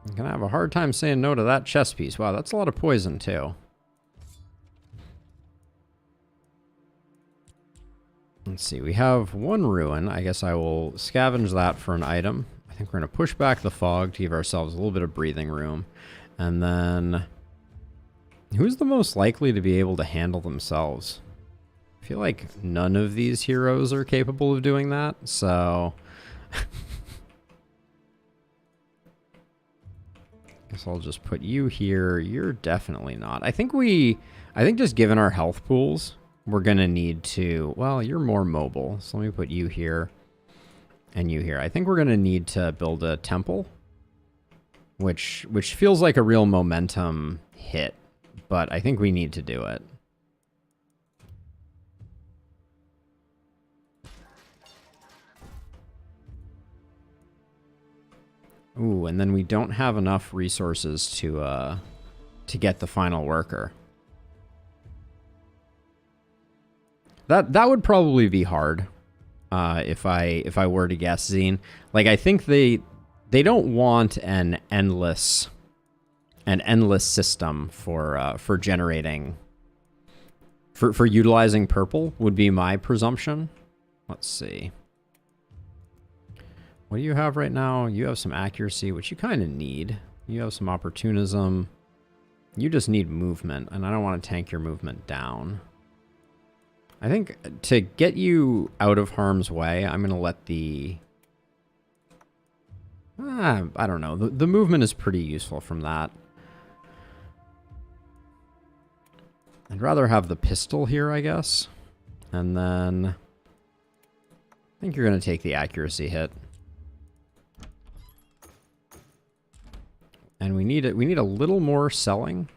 Speaker 1: I'm gonna have a hard time saying no to that chess piece. Wow, that's a lot of poison too. Let's see, we have one ruin. I guess I will scavenge that for an item. I think we're going to push back the fog to give ourselves a little bit of breathing room. And then, who's the most likely to be able to handle themselves? I feel like none of these heroes are capable of doing that. So Guess I'll just put you here. You're definitely not. I think just given our health pools, we're going to need to... Well, you're more mobile, so let me put you here and you here. I think we're going to need to build a temple, which feels like a real momentum hit, but I think we need to do it. Ooh, and then we don't have enough resources to get the final worker. That would probably be hard, if I were to guess, Zine. Like, I think they don't want an endless system for generating for utilizing purple would be my presumption. Let's see. What do you have right now? You have some accuracy, which you kind of need. You have some opportunism. You just need movement, and I don't want to tank your movement down. I think to get you out of harm's way, I'm going to let the... I don't know. The movement is pretty useful from that. I'd rather have the pistol here, I guess. And then... I think you're going to take the accuracy hit. And we need a little more selling.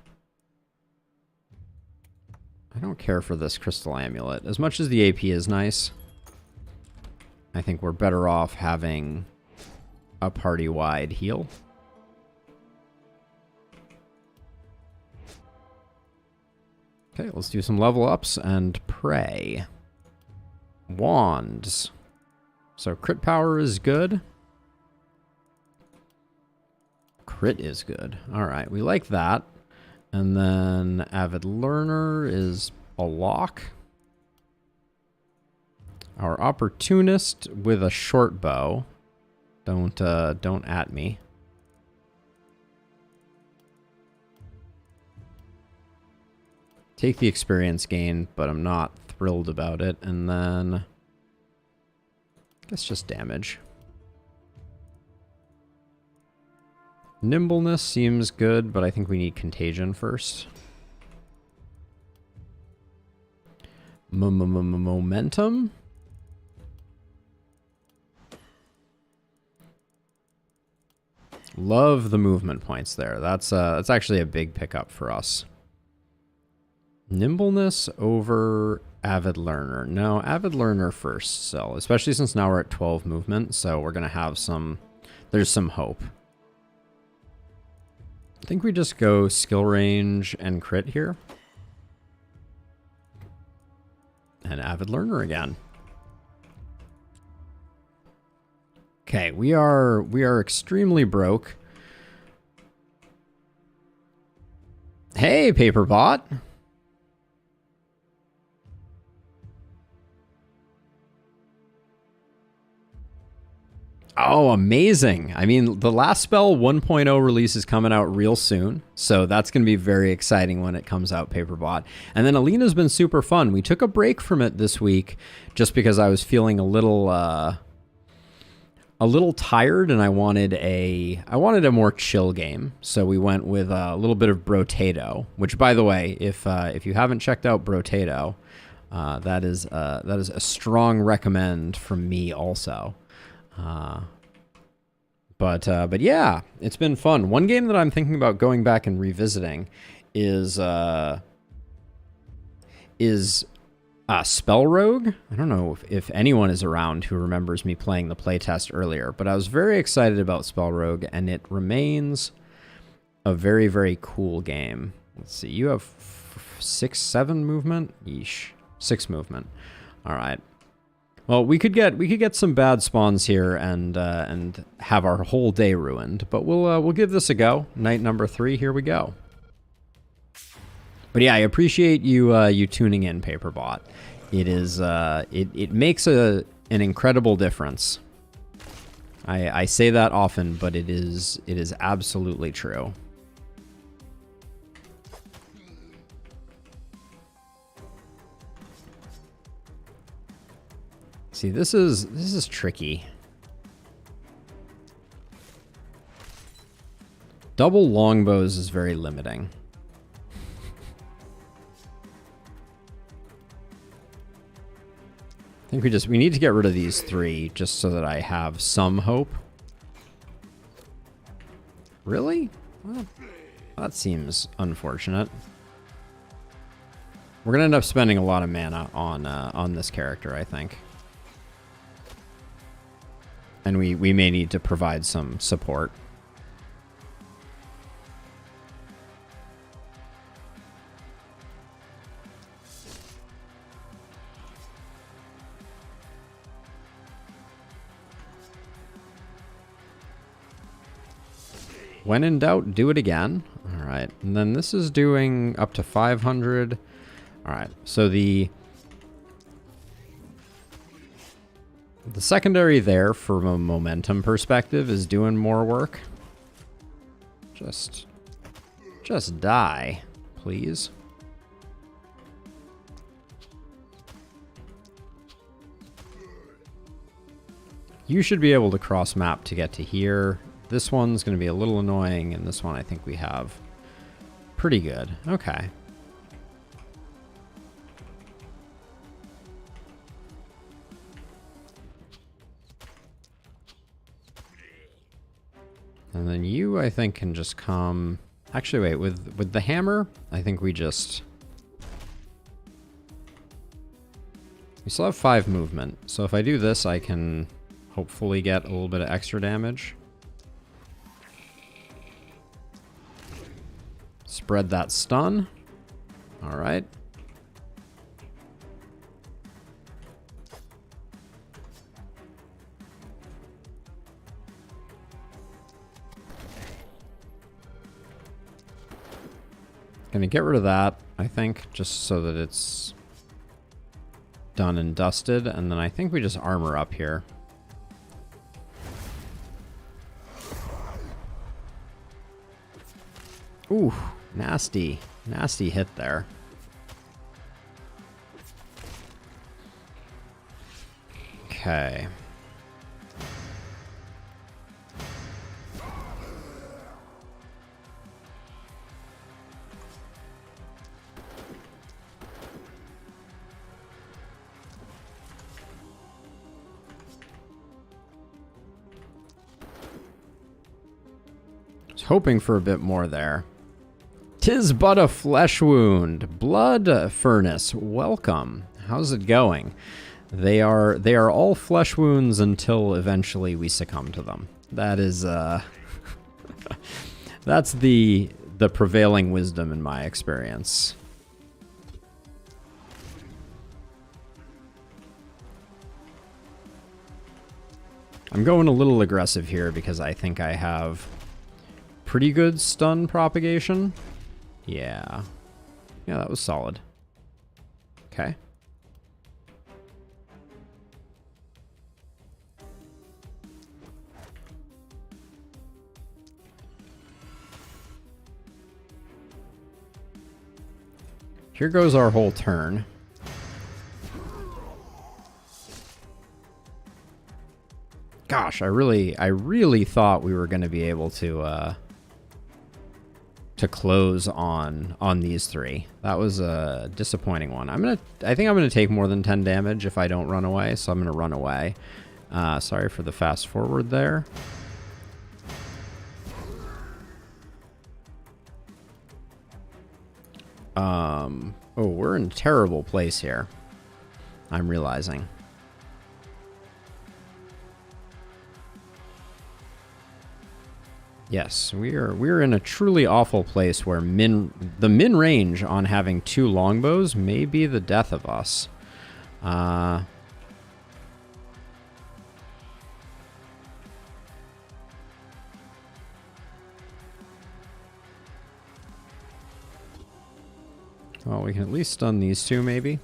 Speaker 1: I don't care for this crystal amulet. As much as the AP is nice, I think we're better off having a party-wide heal. Okay, let's do some level ups and pray. Wands. So crit power is good. Crit is good. All right, we like that. And then Avid Learner is a lock. Our Opportunist with a short bow. Don't at me. Take the experience gain, but I'm not thrilled about it. And then I guess just damage. Nimbleness seems good, but I think we need contagion first. Momentum. Love the movement points there. That's actually a big pickup for us. Nimbleness over Avid Learner. No, Avid Learner first, so especially since now we're at 12 movement, so we're gonna have there's some hope. I think we just go skill range and crit here. And Avid Learner again. Okay, we are extremely broke. Hey, Paperbot. Oh, amazing. I mean, the last spell 1.0 release is coming out real soon, so that's going to be very exciting when it comes out, Paperbot. And then Alina's been super fun. We took a break from it this week just because I was feeling a little tired and I wanted a more chill game. So we went with a little bit of Brotato, which, by the way, if you haven't checked out Brotato, that is a strong recommend from me also. But yeah, it's been fun. One game that I'm thinking about going back and revisiting is Spell Rogue. I don't know if anyone is around who remembers me playing the playtest earlier, but I was very excited about Spell Rogue, and it remains a very, very cool game. Let's see, you have 7 movement? Yeesh. 6 movement. All right. Well, we could get some bad spawns here and have our whole day ruined, but we'll give this a go. Night number 3, here we go. But yeah, I appreciate you tuning in, Paperbot. It is it makes an incredible difference. I say that often, but it is absolutely true. See, this is tricky. Double longbows is very limiting. I think we need to get rid of these 3 just so that I have some hope. Really? Well, that seems unfortunate. We're gonna end up spending a lot of mana on this character, I think. And we may need to provide some support. When in doubt, do it again. All right, and then this is doing up to 500. All right, so the secondary there from a momentum perspective is doing more work. Just die, please. You should be able to cross map to get to here. This one's going to be a little annoying, and this one I think we have pretty good. Okay. And then you, I think, can just come... Actually, wait, with the hammer, I think we just... We still have 5 movement, so if I do this, I can hopefully get a little bit of extra damage. Spread that stun. All right. Gonna get rid of that, I think, just so that it's done and dusted, and then I think we just armor up here. Ooh, nasty hit there. Okay. Hoping for a bit more there. 'Tis but a flesh wound. Blood furnace, welcome. How's it going? They are all flesh wounds until eventually we succumb to them. That is that's the prevailing wisdom in my experience. I'm going a little aggressive here because I think I have pretty good stun propagation. Yeah. Yeah, that was solid. Okay. Here goes our whole turn. Gosh, I really thought we were going to be able to close on these 3. That was a disappointing one. I think I'm gonna take more than 10 damage if I don't run away, so I'm gonna run away. Sorry for the fast forward there. Oh, we're in a terrible place here, I'm realizing. Yes, we're in a truly awful place where the min range on having 2 longbows may be the death of us. Well, we can at least stun these 2, maybe.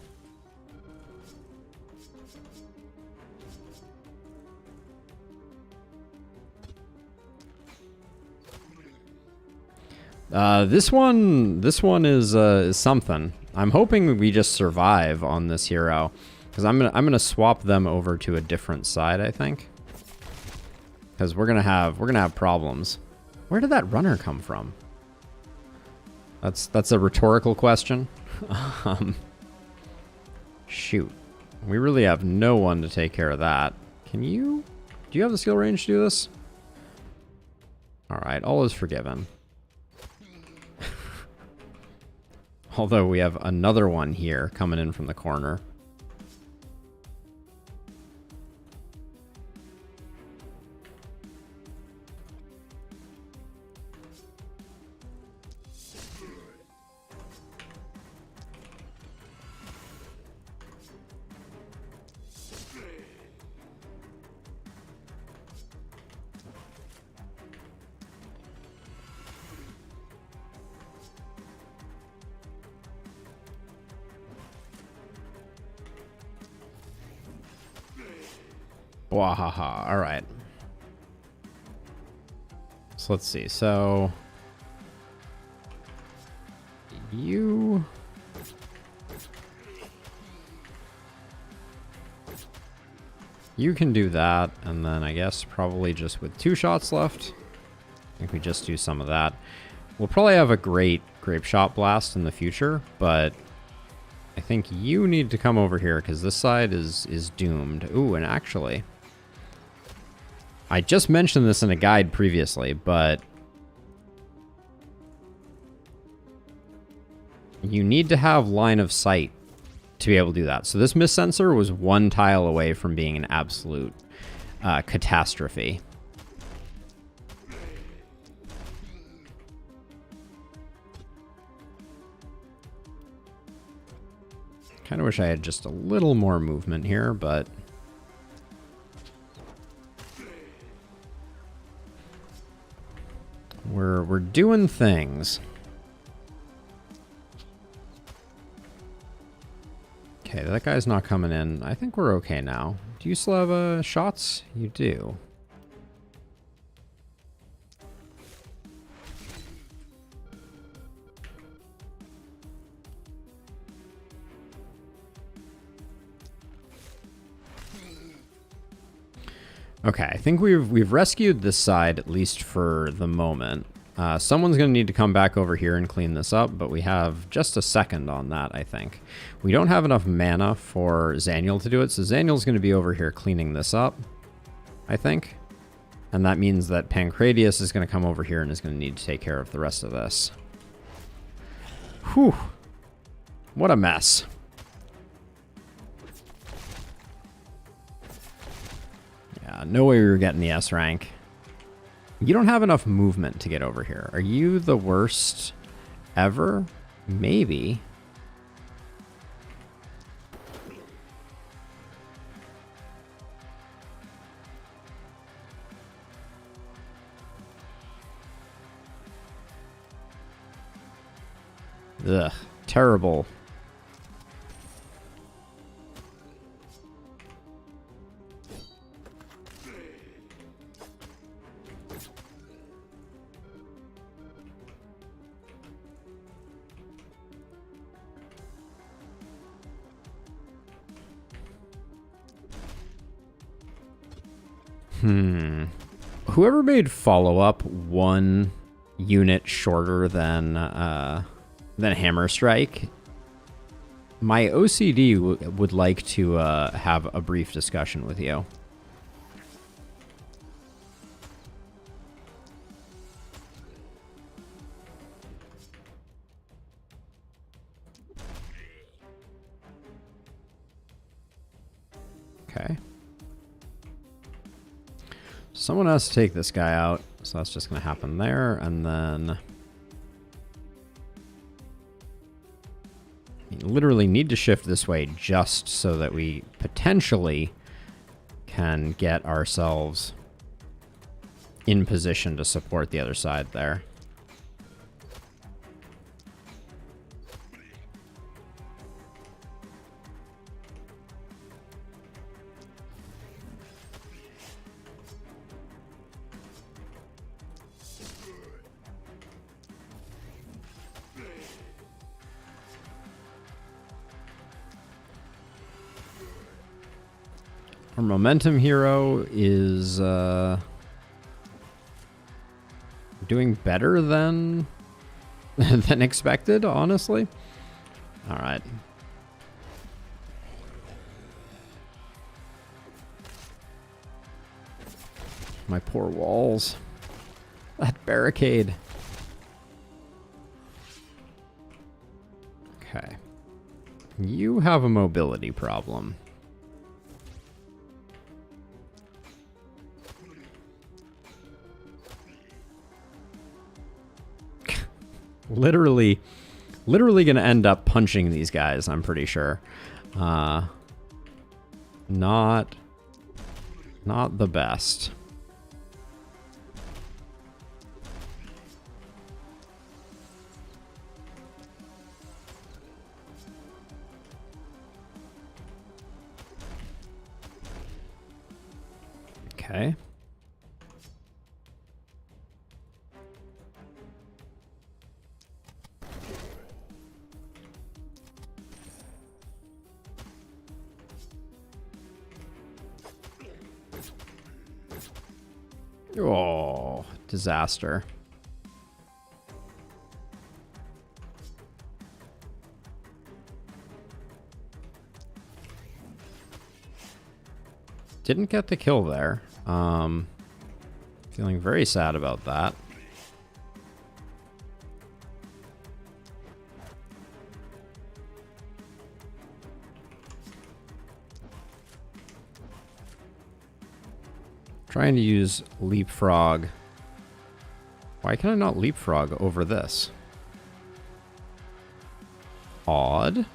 Speaker 1: This one is something. I'm hoping we just survive on this hero, because I'm gonna swap them over to a different side, I think, because we're gonna have problems. Where did that runner come from? That's a rhetorical question. Shoot. We really have no one to take care of that. Can you? Do you have the skill range to do this? Alright, all is forgiven. Although we have another one here coming in from the corner. Wahaha. All right. So let's see. So you can do that, and then I guess probably just with 2 shots left, I think we just do some of that. We'll probably have a great grape shot blast in the future, but I think you need to come over here because this side is doomed. Ooh, and actually, I just mentioned this in a guide previously, but you need to have line of sight to be able to do that. So this mist sensor was 1 tile away from being an absolute catastrophe. Kind of wish I had just a little more movement here, but we're doing things. Okay, that guy's not coming in. I think we're okay now. Do you still have shots? You do. Okay, I think we've rescued this side, at least for the moment. Someone's going to need to come back over here and clean this up, but we have just a second on that, I think. We don't have enough mana for Zaniel to do it, so Zaniel's going to be over here cleaning this up, I think. And that means that Pancratius is going to come over here and is going to need to take care of the rest of this. Whew. What a mess. No way we were getting the S rank. You don't have enough movement to get over here. Are you the worst ever? Maybe. Ugh, terrible. Whoever made follow-up 1 unit shorter than Hammer Strike, my OCD would like to have a brief discussion with you. Okay. Someone has to take this guy out, so that's just going to happen there, and then you literally need to shift this way just so that we potentially can get ourselves in position to support the other side there. Our momentum hero is doing better than than expected, honestly. All right. My poor walls. That barricade. Okay. You have a mobility problem. Literally gonna end up punching these guys, I'm pretty sure. Not the best. Okay. Oh, disaster. Didn't get the kill there. Feeling very sad about that. Trying to use leapfrog. Why can I not leapfrog over this? Odd.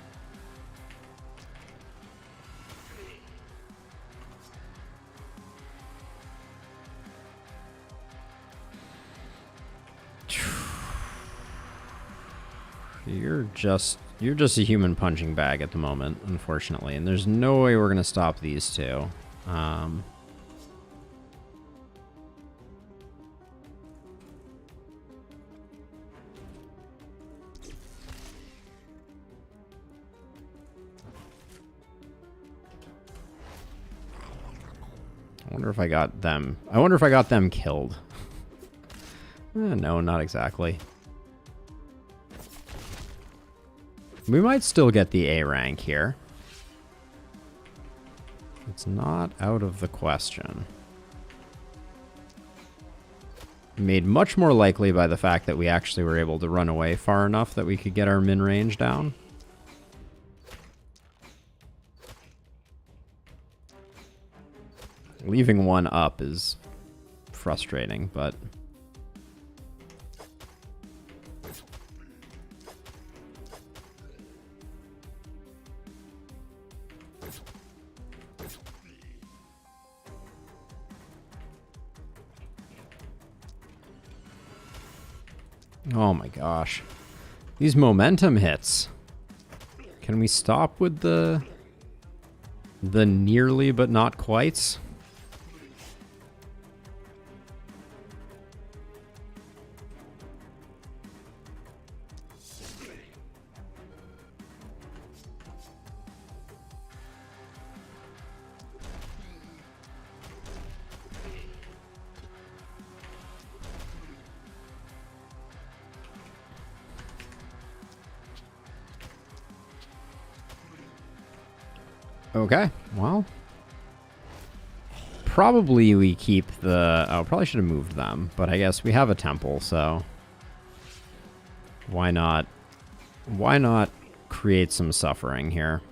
Speaker 1: You're just a human punching bag at the moment, unfortunately, and there's no way we're gonna stop these two. I wonder if I got them. I wonder if I got them killed. No, not exactly. We might still get the A rank here. It's not out of the question. Made much more likely by the fact that we actually were able to run away far enough that we could get our min range down. Leaving one up is frustrating, but... Oh my gosh. These momentum hits. Can we stop with the nearly but not quites? Okay, well, probably we keep the... Oh, probably should have moved them, but I guess we have a temple, so why not create some suffering here?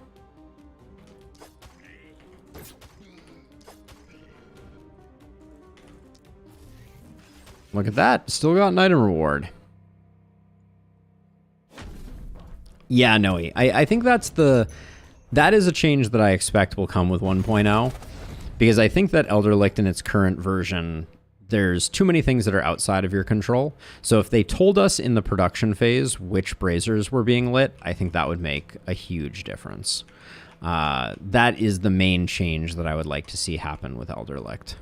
Speaker 1: Look at that, still got an item reward. Yeah, no, I think that is a change that I expect will come with 1.0, because I think that Elder Licht in its current version, there's too many things that are outside of your control. So if they told us in the production phase which braziers were being lit, I think that would make a huge difference. That is the main change that I would like to see happen with Elder Licht.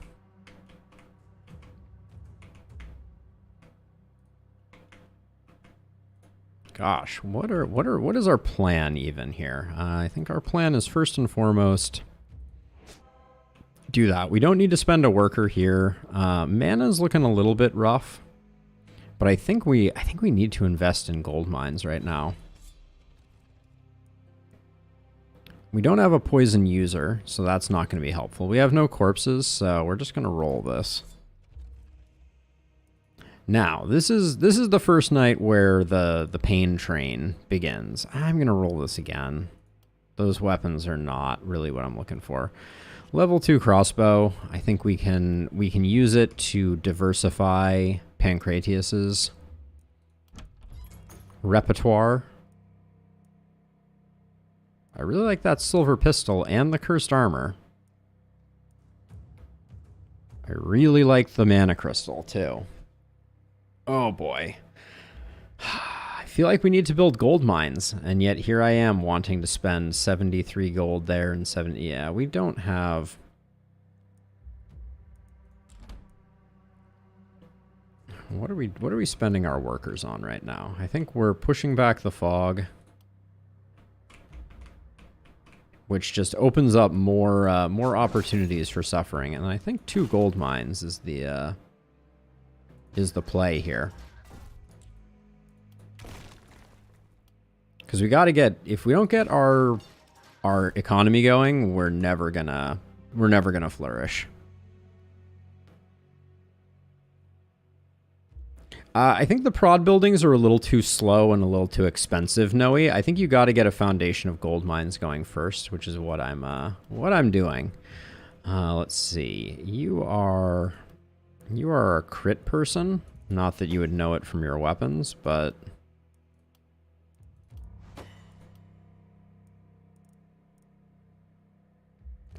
Speaker 1: Gosh, what is our plan even here? I think our plan is first and foremost do that. We don't need to spend a worker here. Mana's looking a little bit rough. But I think we need to invest in gold mines right now. We don't have a poison user, so that's not going to be helpful. We have no corpses, so we're just going to roll this. Now, this is the first night where the pain train begins. I'm going to roll this again. Those weapons are not really what I'm looking for. Level 2 crossbow. I think we can use it to diversify Pancratius's repertoire. I really like that silver pistol and the cursed armor. I really like the mana crystal too. Oh boy. I feel like we need to build gold mines, and yet here I am wanting to spend 73 gold there and 70. Yeah, we don't have... What are we spending our workers on right now? I think we're pushing back the fog, which just opens up more opportunities for suffering. And I think 2 gold mines is the play here. Because we got to get, if we don't get our economy going, we're never gonna flourish. I think the prod buildings are a little too slow and a little too expensive, Noe. I think you got to get a foundation of gold mines going first, which is what I'm doing. Let's see. You are a crit person. Not that you would know it from your weapons, but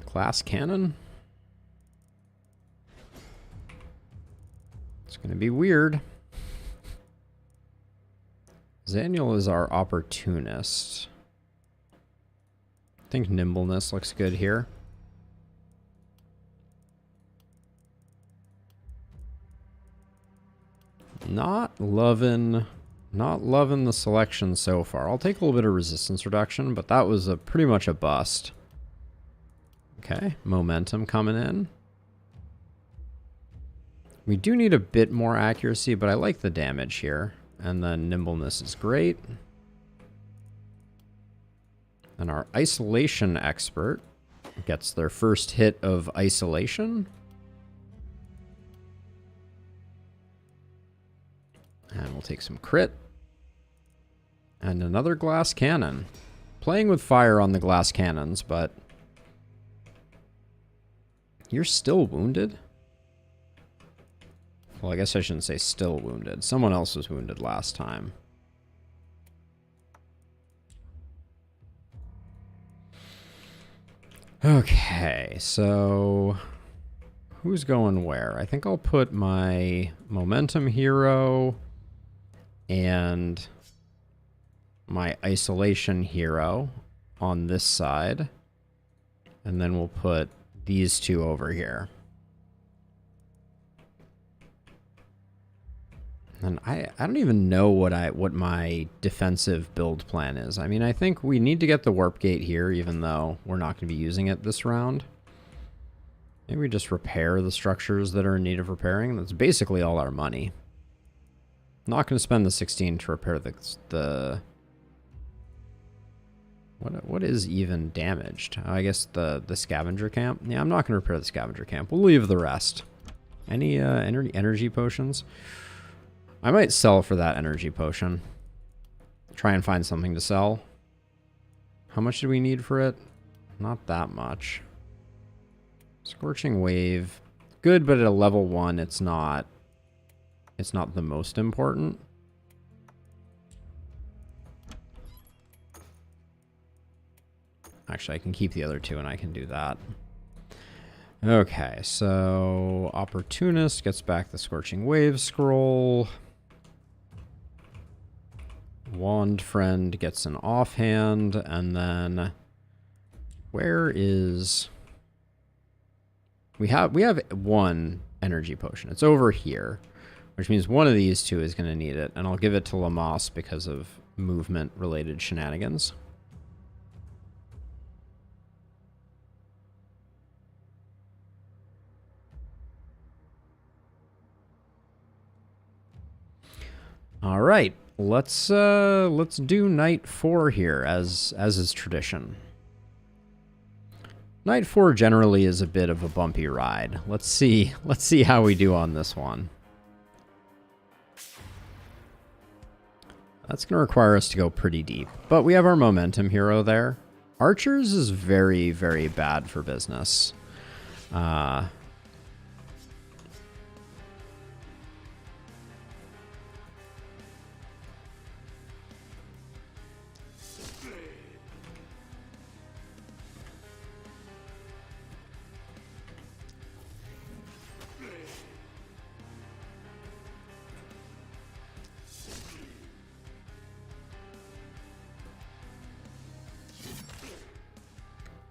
Speaker 1: glass cannon. It's going to be weird. Zaniel is our opportunist. I think nimbleness looks good here. Not loving the selection so far. I'll take a little bit of resistance reduction, but that was pretty much a bust. Okay, momentum coming in. We do need a bit more accuracy, but I like the damage here. And then nimbleness is great. And our isolation expert gets their first hit of isolation. And we'll take some crit. And another glass cannon. Playing with fire on the glass cannons, but you're still wounded? Well, I guess I shouldn't say still wounded. Someone else was wounded last time. Okay, so who's going where? I think I'll put my momentum hero and my isolation hero on this side. And then we'll put these 2 over here. And I don't even know what my defensive build plan is. I mean, I think we need to get the warp gate here, even though we're not going to be using it this round. Maybe we just repair the structures that are in need of repairing. That's basically all our money. Not going to spend the 16 to repair the what is even damaged? I guess the scavenger camp. Yeah, I'm not going to repair the scavenger camp. We'll leave the rest. Any energy potions? I might sell for that energy potion. Try and find something to sell. How much do we need for it? Not that much. Scorching Wave. Good, but at a level 1, it's not the most important. Actually, I can keep the other 2 and I can do that. Okay, so Opportunist gets back the Scorching Wave scroll. Wand Friend gets an offhand, and then where is... We have 1 energy potion. It's over here, which means one of these 2 is going to need it, and I'll give it to Lamos because of movement-related shenanigans. All right, let's do night 4 here, as is tradition. Night 4 generally is a bit of a bumpy ride. Let's see how we do on this one. That's going to require us to go pretty deep, but we have our momentum hero there. Archers is very, very bad for business.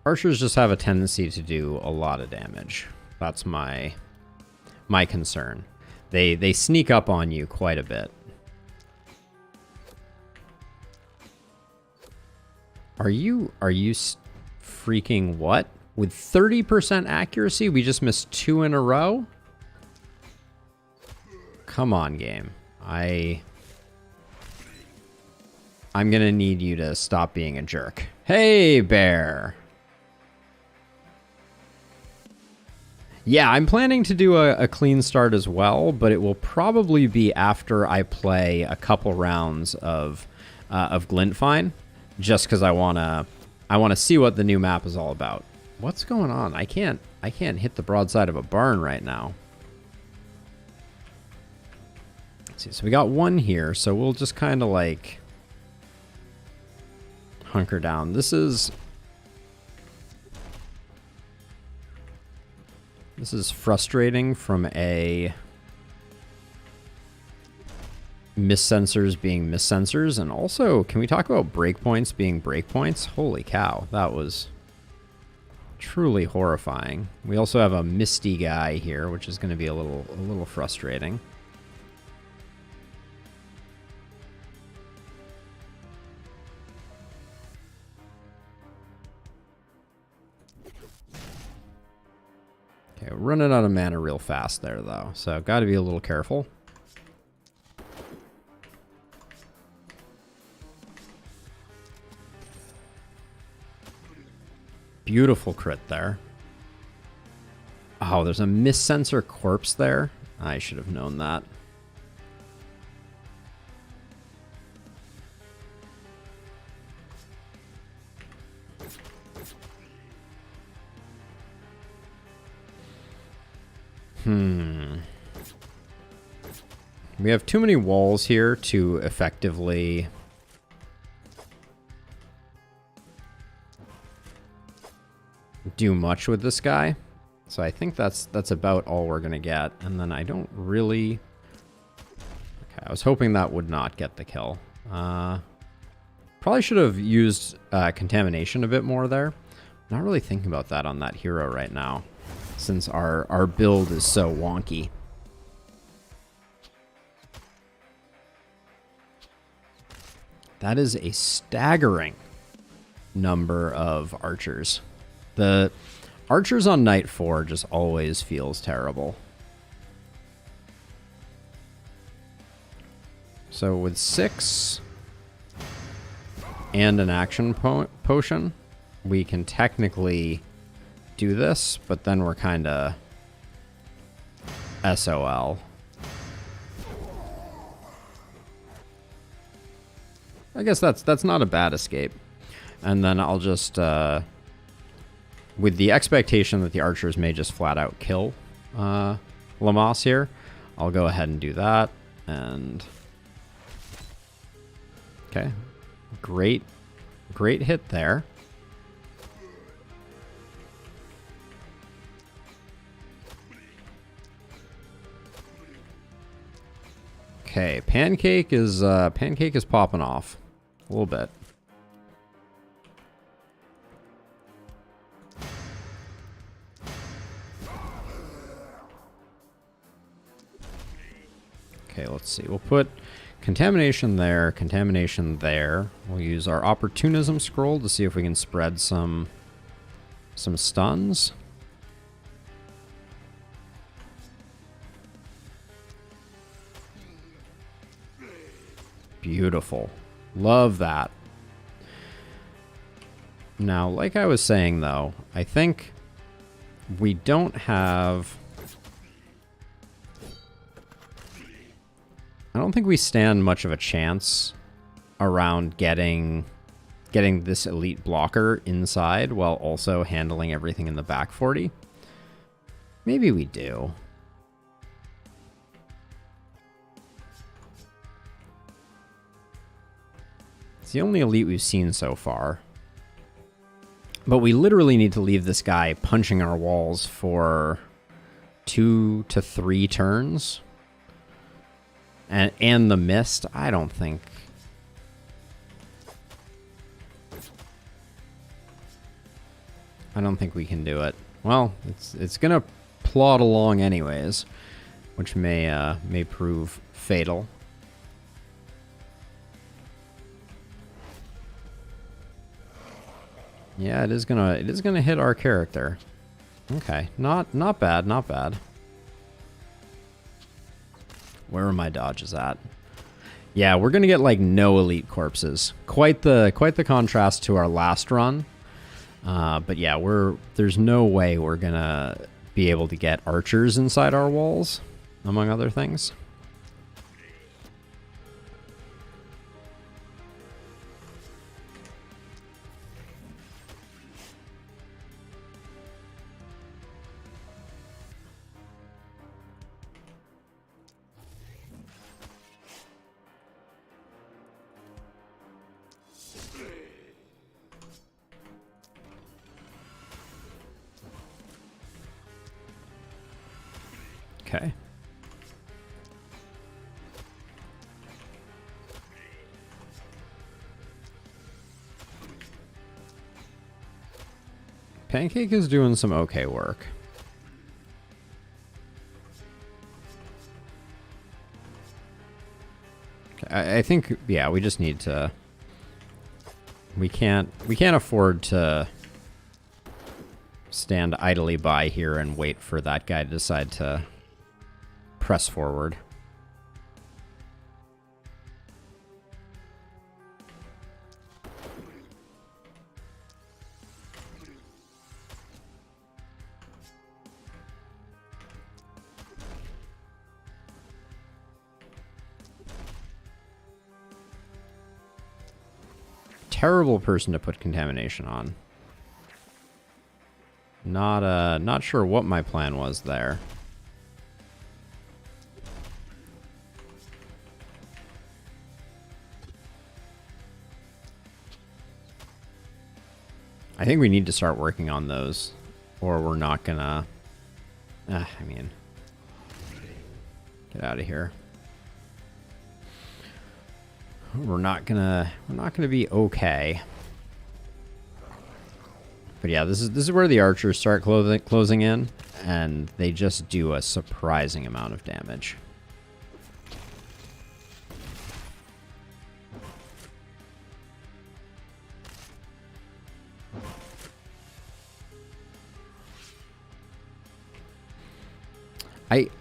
Speaker 1: Archers just have a tendency to do a lot of damage. That's my concern. They sneak up on you quite a bit. Are you freaking what? With 30% accuracy, we just missed 2 in a row? Come on, game. I'm gonna need you to stop being a jerk. Hey, bear. Yeah, I'm planning to do a clean start as well, but it will probably be after I play a couple rounds of Glintfine, just because I wanna see what the new map is all about. What's going on? I can't hit the broadside of a barn right now. Let's see, so we got 1 here, so we'll just kind of like hunker down. This is frustrating from a missensors being missensors, and also, can we talk about breakpoints being breakpoints? Holy cow, that was truly horrifying. We also have a misty guy here, which is going to be a little frustrating. Okay, we're running out of mana real fast there, though, so got to be a little careful. Beautiful crit there. Oh, there's a missensor corpse there. I should have known that. We have too many walls here to effectively do much with this guy. So I think that's about all we're gonna get. And then I don't really... Okay, I was hoping that would not get the kill. Probably should have used contamination a bit more there. Not really thinking about that on that hero right now, since our build is so wonky. That is a staggering number of archers. The archers on night 4 just always feels terrible. So with 6 and an action potion, we can technically do this, but then we're kind of SOL. I guess that's not a bad escape. And then I'll just, with the expectation that the archers may just flat out kill Lammas here, I'll go ahead and do that. And okay, great hit there. Okay, pancake is popping off a little bit. Okay, let's see. We'll put contamination there, contamination there. We'll use our opportunism scroll to see if we can spread some stuns. Beautiful. Love that. Now, like I was saying, though, I think we don't have... I don't think we stand much of a chance around getting this elite blocker inside while also handling everything in the back 40. Maybe we do. It's the only elite we've seen so far. But we literally need to leave this guy punching our walls for 2 to 3 turns. And the mist, I don't think... I don't think we can do it. Well, it's gonna plod along anyways, which may prove fatal. Yeah, it is gonna hit our character. Okay, not bad, not bad. Where are my dodges at? Yeah, we're gonna get like no elite corpses. Quite the contrast to our last run. But yeah, there's no way we're gonna be able to get archers inside our walls, among other things. Okay. Pancake is doing some okay work. I think, yeah, we just need to... We can't afford to stand idly by here and wait for that guy to decide to press forward. Terrible person to put contamination on. Not sure what my plan was there. I think we need to start working on those, or we're not gonna... I mean... Get out of here. We're not gonna be okay. But yeah, this is where the archers start closing in, and they just do a surprising amount of damage.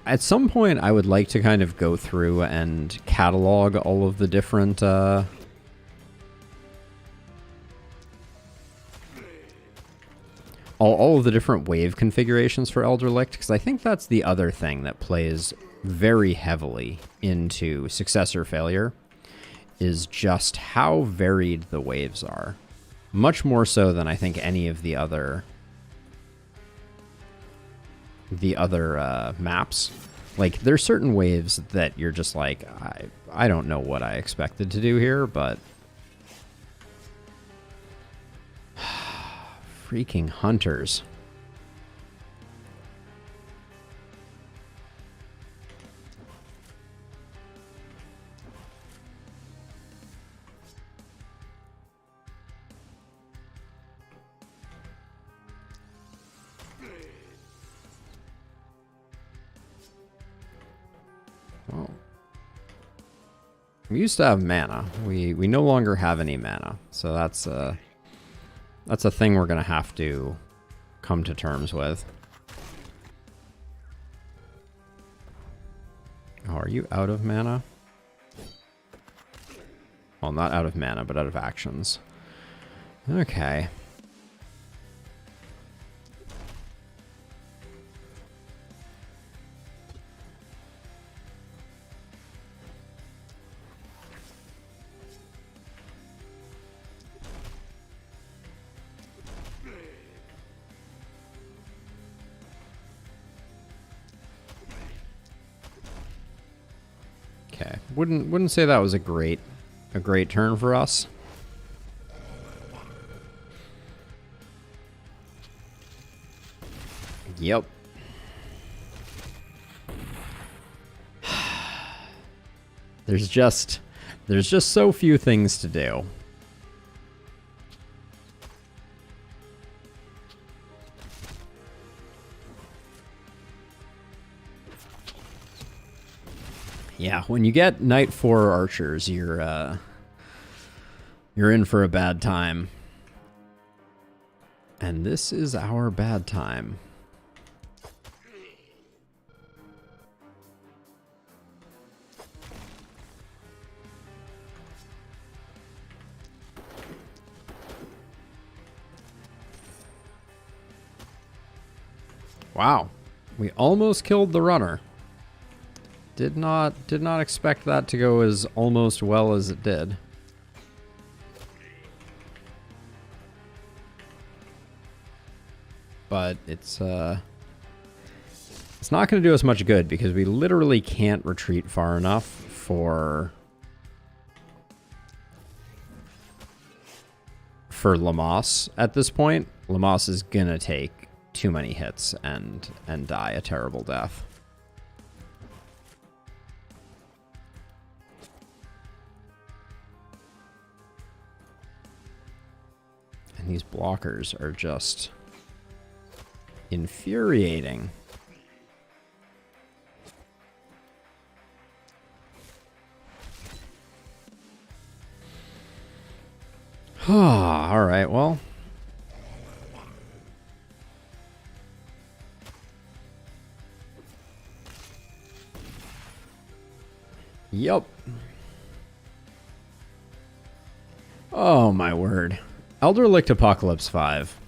Speaker 1: At some point, I would like to kind of go through and catalog all of the different all of the different wave configurations for Elder Licht, because I think that's the other thing that plays very heavily into success or failure, is just how varied the waves are. Much more so than I think any of the other maps. Like, there's certain waves that you're just like, I don't know what I expected to do here, but freaking hunters. Well, we used to have mana. We no longer have any mana, so that's a thing we're gonna have to come to terms with. Oh, are you out of mana? Well, not out of mana, but out of actions. Okay. Okay. Wouldn't say that was a great turn for us. Yep. There's just so few things to do. Yeah, when you get Knight 4 archers, you're in for a bad time. And this is our bad time. Wow. We almost killed the runner. Did not expect that to go as almost well as it did. But it's not going to do us much good because we literally can't retreat far enough for Lammas at this point. Lammas is going to take too many hits and die a terrible death. And these blockers are just infuriating. All right, well. Yep. Oh my word. Elder Licht Apocalypse 5.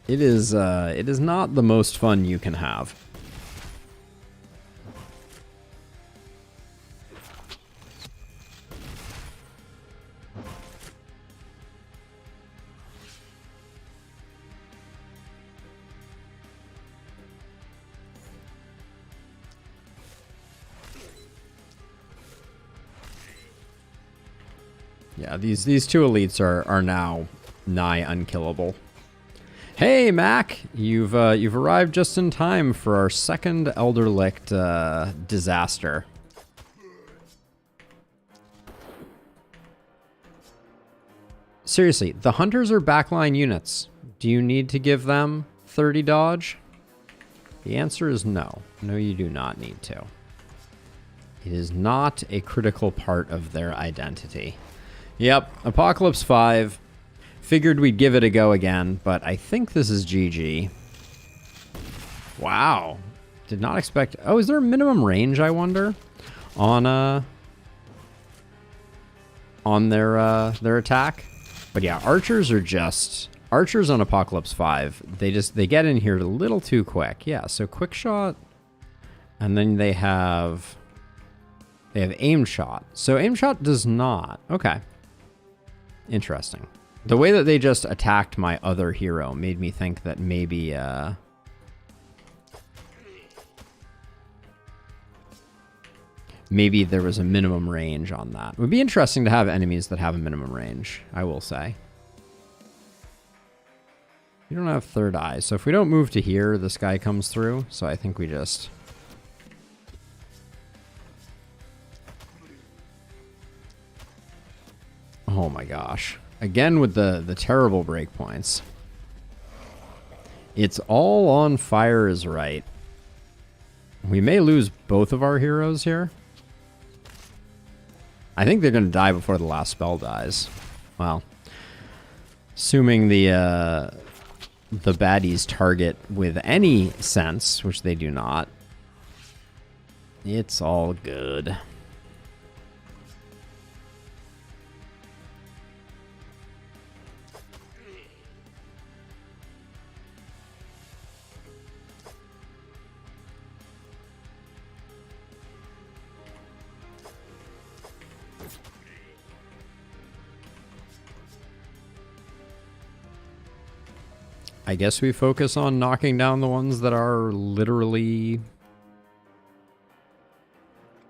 Speaker 1: It is not the most fun you can have. Yeah, these two elites are now nigh unkillable. Hey, Mac, you've arrived just in time for our second Elder Licht disaster. Seriously, the hunters are backline units. Do you need to give them 30 dodge? The answer is no. No, you do not need to. It is not a critical part of their identity. Yep, Apocalypse 5. Figured we'd give it a go again, but I think this is GG. Wow. Did not expect... Oh, is there a minimum range, I wonder? On their attack? But yeah, archers are just... Archers on Apocalypse 5, they get in here a little too quick. Yeah, so quick shot, and then they have aim shot. So aim shot does not... Okay. Interesting. The way that they just attacked my other hero made me think that maybe, maybe there was a minimum range on that. It would be interesting to have enemies that have a minimum range, I will say. We don't have third eye, so if we don't move to here, this guy comes through. So I think we just... Oh my gosh. Again with the terrible breakpoints. It's all on fire is right. We may lose both of our heroes here. I think they're going to die before the last spell dies. Well, assuming the baddies target with any sense, which they do not, it's all good. I guess we focus on knocking down the ones that are literally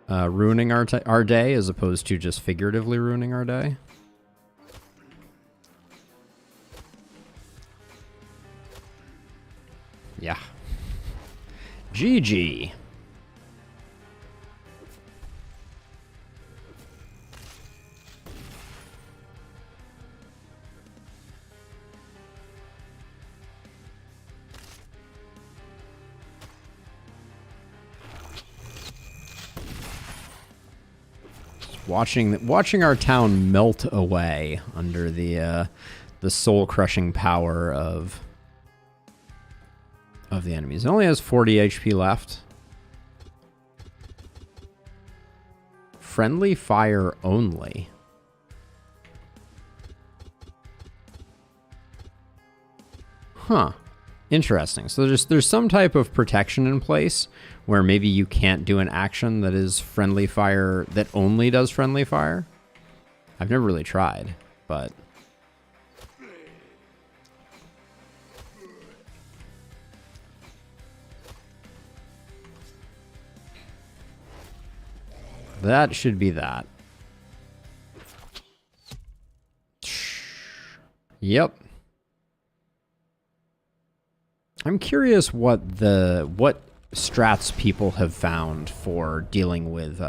Speaker 1: ruining our day, as opposed to just figuratively ruining our day. Yeah. GG. Watching our town melt away under the soul-crushing power of the enemies. It only has 40 HP left. Friendly fire only. Huh. Interesting. So there's some type of protection in place where maybe you can't do an action that is friendly fire, that only does friendly fire. I've never really tried, but... that should be that. Yep. I'm curious what strats people have found for dealing with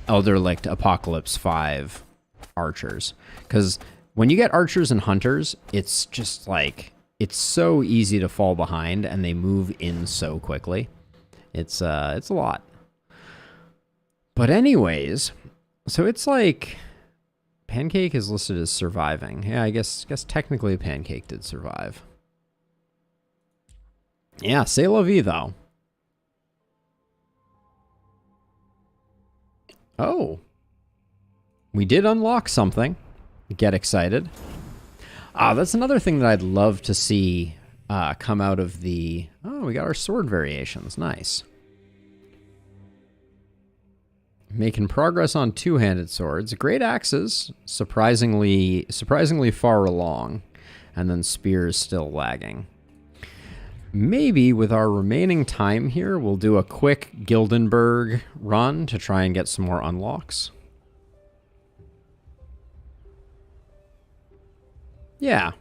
Speaker 1: Elder Licht Apocalypse 5 archers. Because when you get archers and hunters, it's just like, it's so easy to fall behind and they move in so quickly. It's a lot. But anyways, so it's like Pancake is listed as surviving. Yeah, I guess technically Pancake did survive. Yeah, c'est la vie, though. Oh. We did unlock something. Get excited. Ah, that's another thing that I'd love to see come out of the... Oh, we got our sword variations. Nice. Making progress on two-handed swords. Great axes, surprisingly far along. And then spears still lagging. Maybe with our remaining time here, we'll do a quick Gildenberg run to try and get some more unlocks. Yeah.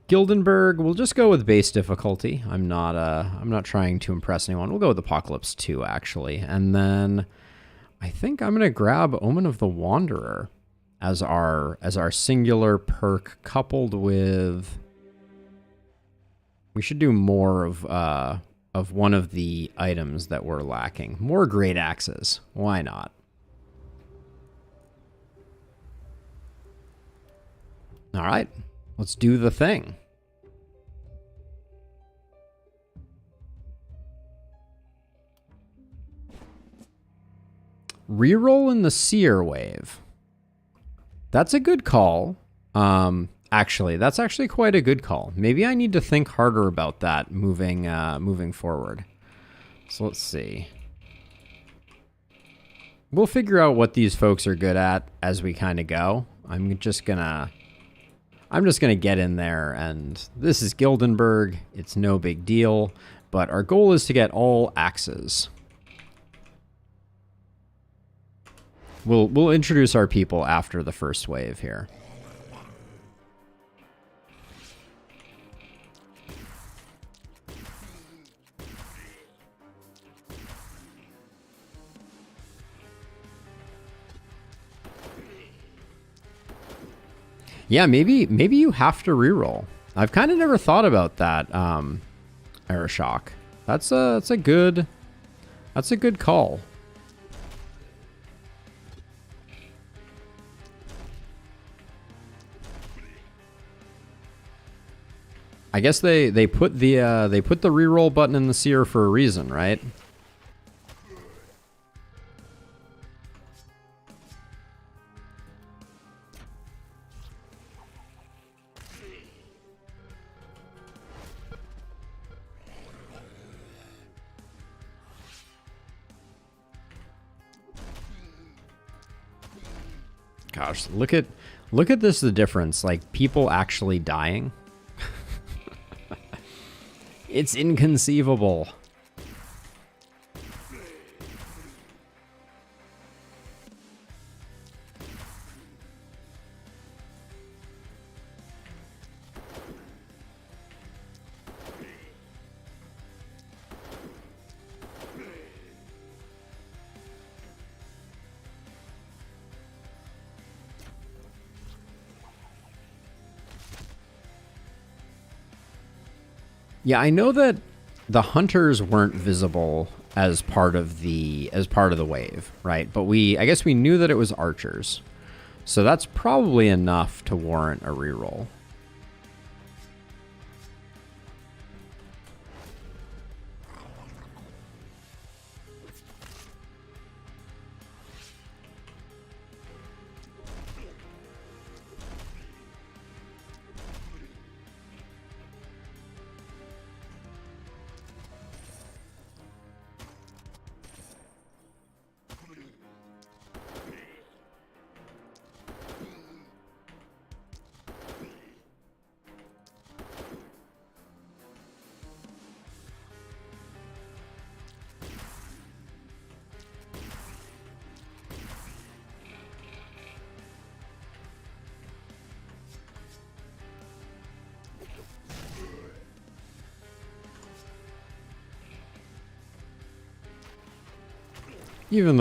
Speaker 1: Gildenberg, we'll just go with base difficulty. I'm not trying to impress anyone. We'll go with Apocalypse 2, actually. And then I think I'm going to grab Omen of the Wanderer as our singular perk, coupled with... We should do more of one of the items that we're lacking. More great axes. Why not? All right, let's do the thing. Reroll in the Seer Wave. That's a good call. Actually, that's actually quite a good call. Maybe I need to think harder about that moving forward. So let's see. We'll figure out what these folks are good at as we kind of go. I'm just gonna get in there, and this is Gildenberg. It's no big deal, but our goal is to get all axes. We'll introduce our people after the first wave here. Yeah, maybe you have to reroll. I've kind of never thought about that, Aeroshock. That's a good call. I guess they put the reroll button in the Seer for a reason, right? Gosh, look at this, the difference. Like, people actually dying. It's inconceivable. Yeah, I know that the hunters weren't visible as part of the wave, right? But I guess we knew that it was archers. So that's probably enough to warrant a reroll. Even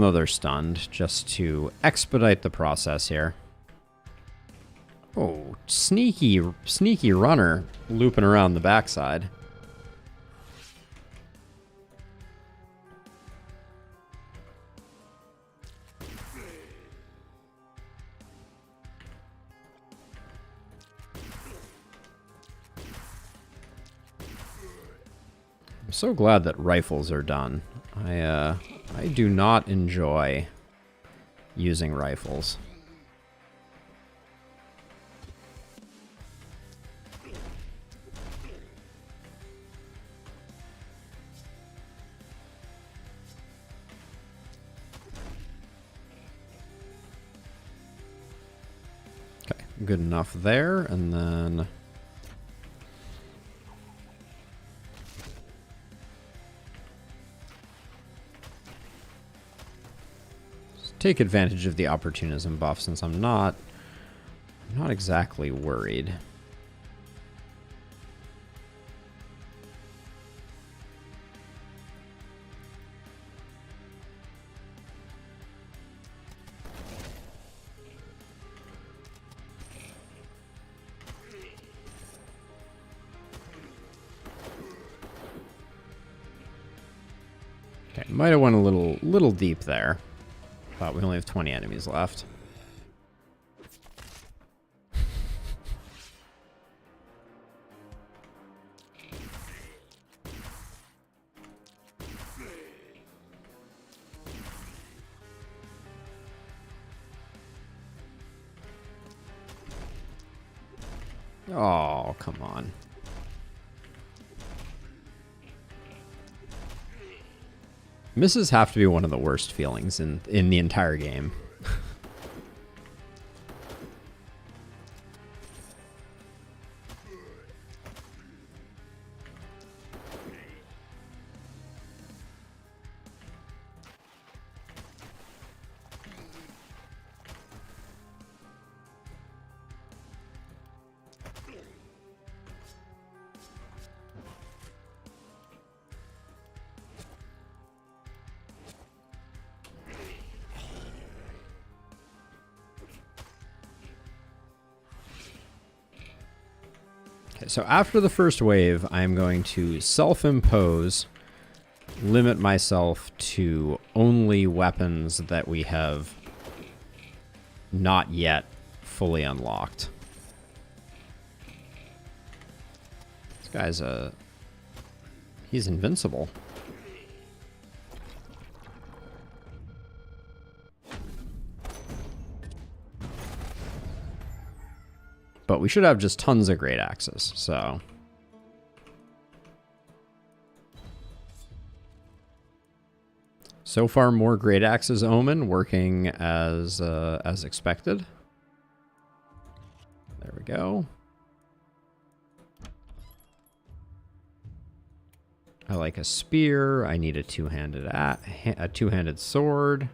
Speaker 1: though they're stunned, just to expedite the process here. Oh, sneaky runner looping around the backside. I'm so glad that rifles are done. I do not enjoy using rifles. Okay, good enough there, and then take advantage of the opportunism buff since I'm not exactly worried. Okay, might have went a little deep there. But we only have 20 enemies left. Oh, come on. Misses have to be one of the worst feelings in the entire game. Okay, so after the first wave, I'm going to self-impose, limit myself to only weapons that we have not yet fully unlocked. This guy's he's invincible. But we should have just tons of great axes, so. So far, more great axes Omen working as expected. go. I like a spear. I need a two-handed sword.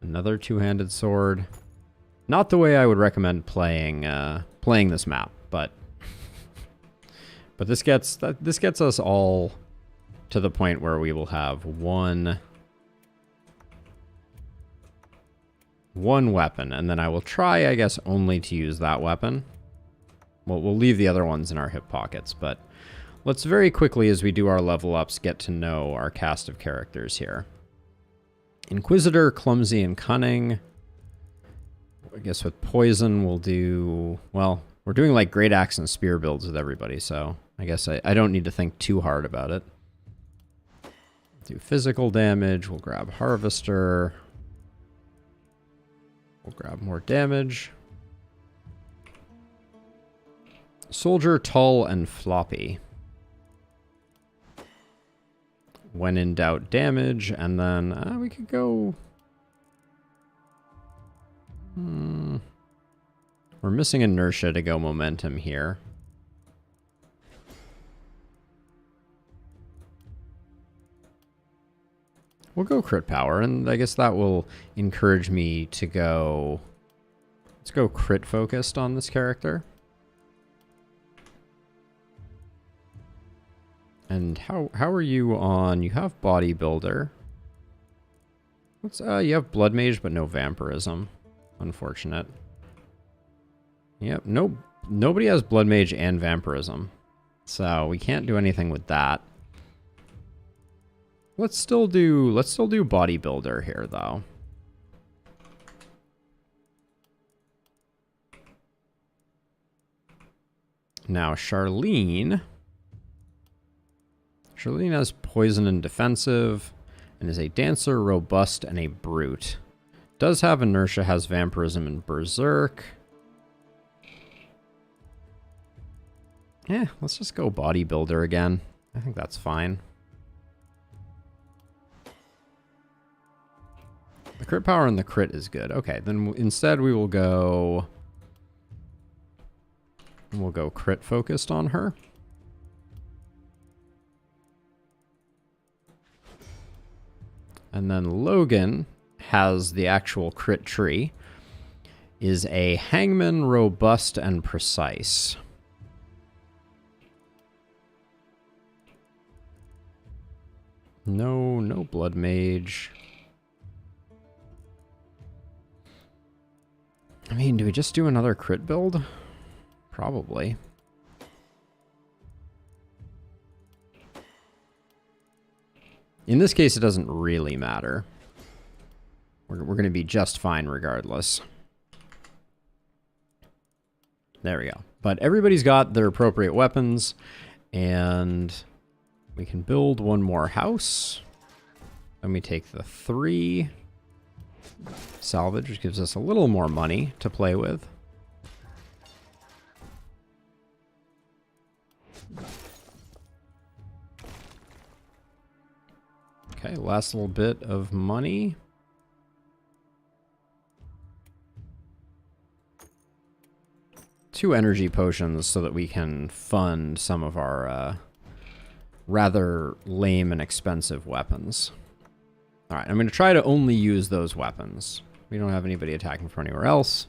Speaker 1: Another two-handed sword. Not the way I would recommend playing this map, but this gets us all to the point where we will have one weapon, and then I will try, I guess, only to use that weapon. Well, we'll leave the other ones in our hip pockets, but let's very quickly, as we do our level ups, get to know our cast of characters here. Inquisitor, clumsy, and cunning. I guess with poison we'll do... Well, we're doing like great axe and spear builds with everybody, so I guess I don't need to think too hard about it. Do physical damage. We'll grab harvester. We'll grab more damage. Soldier, tall, and floppy. When in doubt, damage, and then we could go... We're missing inertia to go momentum here. We'll go crit power, and I guess that will encourage me to go... Let's go crit focused on this character. And how are you on... You have bodybuilder. What's you have blood mage, but no vampirism. Unfortunate. Yep, nobody has blood mage and vampirism. So we can't do anything with that. Let's still do bodybuilder here though. Now Charlene has poison and defensive, and is a dancer, robust, and a brute. Does have inertia, has vampirism and berserk. Yeah, let's just go bodybuilder again. I think that's fine. The crit power and the crit is good. Okay, then instead we will go... We'll go crit focused on her. And then Logan has the actual crit tree. Is a hangman, robust, and precise. No blood mage. I mean, do we just do another crit build? Probably. In this case, it doesn't really matter. We're going to be just fine regardless. There we go. But everybody's got their appropriate weapons, and we can build one more house. Then we take the 3 salvage, which gives us a little more money to play with. Okay, last little bit of money. Two energy potions so that we can fund some of our rather lame and expensive weapons. Alright, I'm going to try to only use those weapons. We don't have anybody attacking from anywhere else.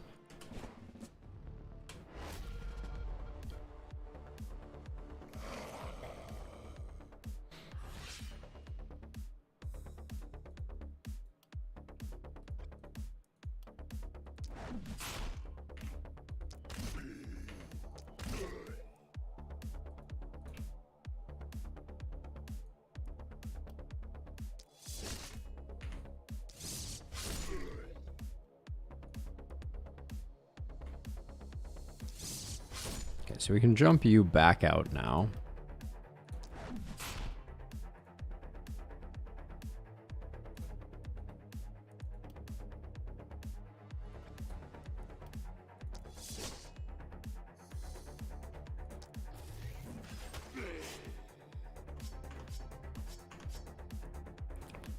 Speaker 1: Okay, so we can jump you back out now.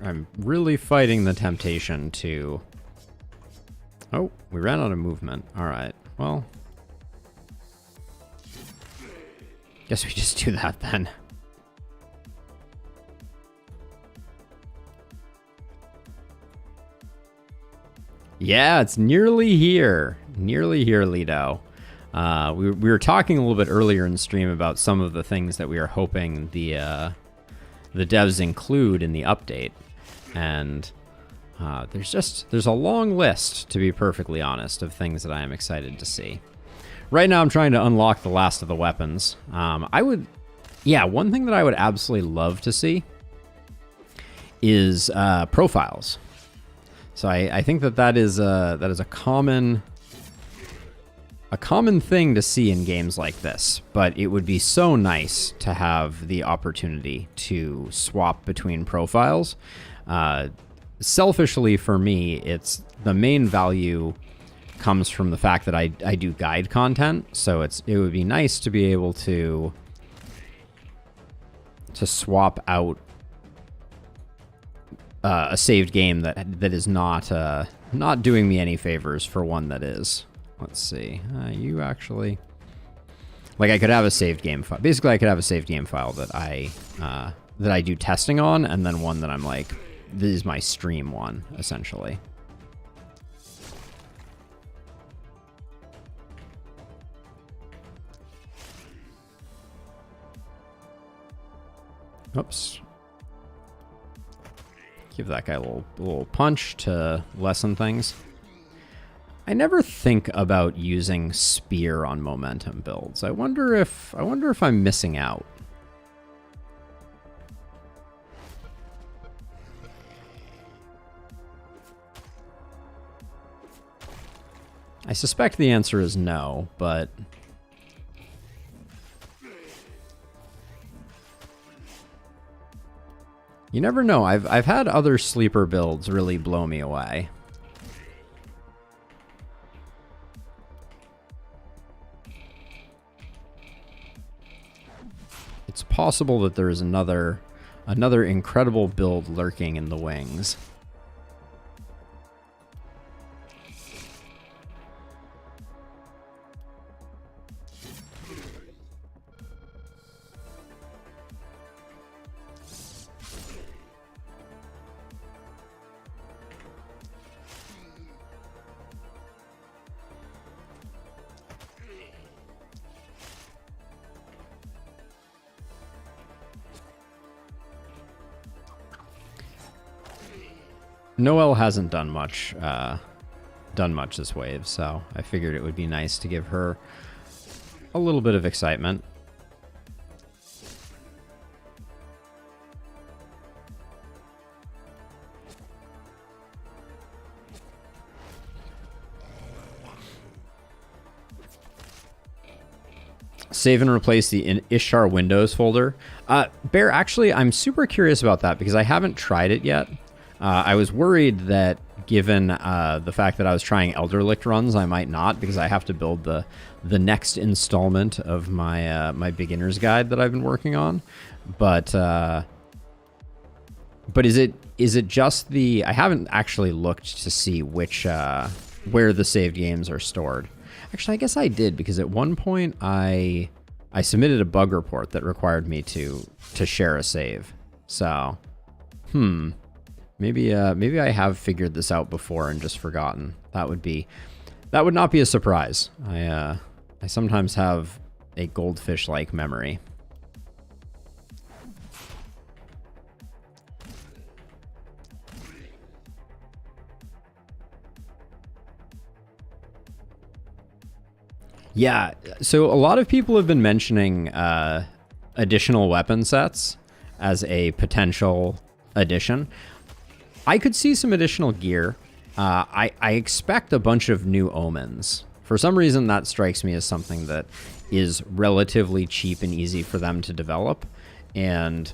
Speaker 1: I'm really fighting the temptation to... Oh, we ran out of movement. All right, well... Guess we just do that then. Yeah, it's nearly here. Nearly here, Lido. We were talking a little bit earlier in the stream about some of the things that we are hoping the devs include in the update. And there's a long list, to be perfectly honest, of things that I am excited to see. Right now I'm trying to unlock the last of the weapons. One thing that I would absolutely love to see is profiles. So I think that is a common thing to see in games like this, but it would be so nice to have the opportunity to swap between profiles. Selfishly for me, it's the main value comes from the fact that I do guide content, so it would be nice to be able to swap out a saved game that is not doing me any favors for one that is. Let's see. You actually, like, I could have a saved game file. Basically, I could have a saved game file that I do testing on, and then one that I'm like, this is my stream one, essentially. Oops. Give that guy a little punch to lessen things. I never think about using spear on momentum builds. I wonder if I'm missing out. I suspect the answer is no, but you never know. I've had other sleeper builds really blow me away. It's possible that there is another incredible build lurking in the wings. Noelle hasn't done much this wave, so I figured it would be nice to give her a little bit of excitement. Save and replace the Ishtar Windows folder. Bear, actually, I'm super curious about that because I haven't tried it yet. I was worried that given the fact that I was trying Elder Licht runs, I might not, because I have to build the next installment of my my beginner's guide that I've been working on. But is it just the? I haven't actually looked to see which where the saved games are stored. Actually, I guess I did, because at one point I submitted a bug report that required me to share a save. So, maybe I have figured this out before and just forgotten. That would not be a surprise. I sometimes have a goldfish-like memory. Yeah, so a lot of people have been mentioning additional weapon sets as a potential addition. I could see some additional gear. I expect a bunch of new omens. For some reason, that strikes me as something that is relatively cheap and easy for them to develop, and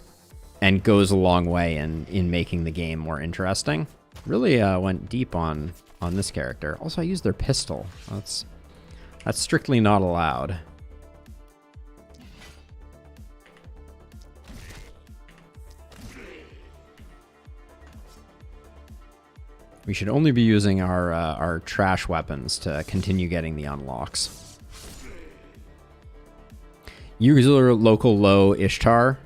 Speaker 1: goes a long way in making the game more interesting. Really went deep on this character. Also, I used their pistol. That's strictly not allowed. We should only be using our trash weapons to continue getting the unlocks. User local low Ishtar,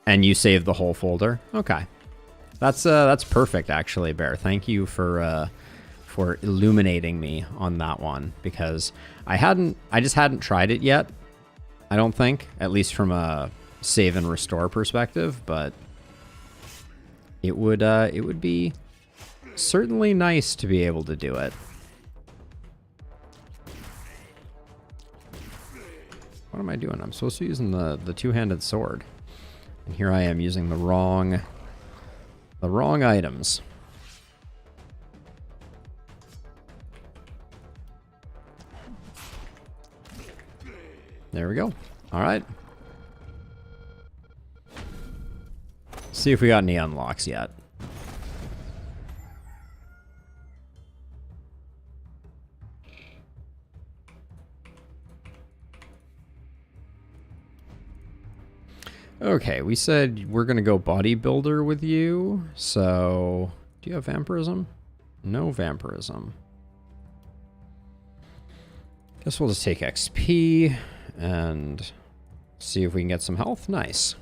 Speaker 1: and you save the whole folder. Okay, that's perfect actually, Bear. Thank you for illuminating me on that one, because I just hadn't tried it yet. I don't think, at least from a save and restore perspective, but it would be certainly nice to be able to do it. What am I doing? I'm supposed to be using the two-handed sword. And here I am using the wrong items. There we go. All right. See if we got any unlocks yet. Okay, we said we're going to go bodybuilder with you. So, do you have vampirism? No vampirism. Guess we'll just take XP and see if we can get some health. Nice.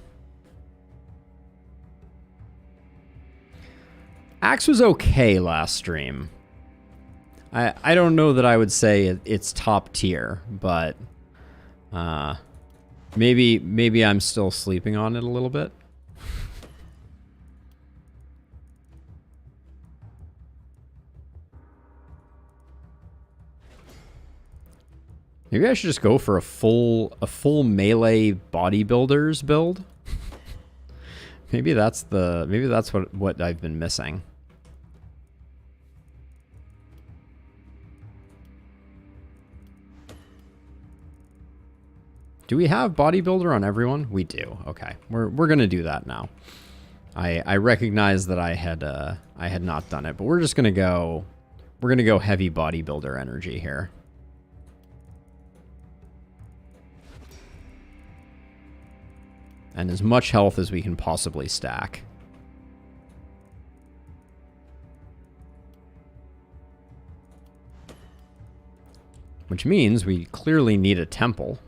Speaker 1: Axe was okay last stream. I don't know that I would say it's top tier, but maybe I'm still sleeping on it a little bit. Maybe I should just go for a full melee bodybuilders build. Maybe that's what I've been missing. Do we have bodybuilder on everyone? We do. Okay, we're gonna do that now. I recognize that I had not done it, but we're just gonna go. We're gonna go heavy bodybuilder energy here. And as much health as we can possibly stack. Which means we clearly need a temple.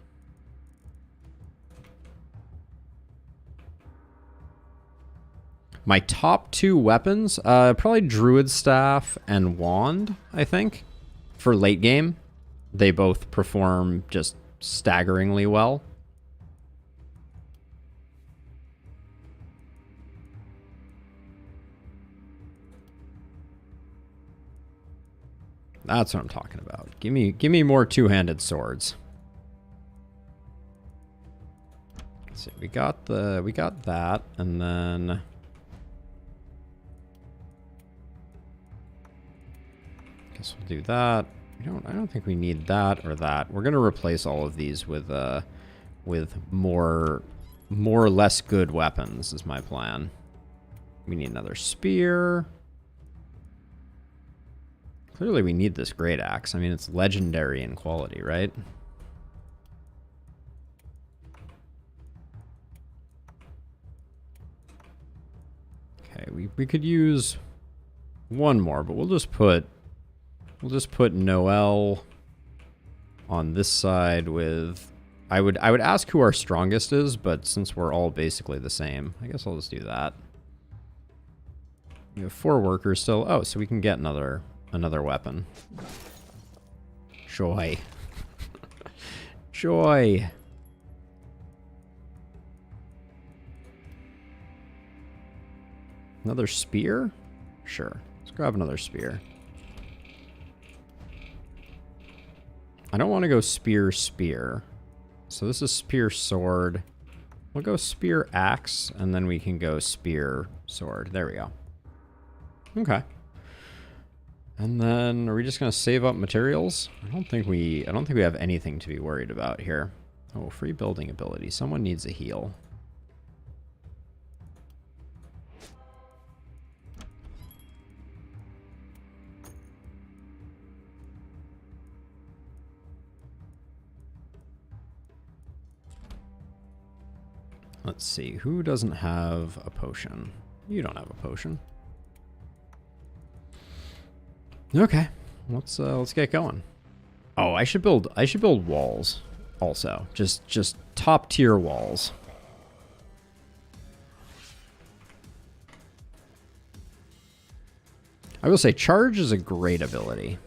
Speaker 1: My top two weapons, probably Druid Staff and Wand, I think. For late game, they both perform just staggeringly well. That's what I'm talking about. Give me more two-handed swords. Let's see, we got that, and then guess we'll do that. I don't think we need that or that. We're gonna replace all of these with more or less good weapons is my plan. We need another spear. Clearly we need this great axe. I mean, it's legendary in quality, right? Okay, we could use one more, but we'll just put Noel on this side with I would ask who our strongest is, but since we're all basically the same, I guess I'll just do that. We have 4 workers still. Oh, so we can get another weapon. Joy. Joy. Another spear? Sure. Let's grab another spear. I don't want to go spear. So this is spear sword. We'll go spear axe, and then we can go spear sword. There we go. Okay. And then, are we just going to save up materials? I don't think we have anything to be worried about here. Oh, free building ability. Someone needs a heal. Let's see, who doesn't have a potion? You don't have a potion. Okay, let's get going. Oh, I should build walls. also. Just top tier walls. I will say charge is a great ability.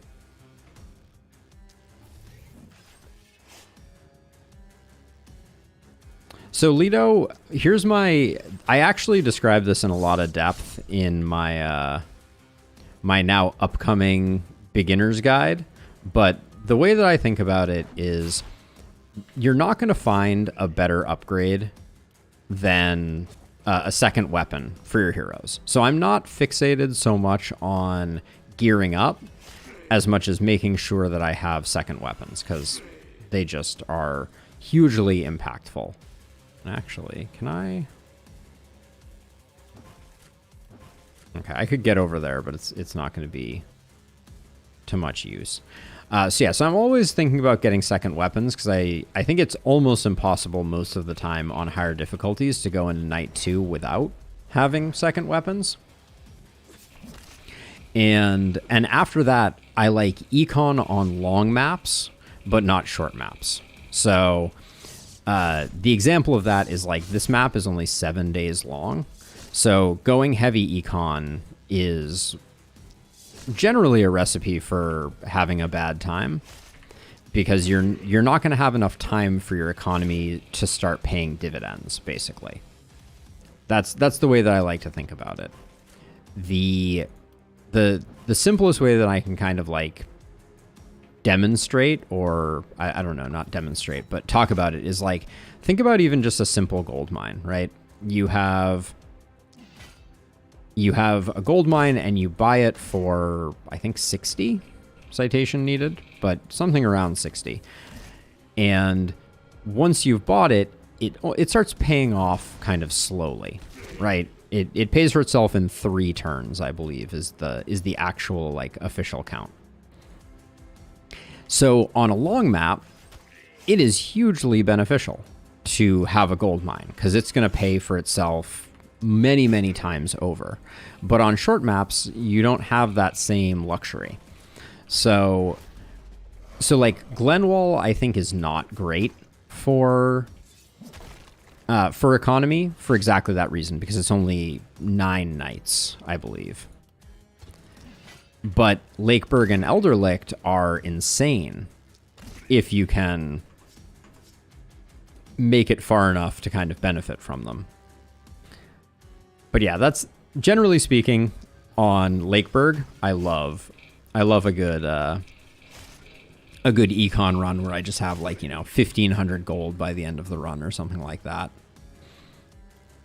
Speaker 1: So Lido, here's my... I actually described this in a lot of depth in my my now upcoming beginner's guide, but the way that I think about it is you're not going to find a better upgrade than a second weapon for your heroes. So I'm not fixated so much on gearing up as much as making sure that I have second weapons, because they just are hugely impactful. Actually, can I... Okay, I could get over there, but it's not going to be too much use. So I'm always thinking about getting second weapons, because I think it's almost impossible most of the time on higher difficulties to go into Night 2 without having second weapons. And after that, I like econ on long maps, but not short maps. So the example of that is like this map is only 7 days long. So going heavy econ is generally a recipe for having a bad time, because you're not going to have enough time for your economy to start paying dividends, basically. That's the way that I like to think about it. The simplest way that I can kind of like demonstrate, or I don't know, not demonstrate, but talk about it, is like, think about even just a simple gold mine, right? You have a gold mine and you buy it for, I think, 60 citation needed, but something around 60. And once you've bought it, it starts paying off kind of slowly, right? It pays for itself in 3 turns, I believe, is the actual like official count. So on a long map, it is hugely beneficial to have a gold mine, because it's going to pay for itself many, many times over. But on short maps, you don't have that same luxury. So like Glenwall, I think, is not great for economy for exactly that reason, because it's only 9 nights, I believe. But Lakeburg and Elder Licht are insane if you can make it far enough to kind of benefit from them. But yeah, that's generally speaking on Lakeburg. I love a good econ run where I just have like, 1,500 gold by the end of the run or something like that,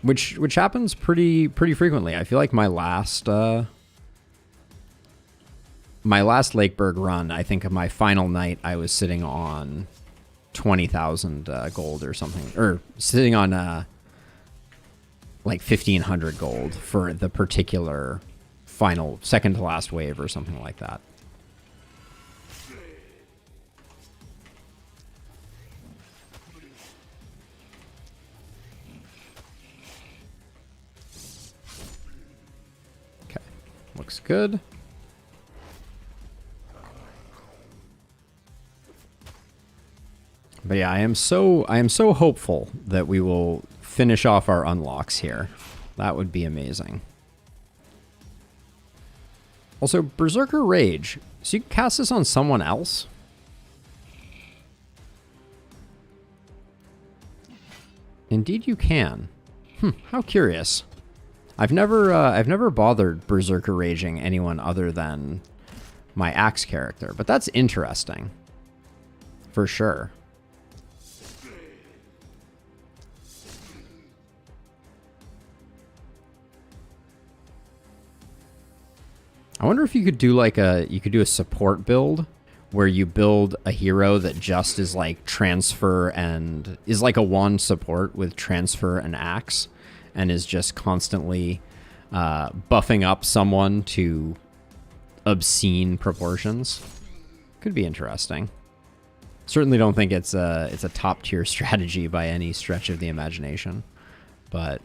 Speaker 1: which happens pretty frequently. I feel like my last Lakeburg run, I think of my final night, I was sitting on 20,000 gold or something, or sitting on like 1,500 gold for the particular final second to last wave or something like that. Okay, looks good. But yeah, I am so hopeful that we will finish off our unlocks here. That would be amazing. Also, Berserker Rage. So you can cast this on someone else? Indeed you can. How curious. I've never bothered Berserker Raging anyone other than my Axe character, but that's interesting. For sure. I wonder if you could do like a support build where you build a hero that just is like transfer and is like a wand support with transfer and axe, and is just constantly buffing up someone to obscene proportions. Could be interesting. Certainly don't think it's a top tier strategy by any stretch of the imagination, but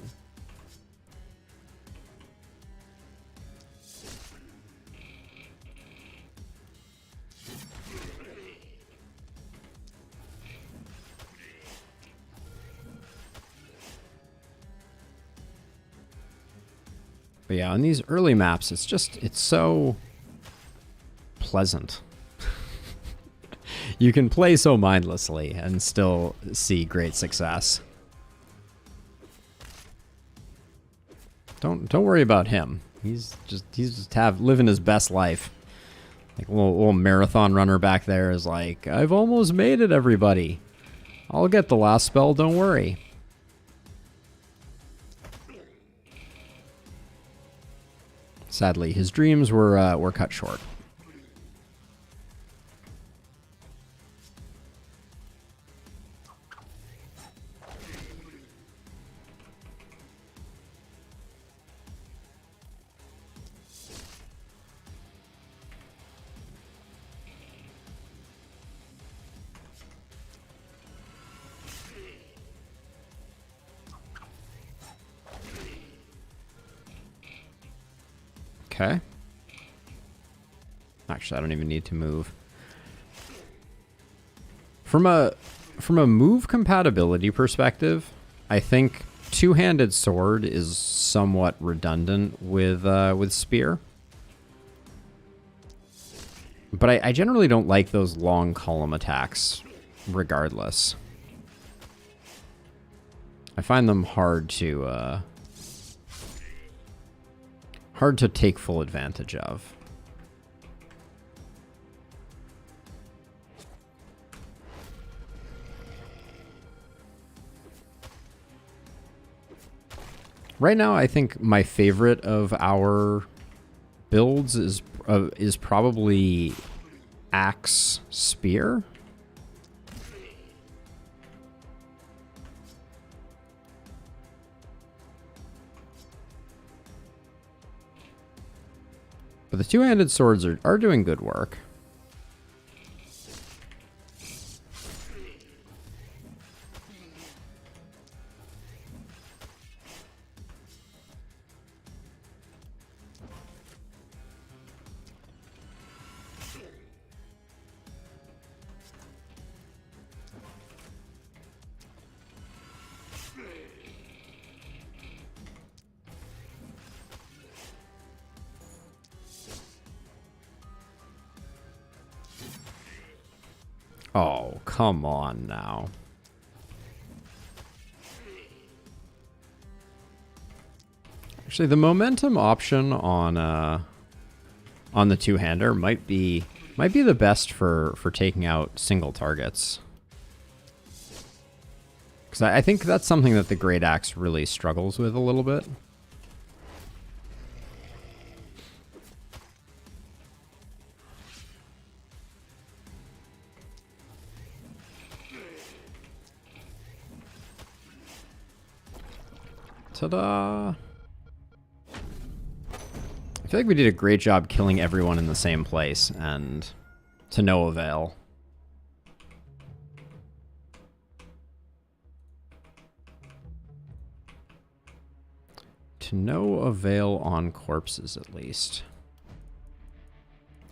Speaker 1: But yeah, on these early maps, it's so pleasant. You can play so mindlessly and still see great success. Don't worry about him. He's just living his best life. Like a little marathon runner back there is like, I've almost made it, everybody. I'll get the last spell, don't worry. Sadly, his dreams were cut short. Okay. Actually, I don't even need to move. From a move compatibility perspective, I think two-handed sword is somewhat redundant with spear. But I generally don't like those long column attacks regardless. I find them hard to take full advantage of. Right now, I think my favorite of our builds is probably Axe Spear. But the two-handed swords are doing good work. Oh, come on now. Actually, the momentum option on the two-hander might be the best for taking out single targets. Because I think that's something that the Great Axe really struggles with a little bit. Ta-da! I feel like we did a great job killing everyone in the same place, and to no avail. To no avail on corpses, at least.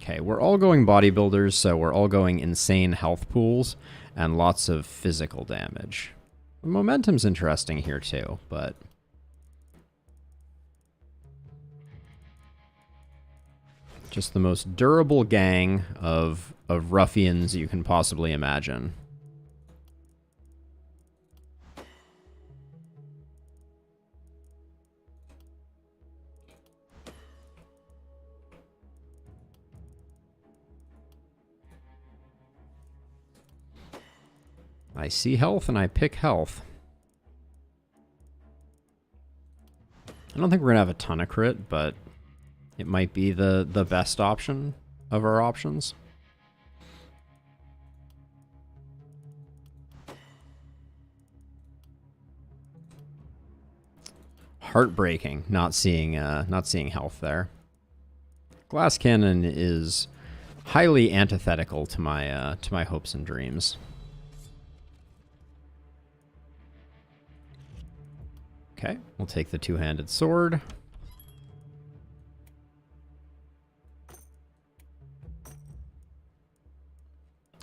Speaker 1: Okay, we're all going bodybuilders, so we're all going insane health pools and lots of physical damage. The momentum's interesting here too, but just the most durable gang of ruffians you can possibly imagine. I see health and I pick health. I don't think we're gonna have a ton of crit, but it might be the best option of our options. Heartbreaking not seeing health there. Glass Cannon is highly antithetical to my hopes and dreams. Okay, we'll take the two-handed sword.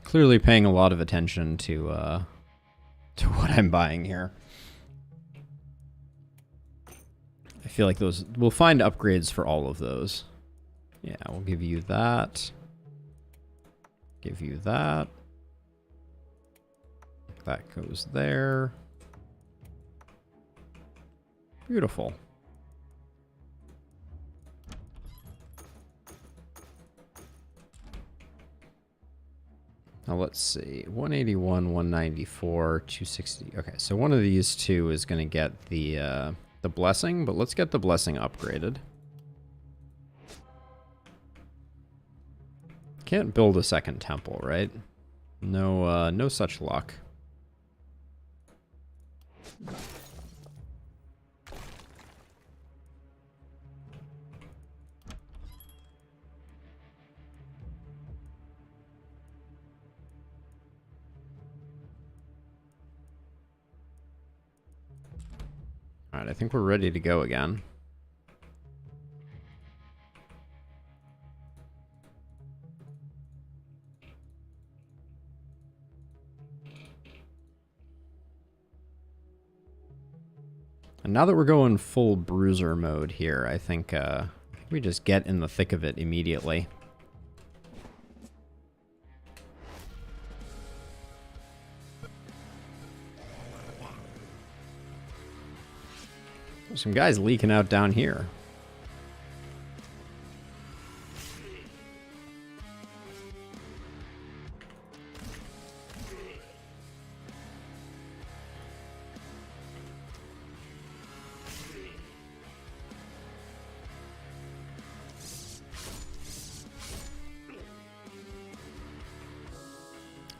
Speaker 1: Clearly paying a lot of attention to what I'm buying here. I feel like those, we'll find upgrades for all of those. Yeah, we'll give you that. Give you that. That goes there. Beautiful. Now let's see, 181, 194, 260. Okay, so one of these two is going to get the blessing, but let's get the blessing upgraded. Can't build a second temple, right? No, no such luck. All right, I think we're ready to go again. And now that we're going full bruiser mode here, I think we just get in the thick of it immediately. There's some guys leaking out down here.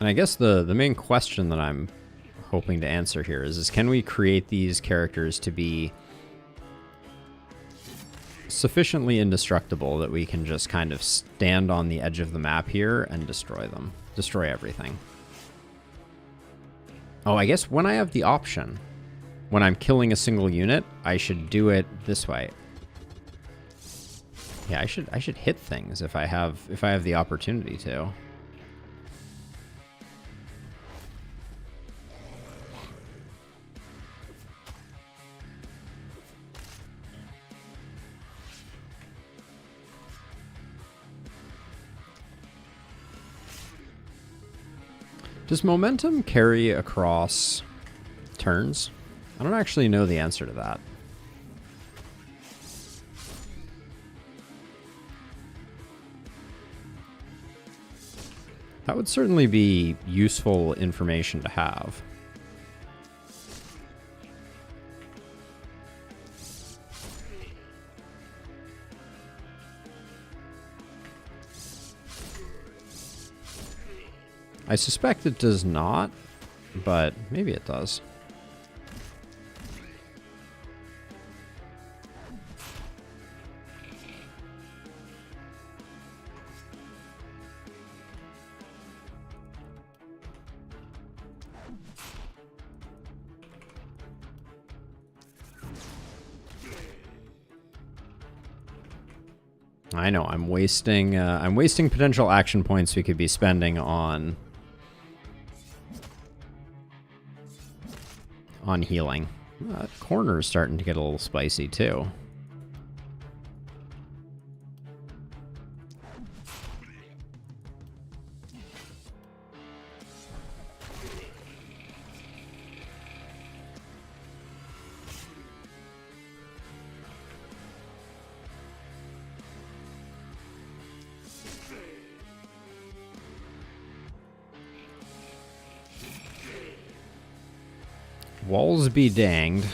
Speaker 1: And I guess the main question that I'm hoping to answer here is can we create these characters to be sufficiently indestructible that we can just kind of stand on the edge of the map here and destroy them. Destroy everything. Oh, I guess when I have the option, when I'm killing a single unit, I should do it this way. Yeah, I should hit things if I have the opportunity to. Does momentum carry across turns? I don't actually know the answer to that. That would certainly be useful information to have. I suspect it does not, but maybe it does. I know I'm wasting potential action points we could be spending on healing. That corner is starting to get a little spicy too. Walls be danged.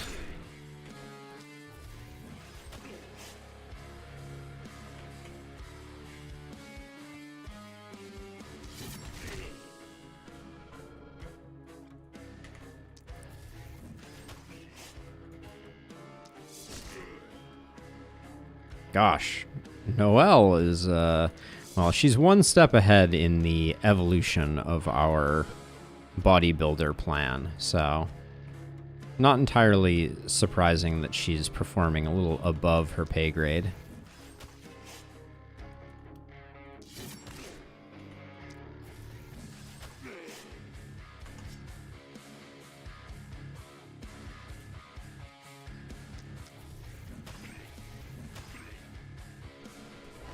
Speaker 1: Gosh, Noelle is, well, she's one step ahead in the evolution of our bodybuilder plan, so not entirely surprising that she's performing a little above her pay grade.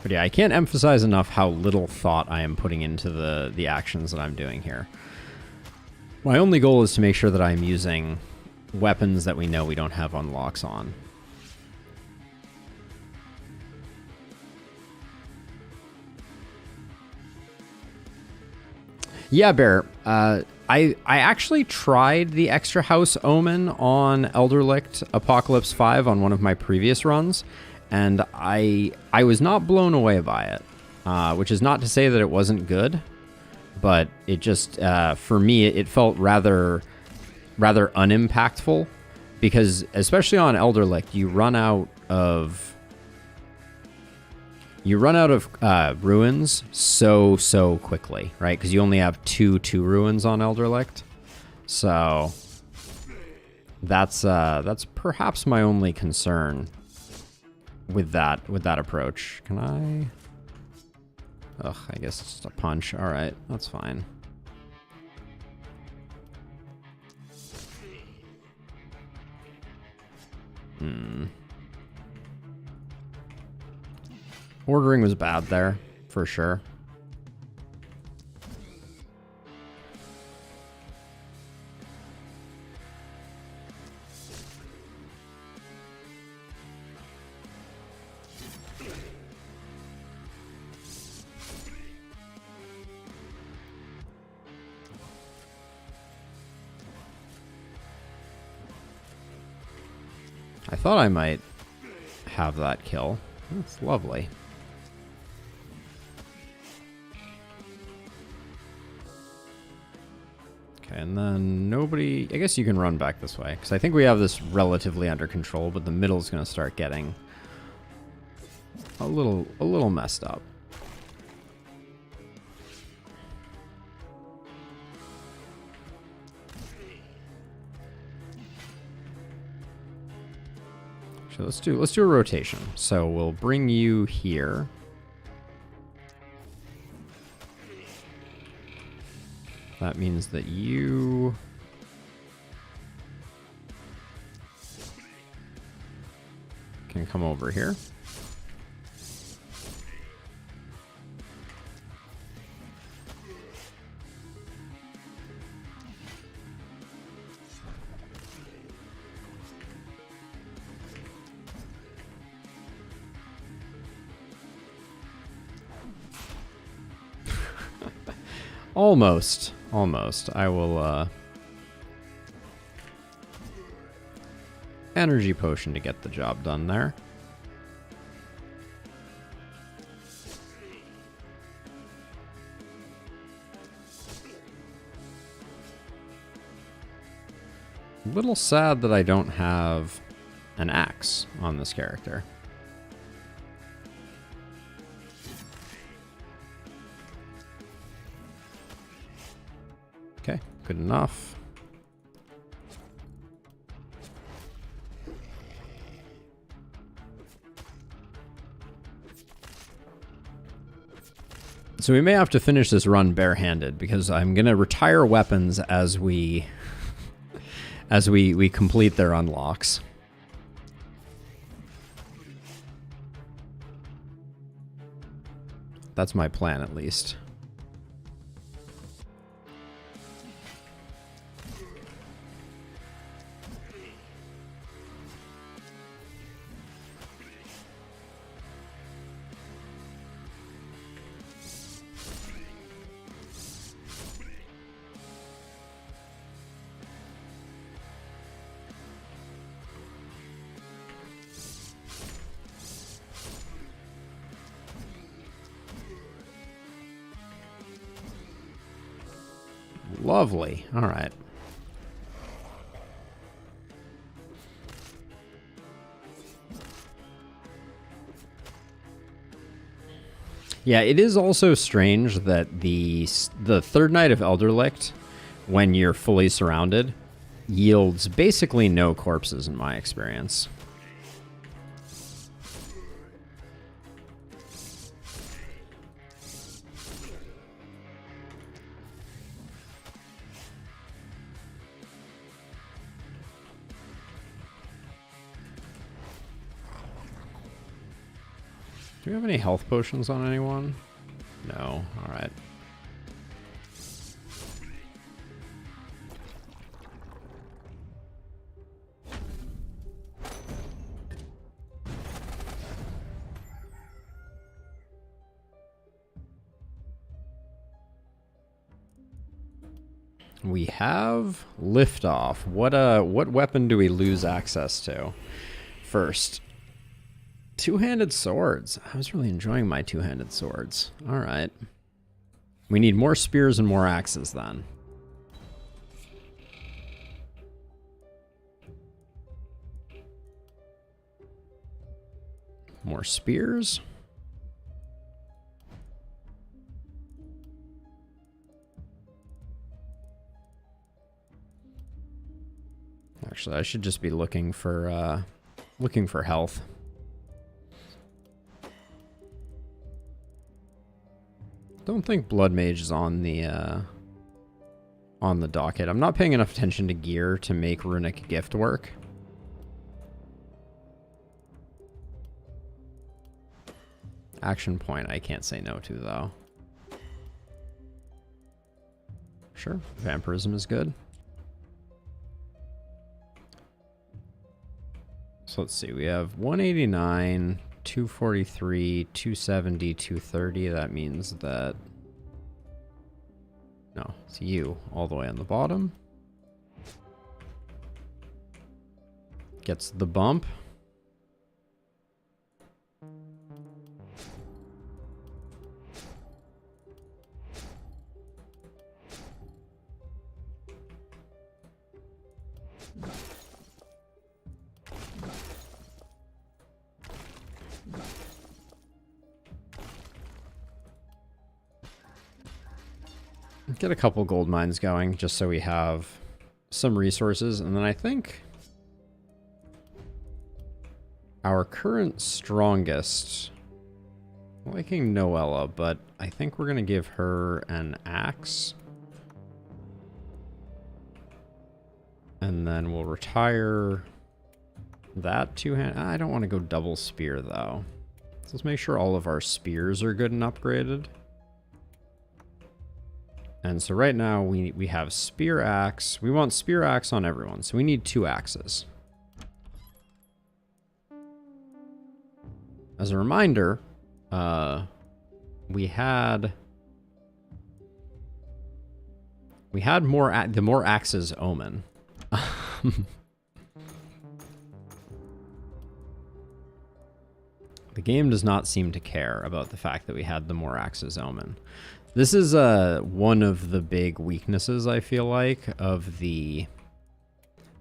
Speaker 1: But yeah, I can't emphasize enough how little thought I am putting into the actions that I'm doing here. My only goal is to make sure that I'm using weapons that we know we don't have unlocks on. Yeah, Bear. I actually tried the extra house omen on Elder Licht Apocalypse 5 on one of my previous runs, and I was not blown away by it, which is not to say that it wasn't good, but it just, for me, it felt rather unimpactful, because especially on Elder Licht, you run out of ruins so quickly, right? Because you only have two ruins on Elder Licht, so that's perhaps my only concern with that approach. Can I? Ugh, I guess it's just a punch. All right, that's fine. Ordering was bad there, for sure. I thought I might have that kill. That's lovely. Okay, and then nobody... I guess you can run back this way, because I think we have this relatively under control, but the middle's going to start getting a little messed up. So let's do a rotation. So we'll bring you here. That means that you can come over here. Almost. I will, energy potion to get the job done there. A little sad that I don't have an axe on this character. Okay, good enough. So we may have to finish this run barehanded, because I'm going to retire weapons as we complete their unlocks. That's my plan, at least. Lovely. All right. Yeah, it is also strange that the third night of Elder Licht, when you're fully surrounded, yields basically no corpses in my experience. Do we have any health potions on anyone? No. All right. We have liftoff. What weapon do we lose access to first? Two-handed swords. I was really enjoying my two-handed swords. All right. We need more spears and more axes then. More spears. Actually, I should just be looking for health. Don't think Blood Mage is on the docket. I'm not paying enough attention to gear to make Runic Gift work. Action point I can't say no to though. Sure, Vampirism is good. So let's see, we have 189, 243, 270, 230. That means that... No, it's you all the way on the bottom. Gets the bump. Get a couple gold mines going just so we have some resources, and then I think our current strongest, liking Noella, but I think we're gonna give her an axe, and then we'll retire that two-hand. I don't want to go double spear though, so let's make sure all of our spears are good and upgraded. And so right now we have spear axe. We want spear axe on everyone, so we need 2 axes. As a reminder, we had the more axes omen. The game does not seem to care about the fact that we had the more axes omen. This is one of the big weaknesses, I feel like, of the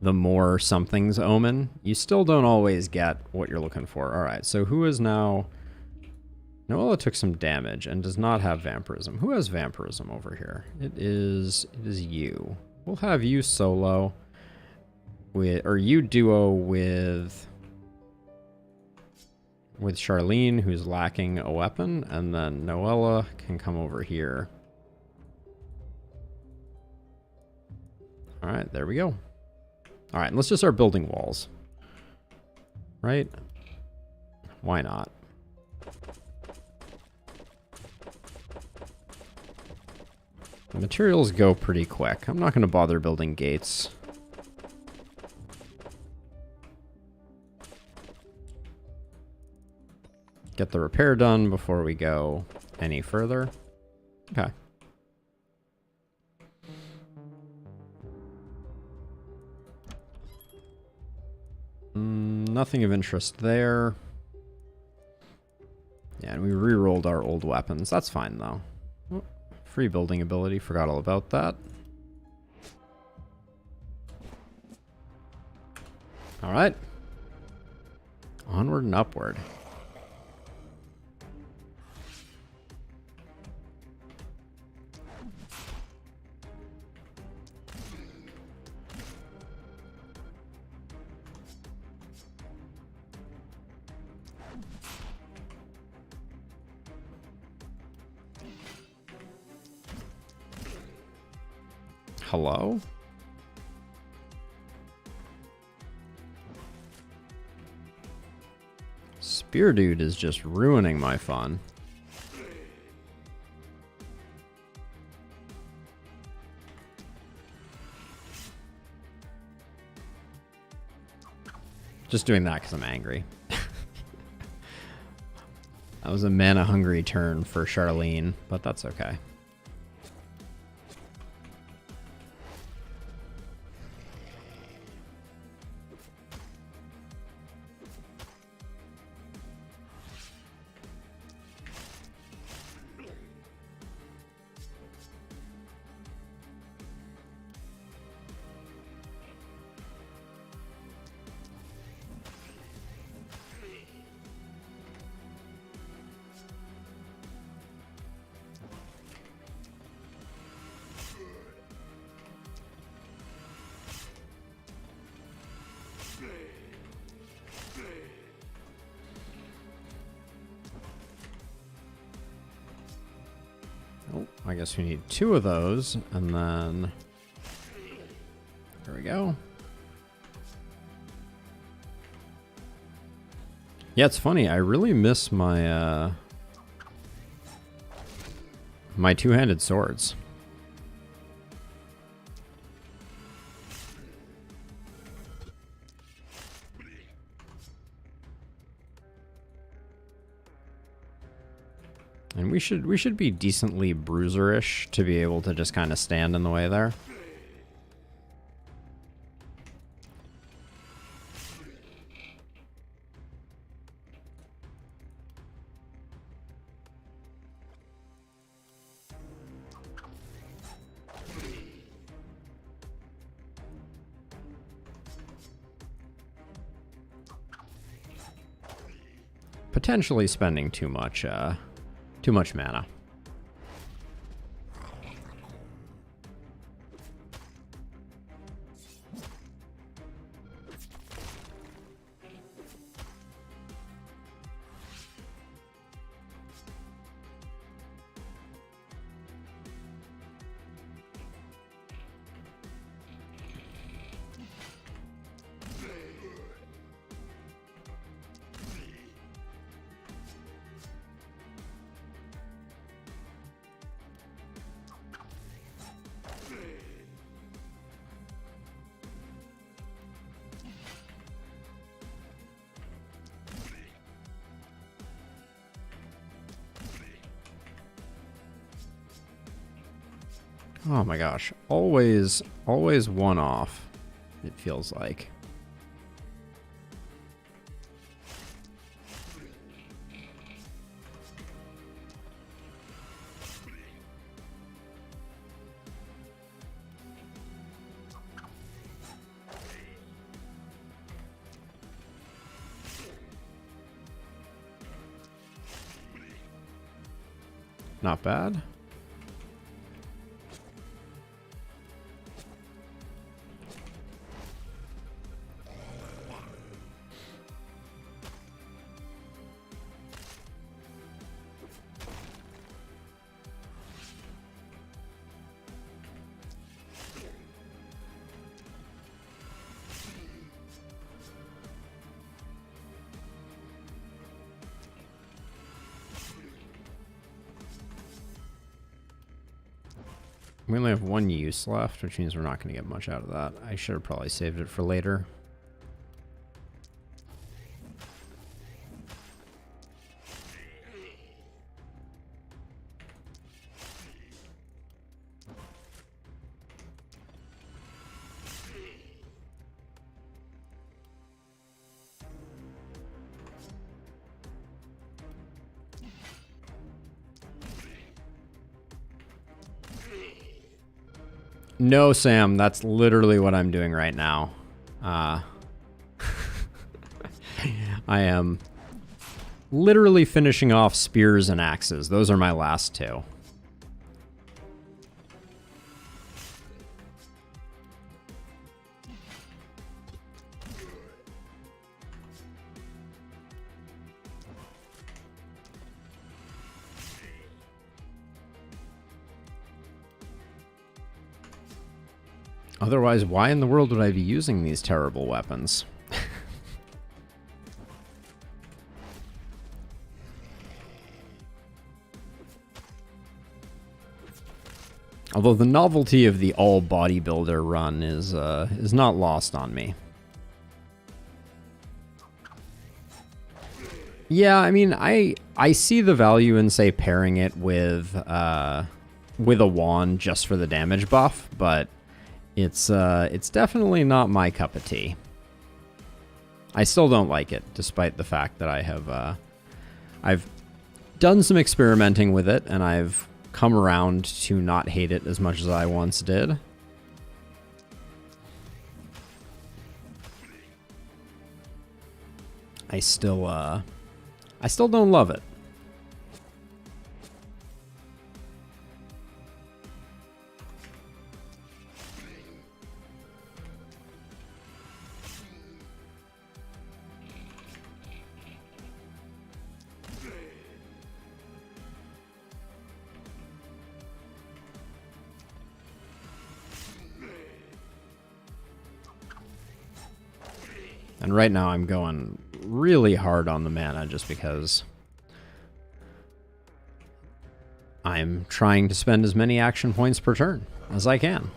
Speaker 1: more something's omen. You still don't always get what you're looking for. All right, so who is now... Noella took some damage and does not have vampirism. Who has vampirism over here? It is you. We'll have you solo with, or you duo with Charlene, who's lacking a weapon, and then Noella can come over here. All right, there we go. All right, let's just start building walls. Right? Why not? The materials go pretty quick. I'm not going to bother building gates. Get the repair done before we go any further. Okay. Nothing of interest there. Yeah, and we re-rolled our old weapons. That's fine, though. Oh, free building ability. Forgot all about that. All right. Onward and upward. Hello? spear dude is just ruining my fun. Just doing that because I'm angry. That was a mana-hungry turn for Charlene, but that's okay. Oh, I guess we need 2 of those, and then there we go. Yeah, it's funny. I really miss my my two-handed swords. And we should be decently bruiserish to be able to just kind of stand in the way there. Potentially spending too much mana. Oh my gosh, always one off, it feels like. Not bad. We only have 1 use left, which means we're not going to get much out of that. I should have probably saved it for later. No, Sam, that's literally what I'm doing right now. I am literally finishing off spears and axes. Those are my last 2. Otherwise, why in the world would I be using these terrible weapons? Although the novelty of the all bodybuilder run is not lost on me. Yeah, I mean, I see the value in, say, pairing it with a wand just for the damage buff, but it's definitely not my cup of tea. I still don't like it, despite the fact that I have I've done some experimenting with it, and I've come around to not hate it as much as I once did. I still don't love it. And right now I'm going really hard on the mana just because I'm trying to spend as many action points per turn as I can.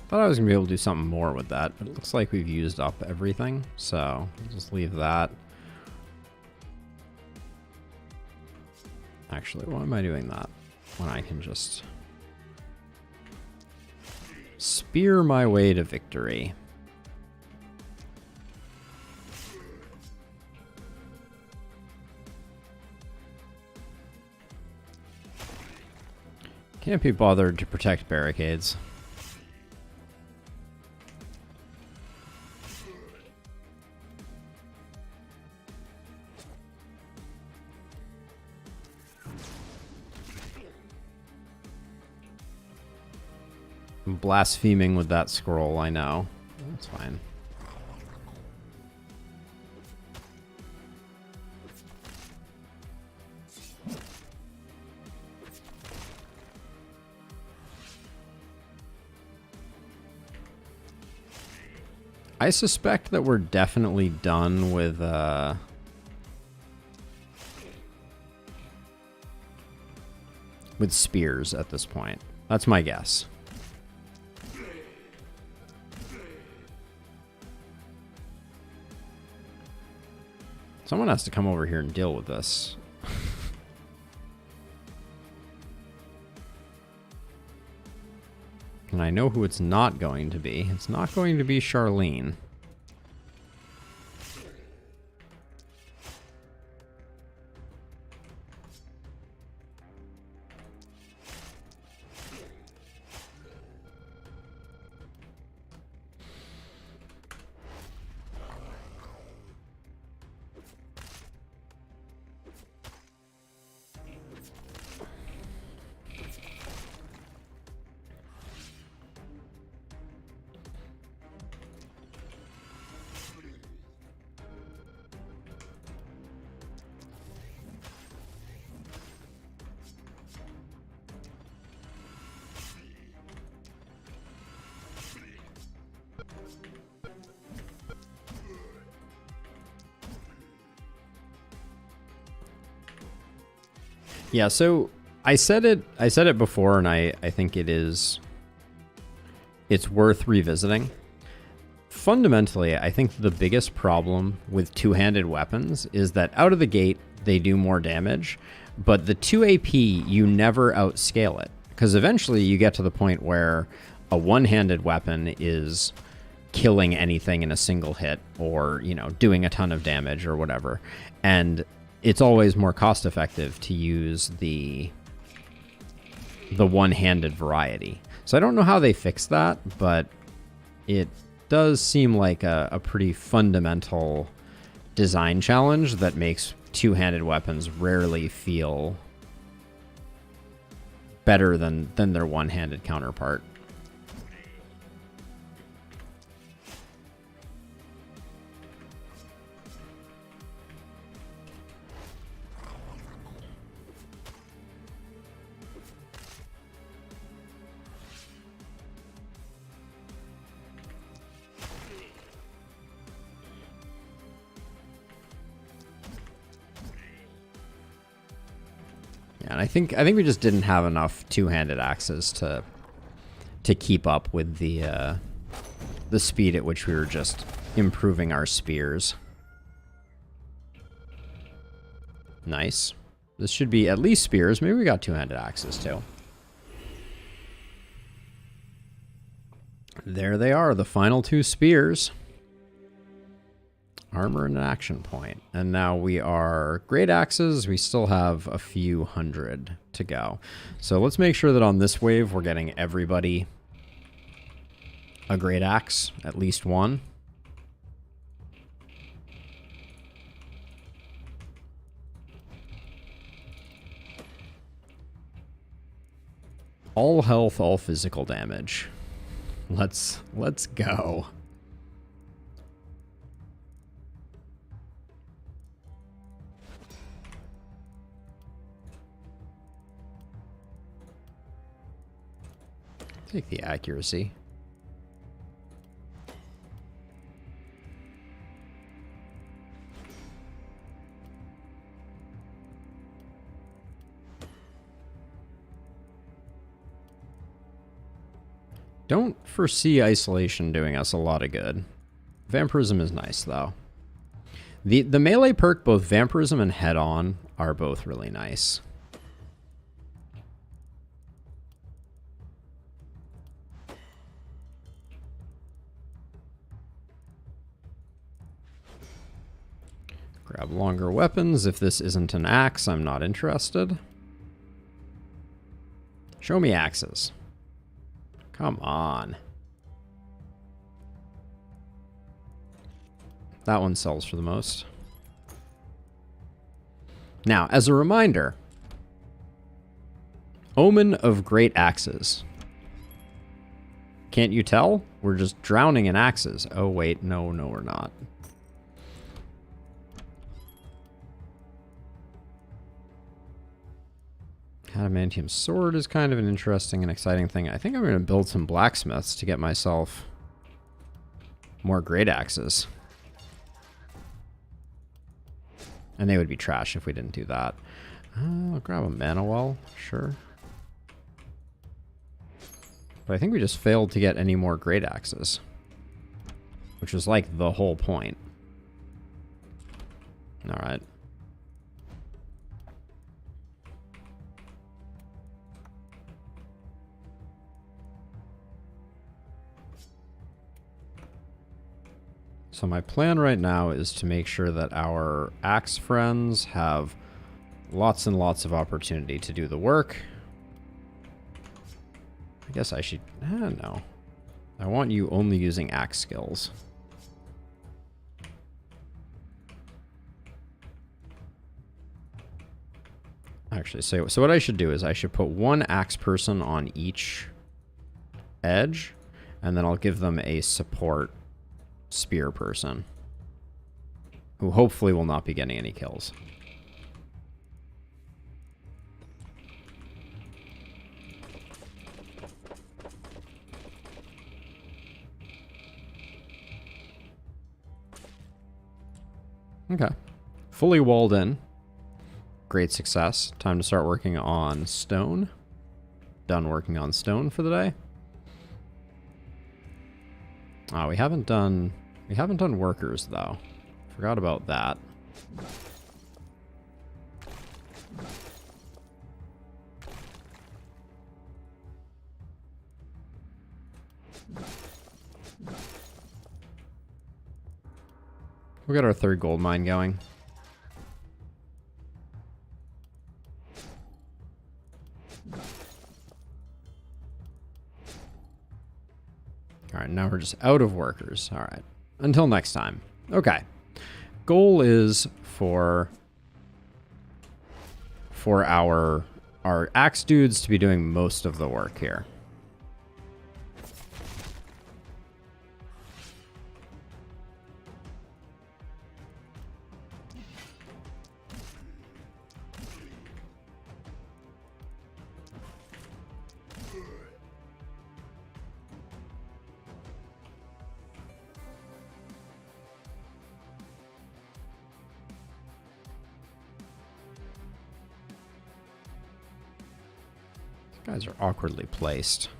Speaker 1: Thought I was gonna be able to do something more with that, but it looks like we've used up everything, so I'll just leave that. Actually, why am I doing that when I can just spear my way to victory? Can't be bothered to protect barricades. I'm blaspheming with that scroll, I know. That's fine. I suspect that we're definitely done with spears at this point. That's my guess. Someone has to come over here and deal with this. And I know who it's not going to be. It's not going to be Charlene. Yeah, so I said it before, and I think it's worth revisiting. Fundamentally, I think the biggest problem with two-handed weapons is that out of the gate, they do more damage, but the 2 AP, you never outscale it. Because eventually you get to the point where a one-handed weapon is killing anything in a single hit, or, you know, doing a ton of damage or whatever. And it's always more cost-effective to use the one-handed variety. So I don't know how they fix that, but it does seem like a pretty fundamental design challenge that makes two-handed weapons rarely feel better than their one-handed counterpart. And I think we just didn't have enough two-handed axes to keep up with the speed at which we were just improving our spears. Nice. This should be at least spears. Maybe we got two-handed axes too. There they are, the final two spears. Armor and an action point. And now we are great axes. We still have a few hundred to go. So let's make sure that on this wave we're getting everybody a great axe, at least one. All health, all physical damage. Let's go. Take the accuracy. Don't foresee isolation doing us a lot of good. Vampirism is nice, though. The melee perk, both Vampirism and Head-On, are both really nice. Grab longer weapons. If this isn't an axe, I'm not interested. Show me axes. Come on. That one sells for the most. Now, as a reminder, Omen of Great Axes. Can't you tell? We're just drowning in axes. Oh, wait. No, we're not. Adamantium sword is kind of an interesting and exciting thing. I think I'm going to build some blacksmiths to get myself more great axes. And they would be trash if we didn't do that. I'll grab a mana well, sure. But I think we just failed to get any more great axes, which was like the whole point. All right. So my plan right now is to make sure that our axe friends have lots and lots of opportunity to do the work. I guess I should... no. I want you only using axe skills. Actually, so what I should do is I should put one axe person on each edge, and then I'll give them a support spear person who hopefully will not be getting any kills. Okay. Fully walled in. Great success. Time to start working on stone. Done working on stone for the day. We haven't done workers though. Forgot about that. We got our third gold mine going. All right, now we're just out of workers. All right, until next time. Okay, goal is for our axe dudes to be doing most of the work here. Guys are awkwardly placed.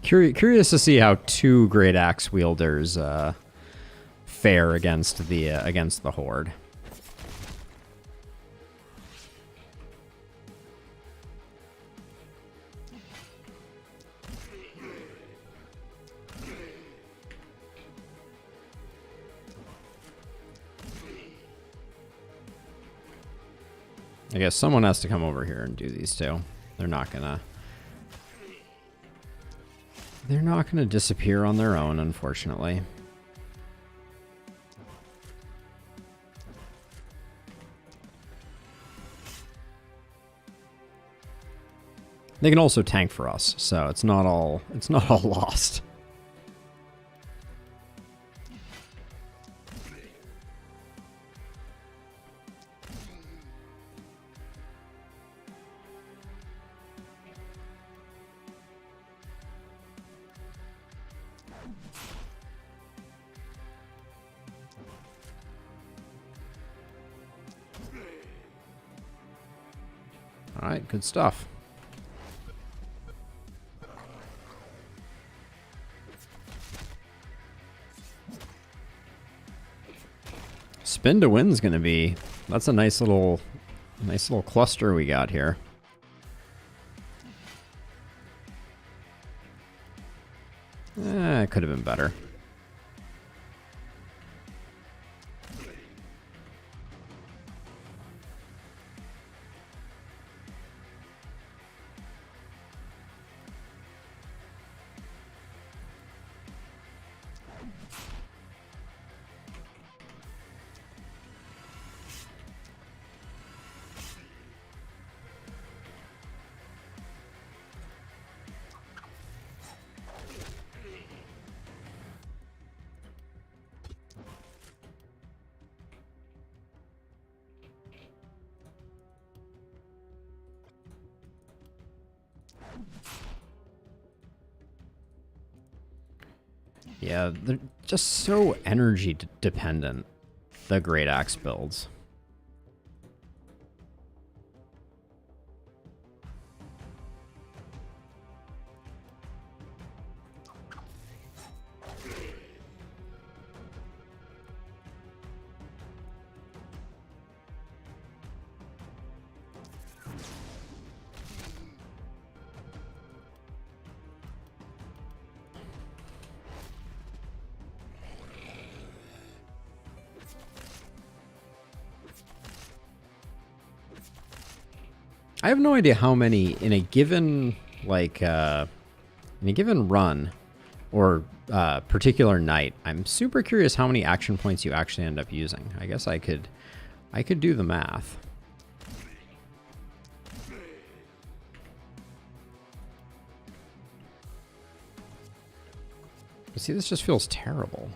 Speaker 1: Curious to see how two great axe wielders fare against the horde. I guess someone has to come over here and do these two. They're not gonna disappear on their own, unfortunately. They can also tank for us, so it's not all lost. All right, good stuff. Spin to win's gonna be, that's a nice little cluster we got here. It could have been better. Yeah, they're just so energy dependent, the Great Axe builds. I have no idea how many in a given run or particular night. I'm super curious how many action points you actually end up using. I guess I could do the math. But see, this just feels terrible.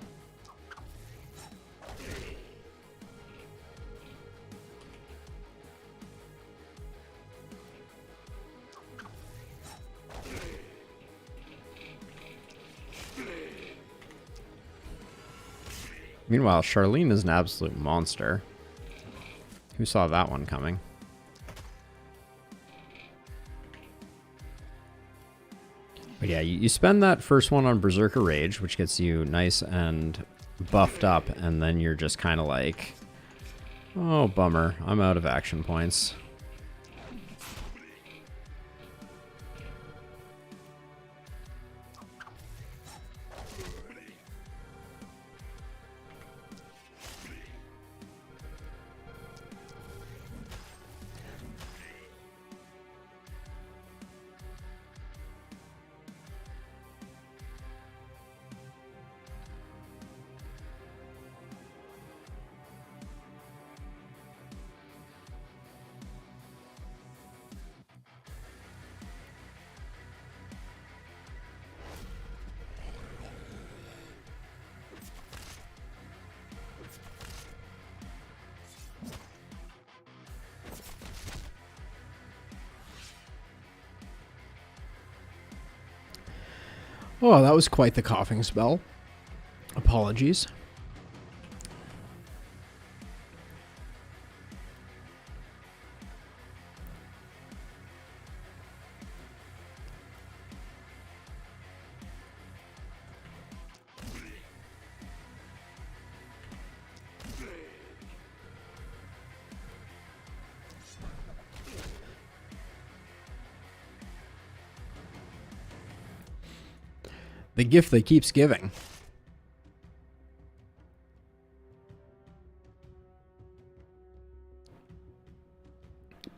Speaker 1: Meanwhile, Charlene is an absolute monster. Who saw that one coming? But yeah, you spend that first one on Berserker Rage, which gets you nice and buffed up, and then you're just kind of like, oh, bummer, I'm out of action points.
Speaker 2: Oh, that was quite the coughing spell. Apologies. The gift that keeps giving.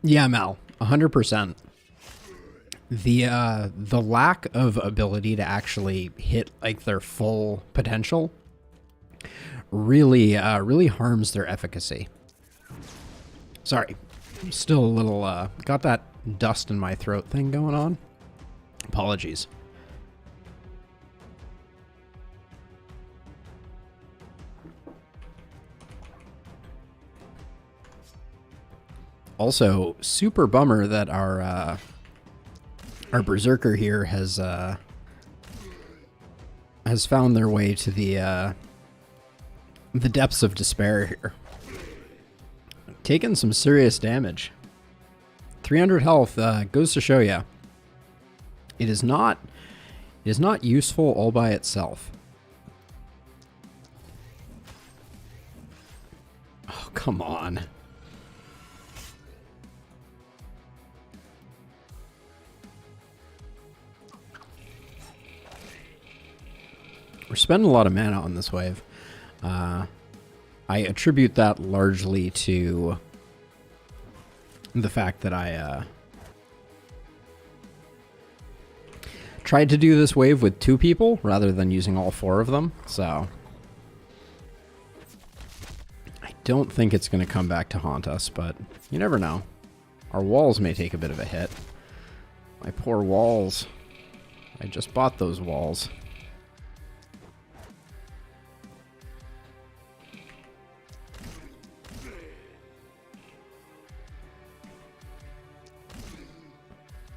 Speaker 2: Yeah, Mal, 100%. The lack of ability to actually hit like their full potential really really harms their efficacy. Sorry, I'm still a little got that dust in my throat thing going on. Apologies. Also, super bummer that our berserker here has found their way to the depths of despair here. Taking some serious damage. 300 health goes to show you. It is not useful all by itself. Oh, come on. We're spending a lot of mana on this wave. I attribute that largely to the fact that I tried to do this wave with 2 people rather than using all 4 of them, so I don't think it's going to come back to haunt us, but you never know. Our walls may take a bit of a hit. My poor walls. I just bought those walls.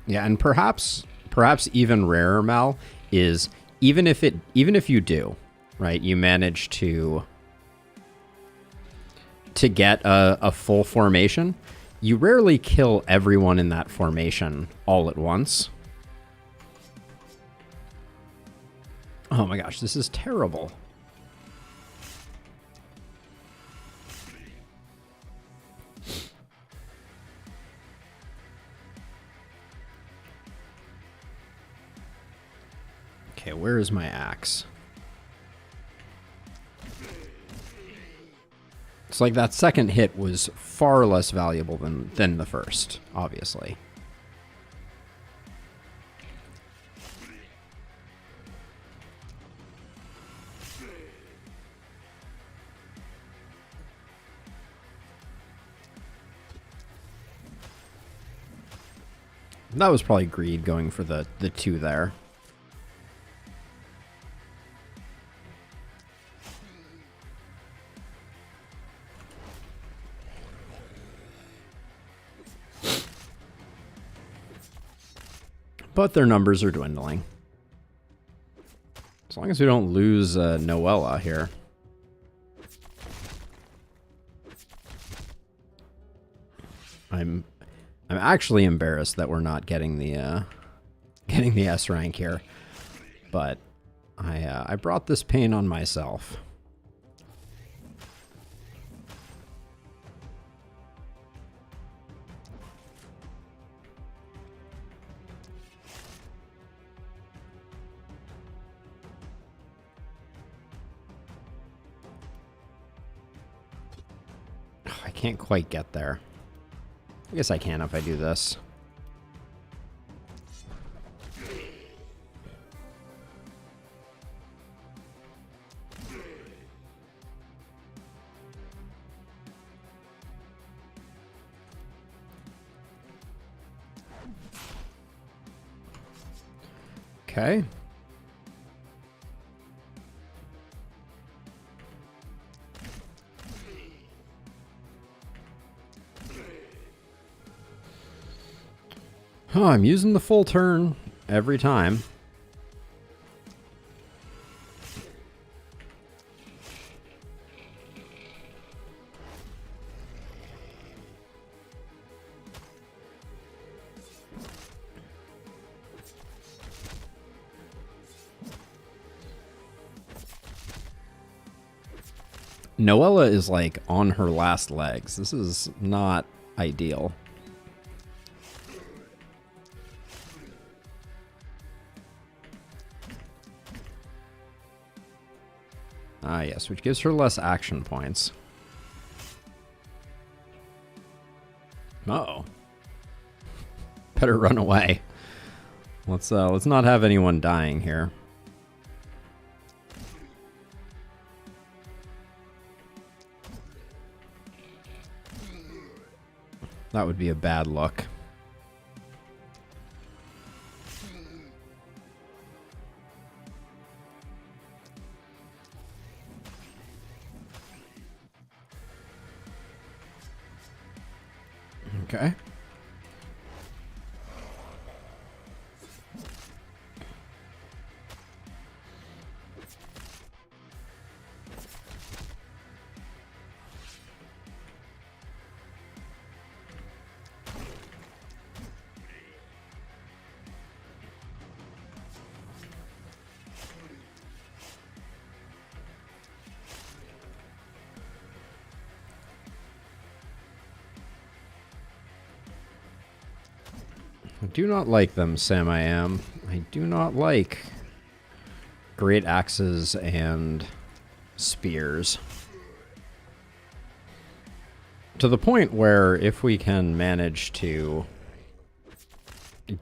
Speaker 2: Yeah, and perhaps even rarer, Mal, is even if you do, right, you manage to get a full formation, you rarely kill everyone in that formation all at once. Oh my gosh, this is terrible. Okay, where is my axe? It's like that second hit was far less valuable than the first, obviously. That was probably greed going for the 2 there. But their numbers are dwindling. As long as we don't lose Noella here. I'm actually embarrassed that we're not getting the S rank here. But I brought this pain on myself. I can't quite get there. I guess I can if I do this. Okay. Oh, I'm using the full turn every time.
Speaker 1: Noella is like on her last legs. This is not ideal. Ah, yes, which gives her less action points. Uh-oh. Better run away. Let's not have anyone dying here. That would be a bad look. Okay. I do not like them, Sam I Am. I do not like great axes and spears. To the point where if we can manage to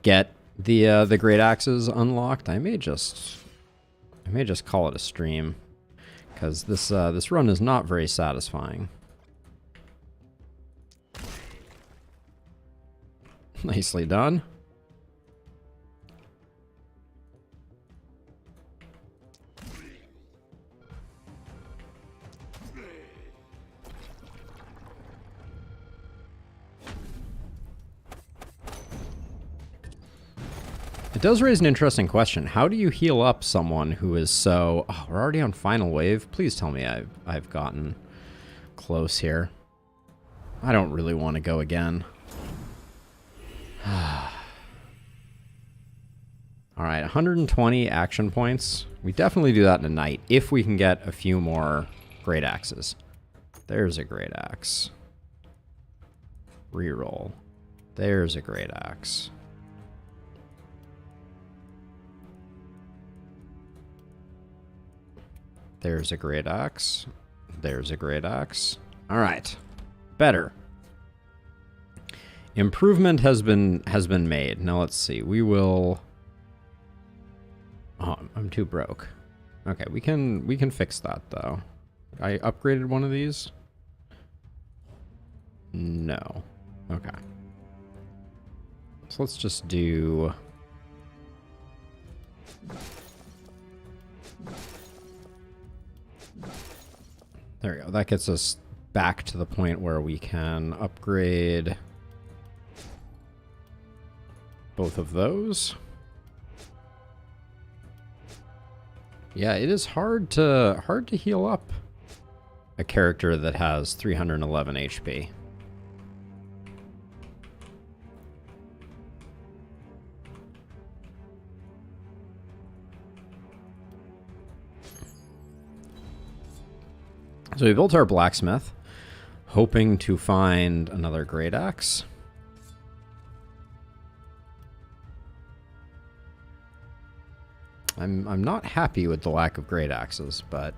Speaker 1: get the great axes unlocked, I may just call it a stream, because this run is not very satisfying. Nicely done. It does raise an interesting question. How do you heal up someone who is so... Oh, we're already on final wave. Please tell me I've gotten close here. I don't really want to go again. Alright, 120 action points. We definitely do that in a night if we can get a few more great axes. There's a great axe. Reroll. There's a great axe. There's a great axe. There's a great axe. Alright. Better. Improvement has been made. Now let's see. We will... Oh, I'm too broke. Okay, we can fix that though. I upgraded one of these? No. Okay. So let's just do... There we go. That gets us back to the point where we can upgrade both of those. Yeah, it is hard to heal up a character that has 311 HP. So we built our blacksmith, hoping to find another great axe. I'm not happy with the lack of great axes, but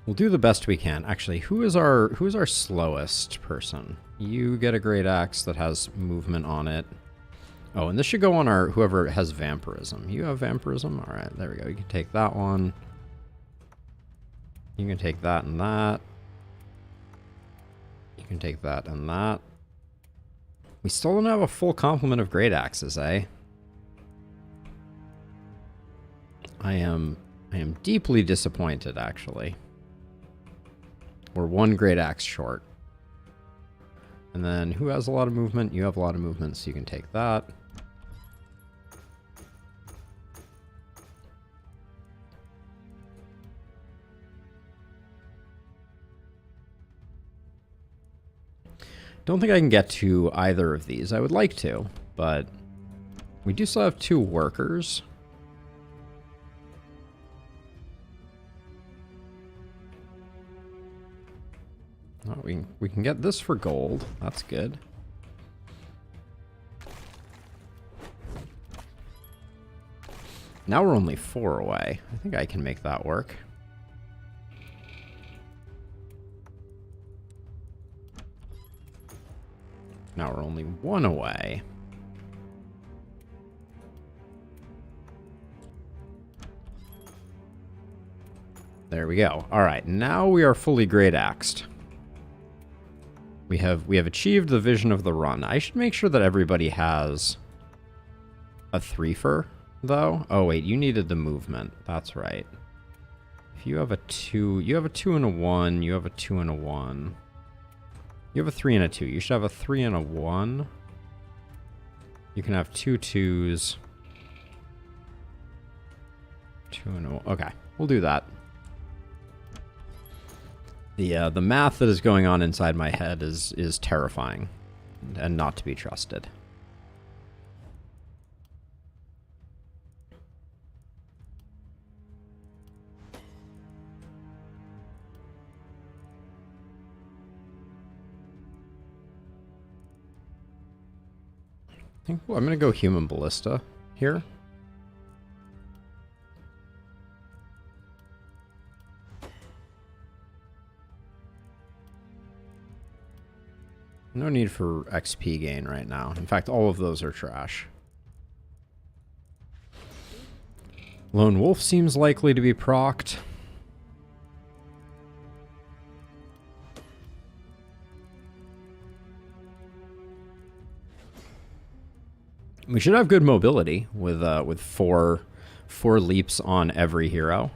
Speaker 1: we'll do the best we can. Actually, who is our slowest person? You get a great axe that has movement on it. Oh, and this should go on our whoever has vampirism. You have vampirism? All right, there we go. You can take that one. You can take that and that. You can take that and that. We still don't have a full complement of great axes, eh? I am deeply disappointed, actually. We're one great axe short. And then who has a lot of movement? You have a lot of movement, so you can take that. Don't think I can get to either of these. I would like to, but we do still have 2 workers. Oh, we can get this for gold. That's good. Now we're only 4 away. I think I can make that work. Now we're only 1 away. There we go. All right, now we are fully great axed. We have achieved the vision of the run. I should make sure that everybody has a 3-fer, though. Oh wait, you needed the movement. That's right. If you have a 2, you have a 2 and a 1. You have a 2 and a 1. You have a 3 and a 2. You should have a 3 and a 1. You can have 2 2s. 2 and a 1. Okay, we'll do that. The math that is going on inside my head is terrifying and not to be trusted. I think I'm going to go human ballista here. No need for XP gain right now. In fact, all of those are trash. Lone Wolf seems likely to be procced. We should have good mobility with four leaps on every hero.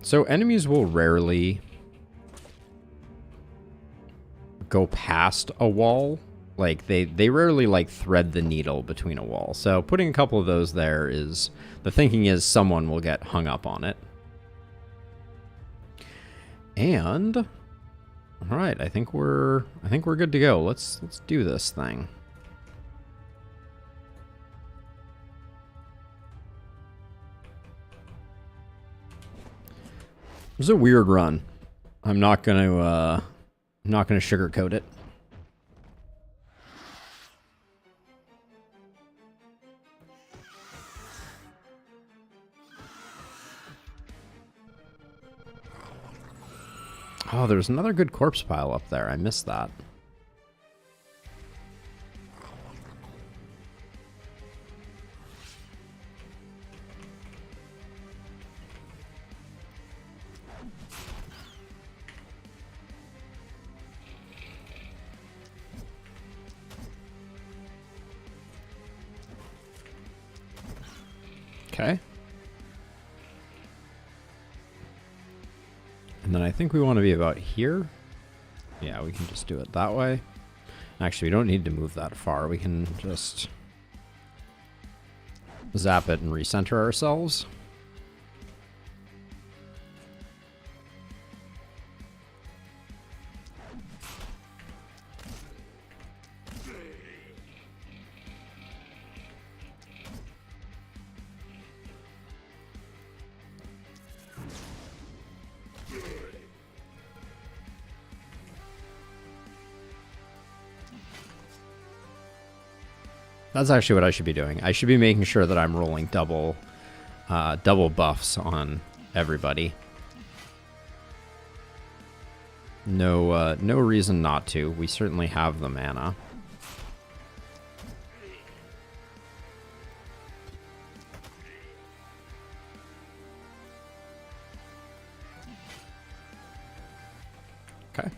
Speaker 1: So enemies will rarely go past a wall. Like, they rarely, like, thread the needle between a wall. So putting a couple of those there is... The thinking is someone will get hung up on it. And... Alright, I think we're good to go. Let's do this thing. It was a weird run. I'm not gonna sugarcoat it. Oh, there's another good corpse pile up there. I missed that. Okay. And then I think we want to be about here. Yeah, we can just do it that way. Actually, we don't need to move that far. We can just zap it and recenter ourselves. That's actually what I should be doing. I should be making sure that I'm rolling double buffs on everybody. No reason not to. We certainly have the mana. Okay.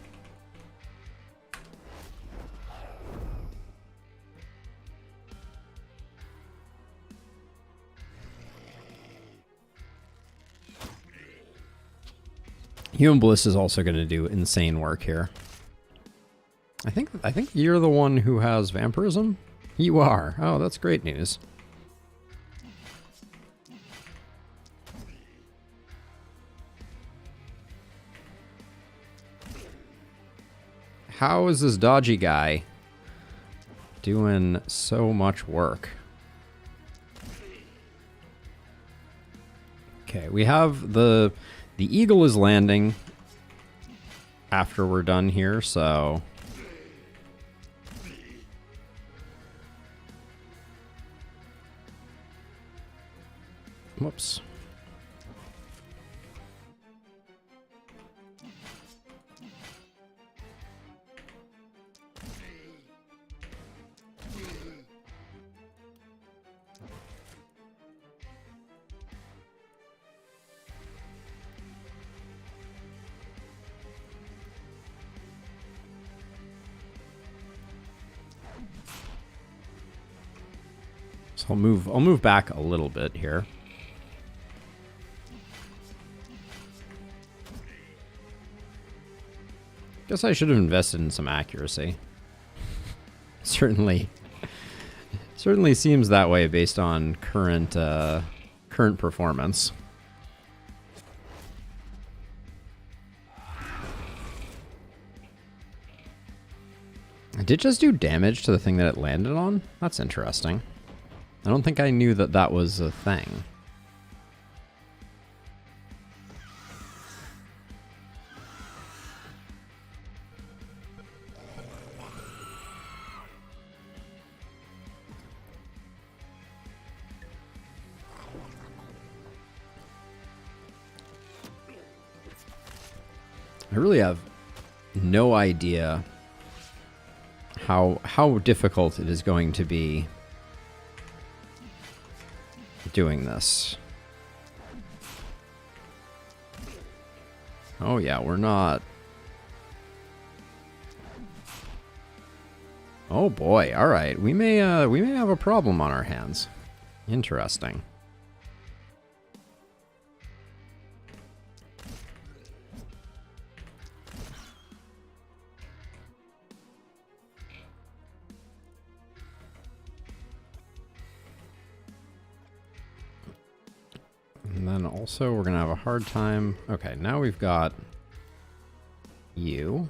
Speaker 1: Human Bliss is also going to do insane work here. I think you're the one who has vampirism? You are. Oh, that's great news. How is this dodgy guy doing so much work. Okay, we have the eagle is landing after we're done here, so whoops. So I'll move back a little bit here. Guess I should have invested in some accuracy. Certainly seems that way based on current performance. It did just do damage to the thing that it landed on? That's interesting. I don't think I knew that that was a thing. I really have no idea how difficult it is going to be doing this. Oh yeah, we're not. Oh boy, all right. We may have a problem on our hands. Interesting. And then also we're gonna have a hard time. Okay, now we've got you.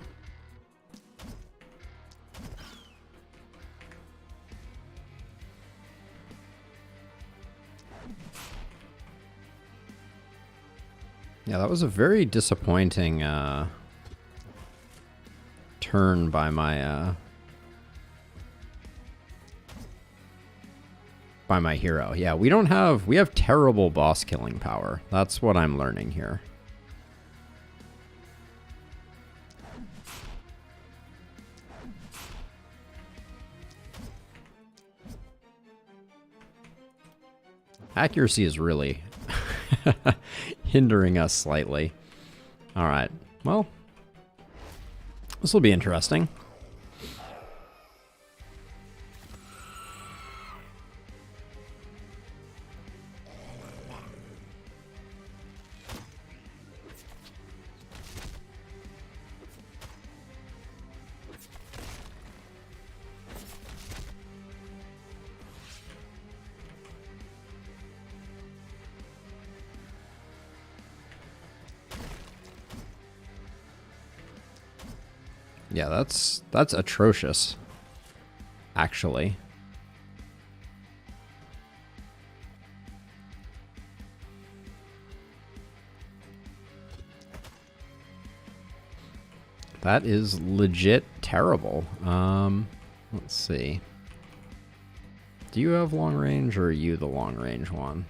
Speaker 1: Yeah, that was a very disappointing turn by my hero. Yeah, we have terrible boss killing power. That's what I'm learning here. Accuracy is really hindering us slightly. All right. Well, this will be interesting. Yeah, that's atrocious, actually. That is legit terrible. Let's see. Do you have long range, or are you the long range one?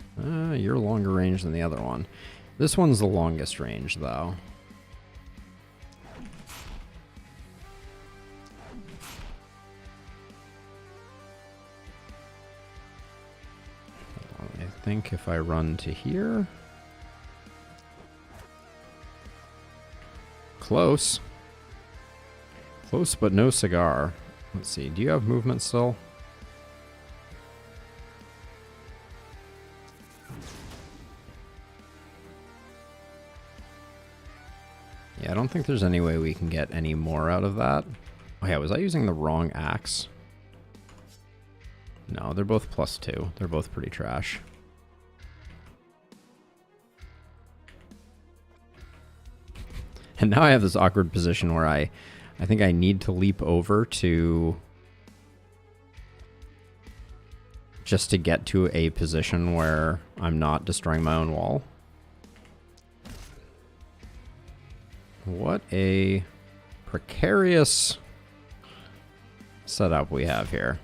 Speaker 1: You're longer range than the other one. This one's the longest range, though. I think if I run to here. Close. Close, but no cigar. Let's see. Do you have movement still? Yeah, I don't think there's any way we can get any more out of that. Oh yeah, was I using the wrong axe? No, they're both +2. They're both pretty trash. And now I have this awkward position where I think I need to leap over to just to get to a position where I'm not destroying my own wall. What a precarious setup we have here.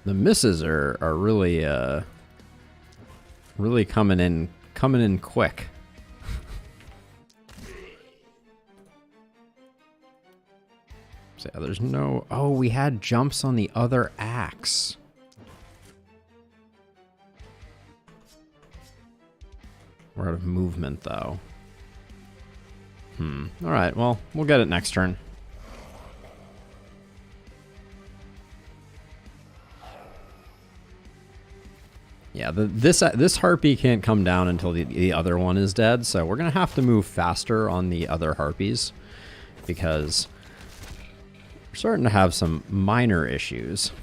Speaker 1: The misses are really really coming in quick. So yeah, there's no... Oh, we had jumps on the other axe. We're out of movement, though. Alright, well, we'll get it next turn. Yeah, this harpy can't come down until the other one is dead, so we're going to have to move faster on the other harpies, because we're starting to have some minor issues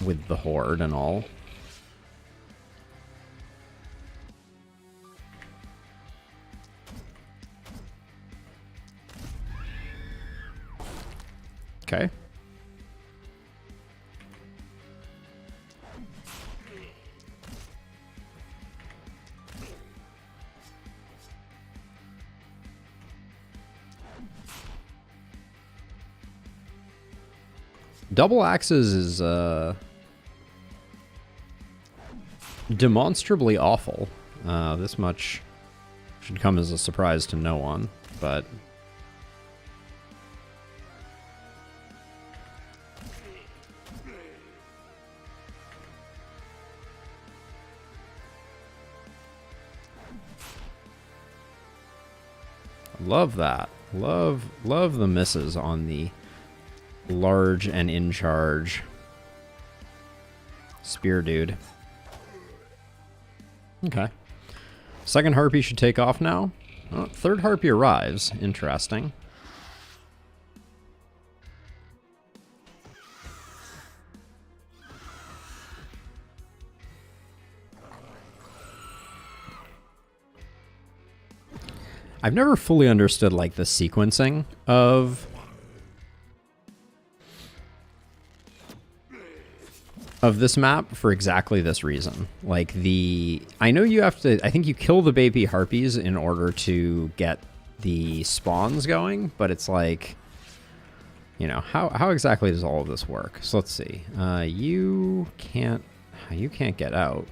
Speaker 1: with the horde and all. Okay. Double axes is demonstrably awful. This much should come as a surprise to no one, but love that. Love the misses on the large and in charge spear dude. Okay. Second harpy should take off now. Oh, third harpy arrives. Interesting. I've never fully understood like the sequencing of this map for exactly this reason. Like I know you have to, I think you kill the baby harpies in order to get the spawns going, but it's like, you know, how exactly does all of this work? So let's see. You can't get out.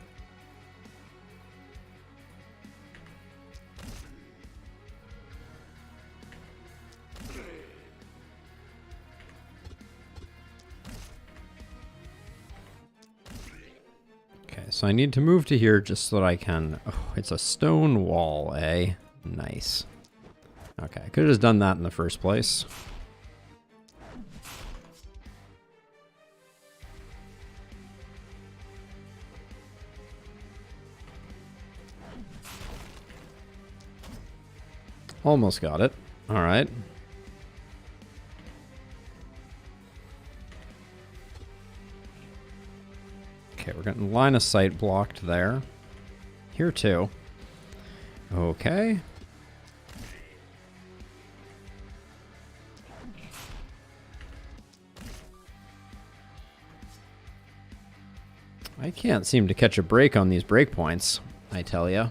Speaker 1: So I need to move to here just so that I can... Oh, it's a stone wall, eh? Nice. Okay, I could have just done that in the first place. Almost got it. All right. Okay, we're getting line of sight blocked there. Here too. Okay. I can't seem to catch a break on these breakpoints, I tell ya.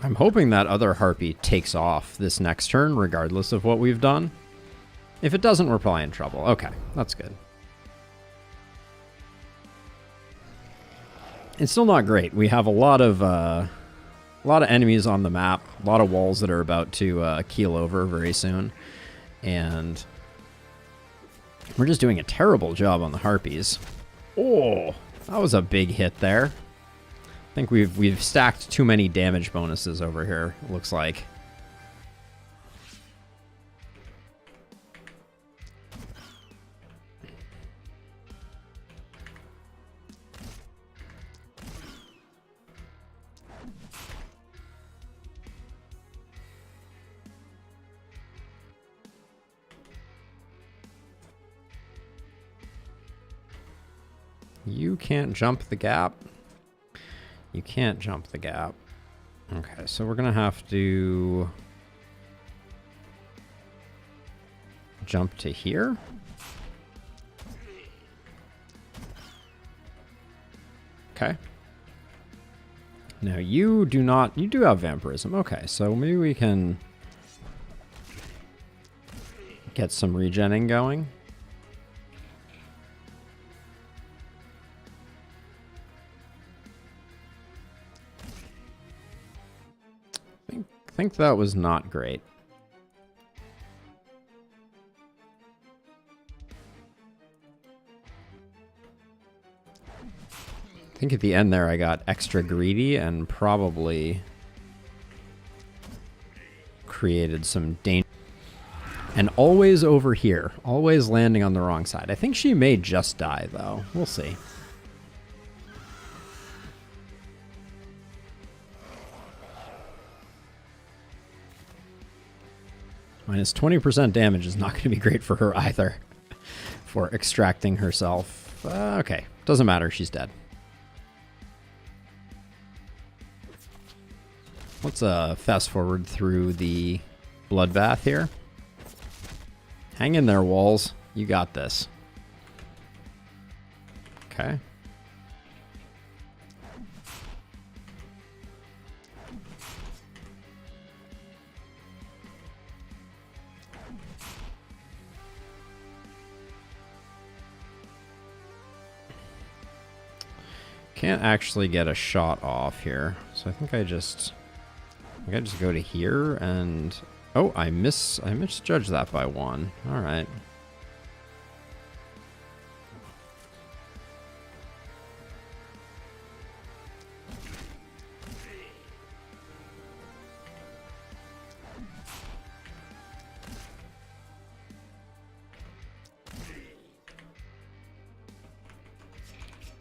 Speaker 1: I'm hoping that other harpy takes off this next turn, regardless of what we've done. If it doesn't, we're probably in trouble. Okay, that's good. It's still not great. We have a lot of enemies on the map, a lot of walls that are about to keel over very soon, and we're just doing a terrible job on the harpies. Oh, that was a big hit there. I think we've stacked too many damage bonuses over here, it looks like. You can't jump the gap. You can't jump the gap. Okay, so we're gonna have to jump to here. Okay. Now you do not, you do have vampirism. Okay, so maybe we can get some regenning going. I think that was not great. I think at the end there I got extra greedy and probably created some danger. And always over here, always landing on the wrong side. I think she may just die though. We'll see. Minus 20% damage is not going to be great for her either. For extracting herself. Okay, doesn't matter, she's dead. Let's fast forward through the bloodbath here. Hang in there, walls. You got this. Okay. Can't actually get a shot off here, so I think I just go to here and oh, I misjudged that by one. All right.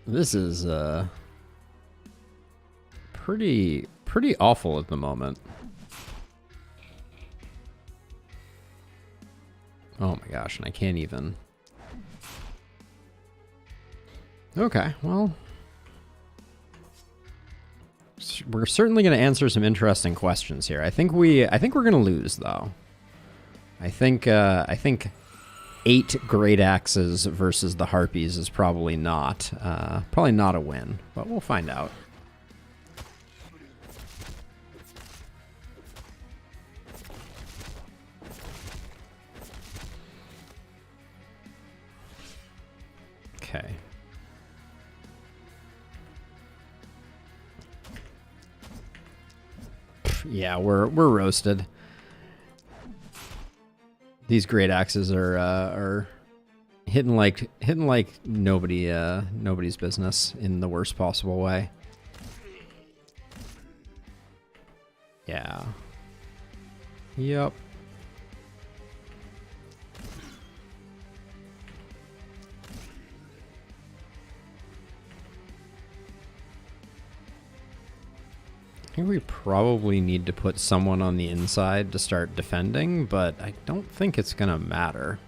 Speaker 1: This is pretty awful at the moment. Oh my gosh, and I can't even. Okay, well, we're certainly going to answer some interesting questions here. I think we're going to lose though. I think 8 great axes versus the harpies is probably not a win, but we'll find out. Okay. Yeah, we're roasted. These great axes are hitting like nobody's business in the worst possible way. Yeah. Yep. I think we probably need to put someone on the inside to start defending, but I don't think it's gonna matter.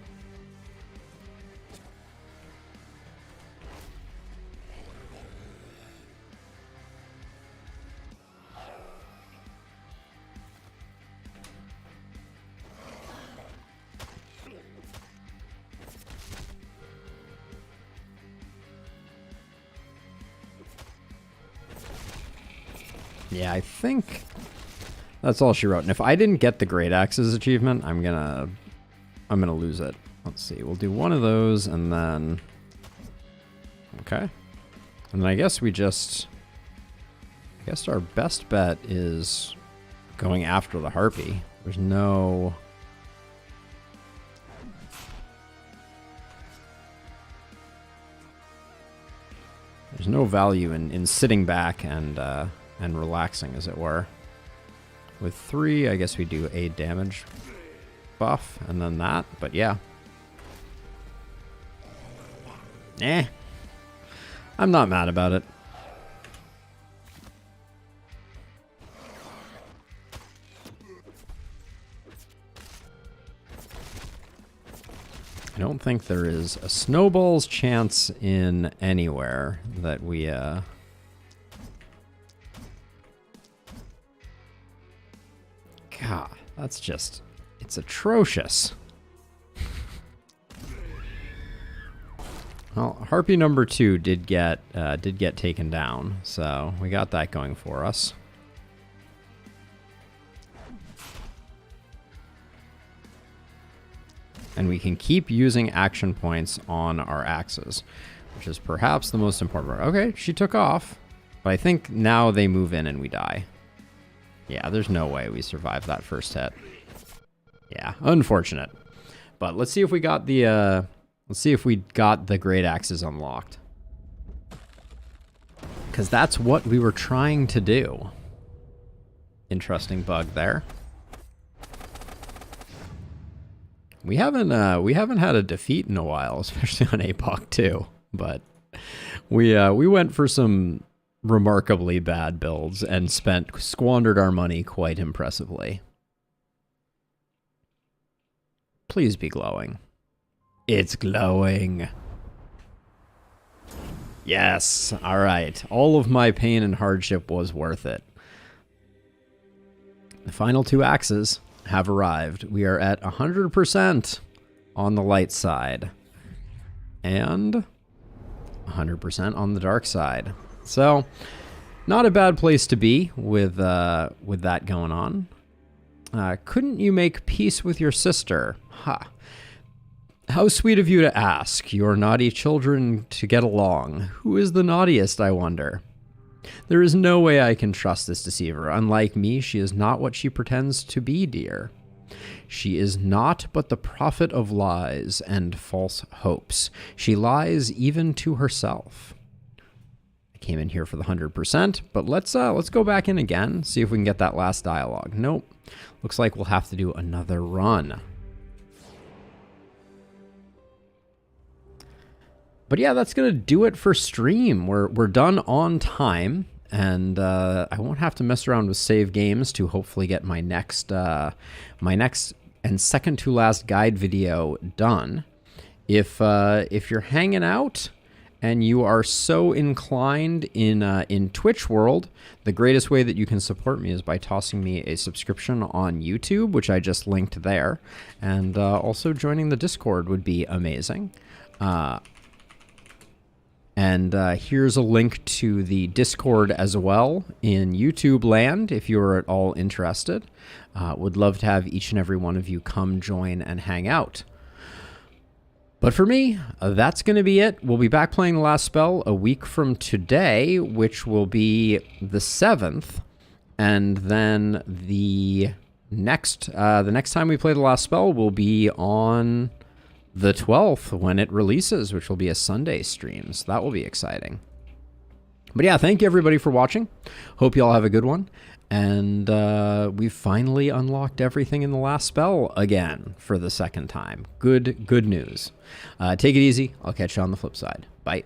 Speaker 1: Yeah, I think that's all she wrote. And if I didn't get the Great Axes achievement, I'm gonna lose it. Let's see. We'll do one of those and then okay. And then I guess our best bet is going after the harpy. There's no value in sitting back and relaxing, as it were. With 3, I guess we do a damage buff, and then that, but yeah. I'm not mad about it. I don't think there is a snowball's chance in anywhere that we, God, that's just, it's atrocious. Well, Harpy number 2 did get taken down, so we got that going for us. And we can keep using action points on our axes, which is perhaps the most important part. Okay, she took off, but I think now they move in and we die. Yeah, there's no way we survive that first hit. Yeah, unfortunate. But let's see if we got the great axes unlocked. Because that's what we were trying to do. Interesting bug there. We haven't had a defeat in a while, especially on APOC 2, but we went for some remarkably bad builds and squandered our money quite impressively. Please be glowing. It's glowing. Yes. All right. All of my pain and hardship was worth it. The final 2 axes have arrived. We are at 100% on the light side and 100% on the dark side. So, not a bad place to be with that going on. Couldn't you make peace with your sister? Ha. How sweet of you to ask your naughty children to get along. Who is the naughtiest, I wonder? There is no way I can trust this deceiver. Unlike me, she is not what she pretends to be, dear. She is not but the prophet of lies and false hopes. She lies even to herself. I came in here for the 100%, but let's go back in again, see if we can get that last dialogue. Nope. Looks like we'll have to do another run. But yeah, that's going to do it for stream. We're done on time, and I won't have to mess around with save games to hopefully get my next and second to last guide video done. If you're hanging out and you are so inclined in Twitch world, the greatest way that you can support me is by tossing me a subscription on YouTube, which I just linked there, and also joining the Discord would be amazing. And here's a link to the Discord as well in YouTube land if you're at all interested. Would love to have each and every one of you come join and hang out. But for me, that's going to be it. We'll be back playing the last spell a week from today, which will be the 7th. And then the next time we play the last spell will be on the 12th when it releases, which will be a Sunday stream. So that will be exciting. But yeah, thank you everybody for watching. Hope you all have a good one. And we've finally unlocked everything in the last spell again for the second time. Good news. Take it easy. I'll catch you on the flip side. Bye.